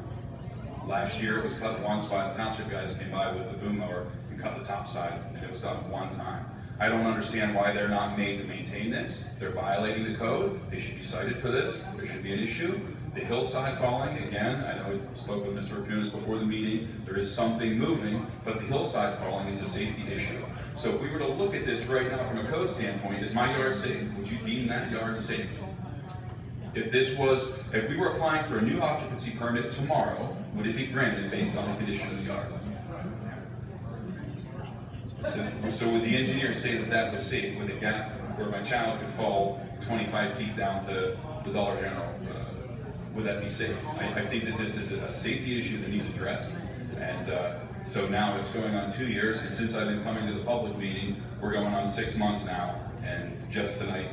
Last year it was cut once by the township guys came by with the boom mower and cut the top side, and it was done one time. I don't understand why they're not made to maintain this. They're violating the code. They should be cited for this. There should be an issue. The hillside falling, again, I know we spoke with Mr. Rakunas before the meeting. There is something moving, but the hillside's falling is a safety issue. So if we were to look at this right now from a code standpoint, is my yard safe? Would you deem that yard safe? If we were applying for a new occupancy permit tomorrow, would it be granted based on the condition of the yard? So would the engineer say that that was safe with a gap where my child could fall 25 feet down to the Dollar General? Would that be safe? I think that this is a safety issue that needs addressed. And so now it's going on 2 years, and since I've been coming to the public meeting, we're going on 6 months now, and just tonight,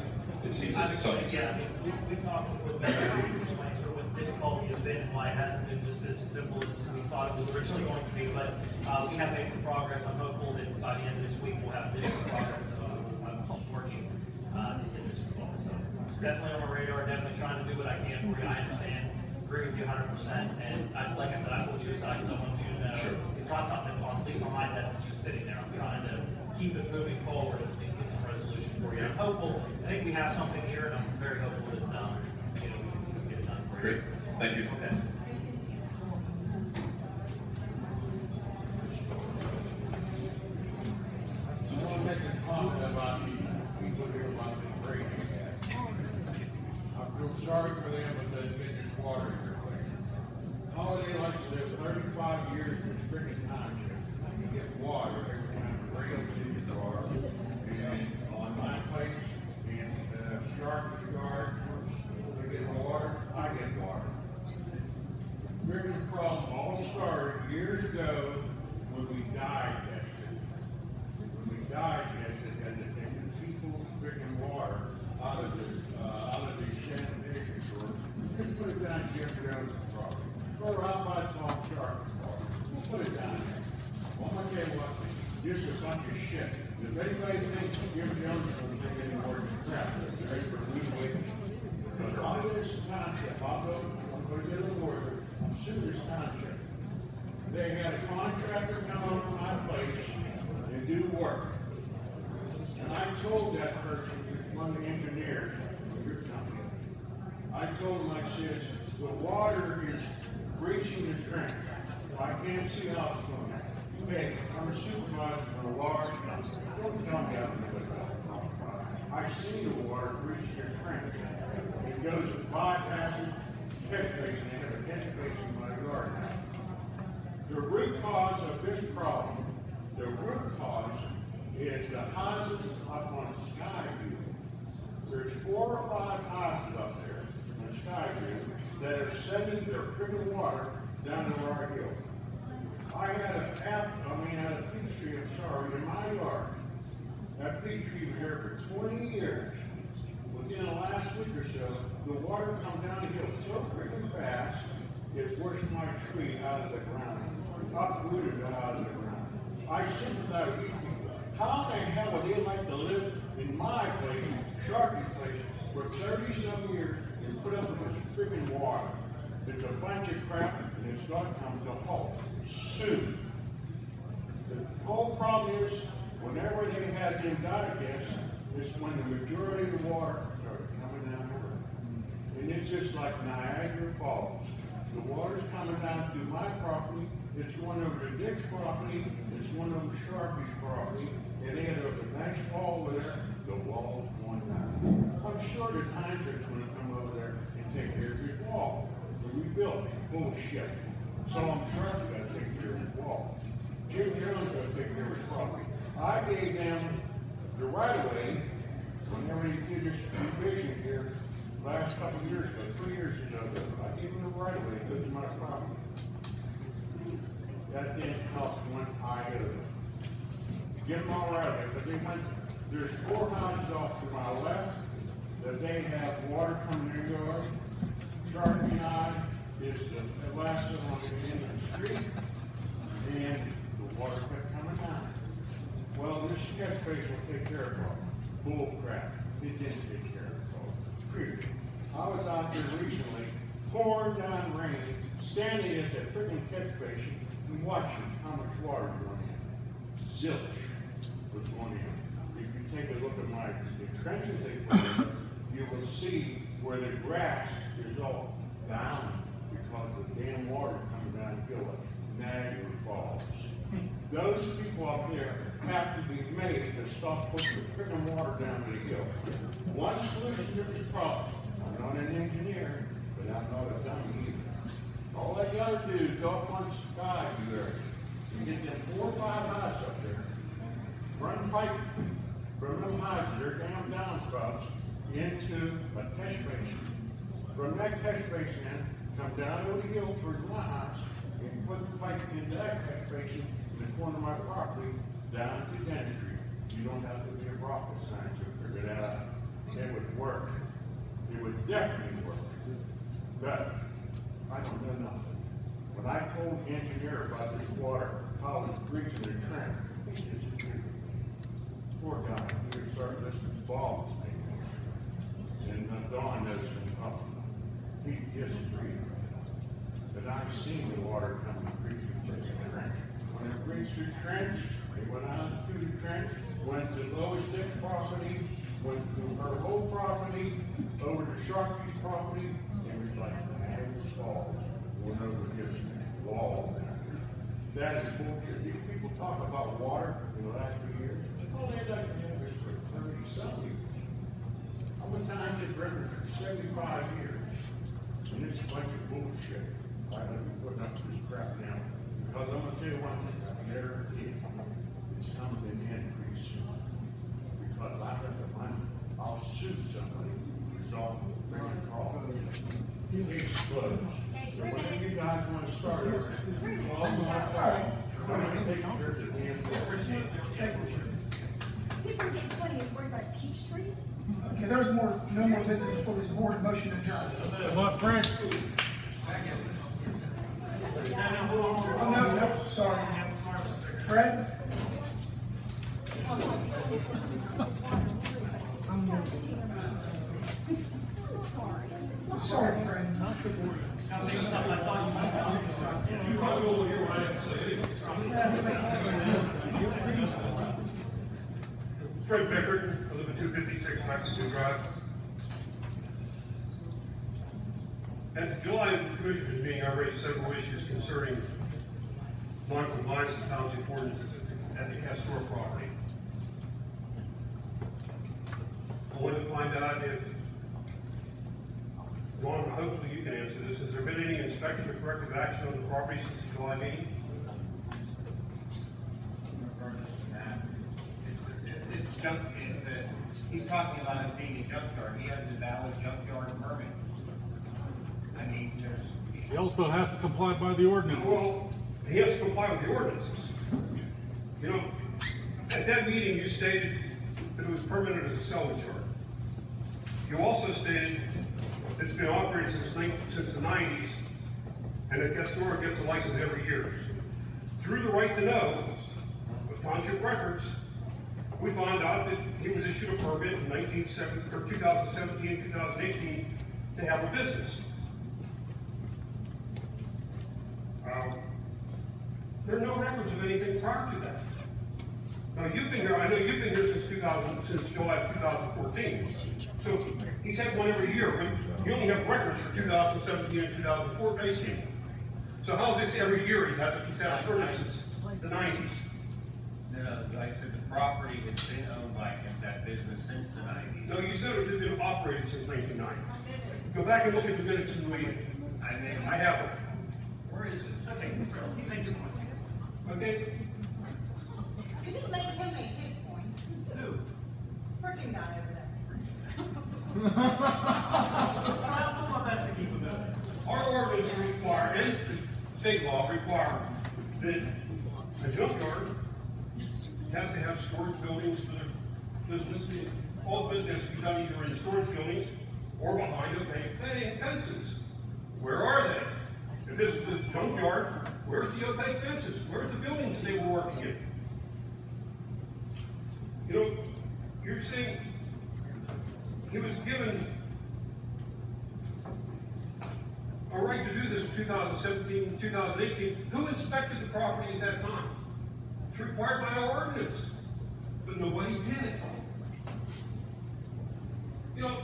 it seems like something. Yeah, we talked with Mr. explain sort of what the difficulty has been and why it hasn't been just as simple as we thought it was originally going to be, but we have made some progress. I'm hopeful that by the end of this week, we'll have additional progress on working to get this resolved. So it's definitely on my radar, definitely trying to do what I can for you. I understand, agree with you 100%, and like I said, I pulled you aside because I want you to know it's not something, at least on my desk, that's just sitting there. I'm trying to keep it moving forward and at least get some resolution for you. I'm hopeful, I think we have something here, and I'm very hopeful that we can get it done for you. Great, thank you. Okay. I want to make a comment about people here about the break. I feel sorry for them, but they get this water in their place. Holiday likes to live 35 years with freaking time. You get water every time the rail is in the car. And on my place, in Sharp's yard, they get water, I get water. Drinking problem all started years ago when we died tested. When we died tested, and the people drinking water out of the sanitation source, just put it down Jim Jones' property. Go out by Tom Sharp's water. We'll put it down there. Well, I'm gonna tell you what, this is a bunch of shit. If anybody thinks Jim Jones is gonna take any more than crap, they're ready for a new way. But all this township, I'll go, I'm gonna get a little order, I'm suing this township. They had a contractor come over to my place and do work. And I told that person, one of the engineers of your company, I told him, I said, the water is breaching the trench. I can't see how it's going. Hey, I'm a supervisor for a large company. Don't tell me how to do it. I see the water breach your trench. It goes to bypassing catch basin. They have a catch basin in my yard now. The root cause of this problem, the root cause is the houses up on Skyview. There's 4 or 5 houses up there on Skyview that are sending their freaking water down to our hill. I had a peach tree, in my yard. That peach tree was here for 20 years. Within the last week or so, the water come down the hill so freaking fast, it washed my tree out of the ground, uprooted it out of the ground. I said to that peach tree, how in the hell would they like to live in my place, Sharpie's place, for 30-some years and put up with this freaking water? It's a bunch of crap, and it's got to come to a halt soon. The whole problem is, whenever they have them digests, it's when the majority of the water started coming down the river. And it's just like Niagara Falls. The water's coming down through my property, it's going over to Dick's property, it's going over to Sharpie's property, and then there's a nice wall over there, the wall's going down. I'm sure the times are going to come over there and take care of his wall. To rebuild it. Bullshit. So I'm Sharpie got to take care of his wall. Jim Jones got to take care of his property. I gave them the right of way whenever they did this revision here last couple of years ago, 3 years ago. I gave them the right of way to go to my property. That didn't help one iota of it. Get them all right of way, but they went, there's 4 houses off to my left that they have water coming in their yard. Sharpie and I is the last one on the end of the street, and the water kept coming down. Well, this catch base will take care of it. Bull crap. It didn't take care of it. Period. I was out there recently, pouring down rain, standing at that freaking catch basin and watching how much water was going in. Zilch was going in. If you take a look at the trenches they put in, you will see where the grass is all down because of the damn water coming down the hill at Niagara Falls. Those people up there have to be made to stop putting the freaking water down the hill. One solution to this problem, I'm not an engineer, but I'm not a dummy either. All they gotta do is go up on Skyview there and get them 4 or 5 houses up there, run pipe from them houses, their damn downspouts, into a catch basin. From that catch basin, come down over the hill towards my house and put the pipe into that catch basin in the corner of my property down to dentistry. You don't have to be a rocket scientist to figure that out. It would work. It would definitely work. But I don't know nothing. When I told the engineer about this water, how it was breaching the trend, he disappeared. Poor guy, he would start listening to balls. And Dawn knows him up. He disagreed. But I've seen the water coming through the trench. When it breached the trench, it went out through the trench, went to Lois Dick's property, went through her whole property, over to Sharpie's property, and it was like Niagara Falls, went over his wall. That is bullshit. These people talk about water in the last few years. Oh, they've done this for 30-something years. I went down to the river for 75 years, and it's a bunch of bullshit. I haven't been putting up with this crap now, because I'm gonna tell you one thing, it's coming in increase. Because I have the money, I'll sue somebody to resolve the freaking problem. It explodes. So whenever you guys wanna start over, well, I'm gonna take care of the damn thing. People are getting funny, is worried about Peachtree? Okay, there's no more business before this board, motion adjourned. My friend. Oh, no, sorry. Fred? Sorry, Fred. Fred Pickard, I live at 256 Mexico Drive. At the July Commissioners meeting, I raised several issues concerning non-compliance of township ordinances at the Castor property. I wanted to find out if, Ron, hopefully you can answer this, has there been any inspection or corrective action on the property since the July meeting? is that he's talking about it being a junkyard. He has a valid junkyard permit. I mean, there's. He also has to comply by the ordinances. Well, he has to comply with the ordinances. You know, at that meeting, you stated that it was permitted as a selling yard. You also stated that it's been operated since the 90s, and that Castor gets a license every year. Through the right to know, with township records, we found out that he was issued a permit in 2017, 2018 to have a business. There are no records of anything prior to that. Now you've been here, I know you've been here since July of 2014. So he's had one every year, but you only have records for 2017 and 2018. So how's this every year he's had a permit since the 90s? No, like I said, the property has been owned by him, that business, since the 90s. No, you said it had been operated since 1990. Go back and look at the minutes in the meeting. I have it. Where is it? Okay, so he made your point. Okay? You just make him make his points. Who? Frickin' guy over there. I'll do my best to keep him moving. Our ordinance require, and the state law require, that a junkyard has to have storage buildings for the business. All business can be done either in storage buildings or behind opaque fences. Where are they? If this is a junkyard, where's the opaque fences? Where's the buildings they were working in? You know, you're saying he was given a right to do this in 2017, 2018. Who inspected the property at that time? It's required by our ordinance, but nobody did it. You know,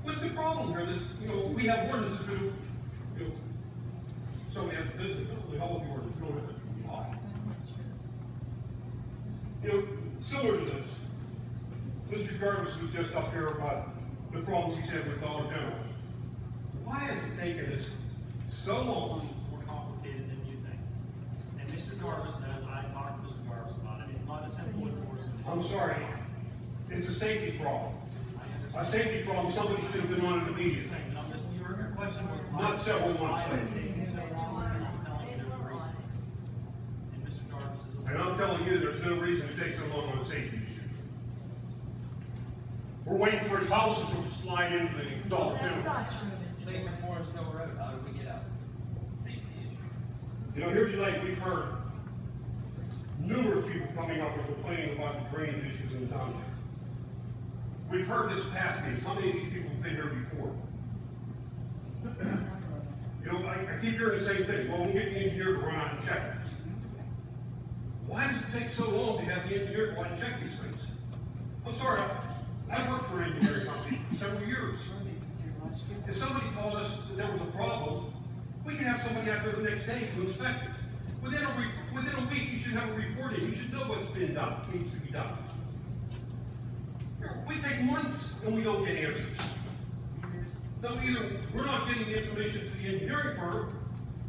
what's the problem here? That, you know, we have ordinances to do, you know, so we have business, we hold the ordinance, we don't have to law. You know, similar to this, Mr. Jarvis was just up here about the problems he's had with Dollar General. Why has it taken us so long? It's more complicated than you think. And Mr. Jarvis knows, I talked to Mr. Jarvis about it. It's not a simple enforcement. I'm sorry, it's a safety problem. A safety problem, somebody should have been on it immediately. Now, your question was. Not several months Why is it later. taking so long? I'm telling you, there's a reason. And Mr. Jarvis is. And I'm telling you, there's no reason to take so long on a safety issue. We're waiting for his house to slide into the Dollar General. That's not true, Mr. Same with Forrestville Road, how did we get out? Safety issue. You know, here tonight, we've heard numerous people coming up and complaining about the drainage issues in the township. We've heard this past meetings. How many of these people have been here before? You know, I keep hearing the same thing. Well, we'll get the engineer to run out and check it. Why does it take so long to have the engineer go out and check these things? I'm sorry, I worked for an engineering company for several years. If somebody told us that there was a problem, we can have somebody out there the next day to inspect it. Within a week, you should have a report in. You should know what's been done, needs to be done. We take months and we don't get answers. So either we're not getting the information to the engineering firm,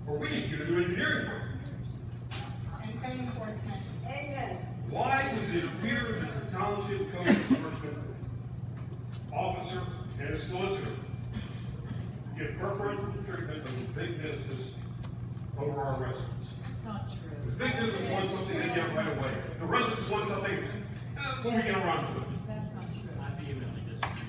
or we need you to do engineering firm. And paying for it. Amen. Why does it appear that the township code enforcement officer and a solicitor get preferential treatment of the big business over our residents? It's not true. The big business wants something they get right away. The residents want something when we get around to it. That's not true. I vehemently disagree.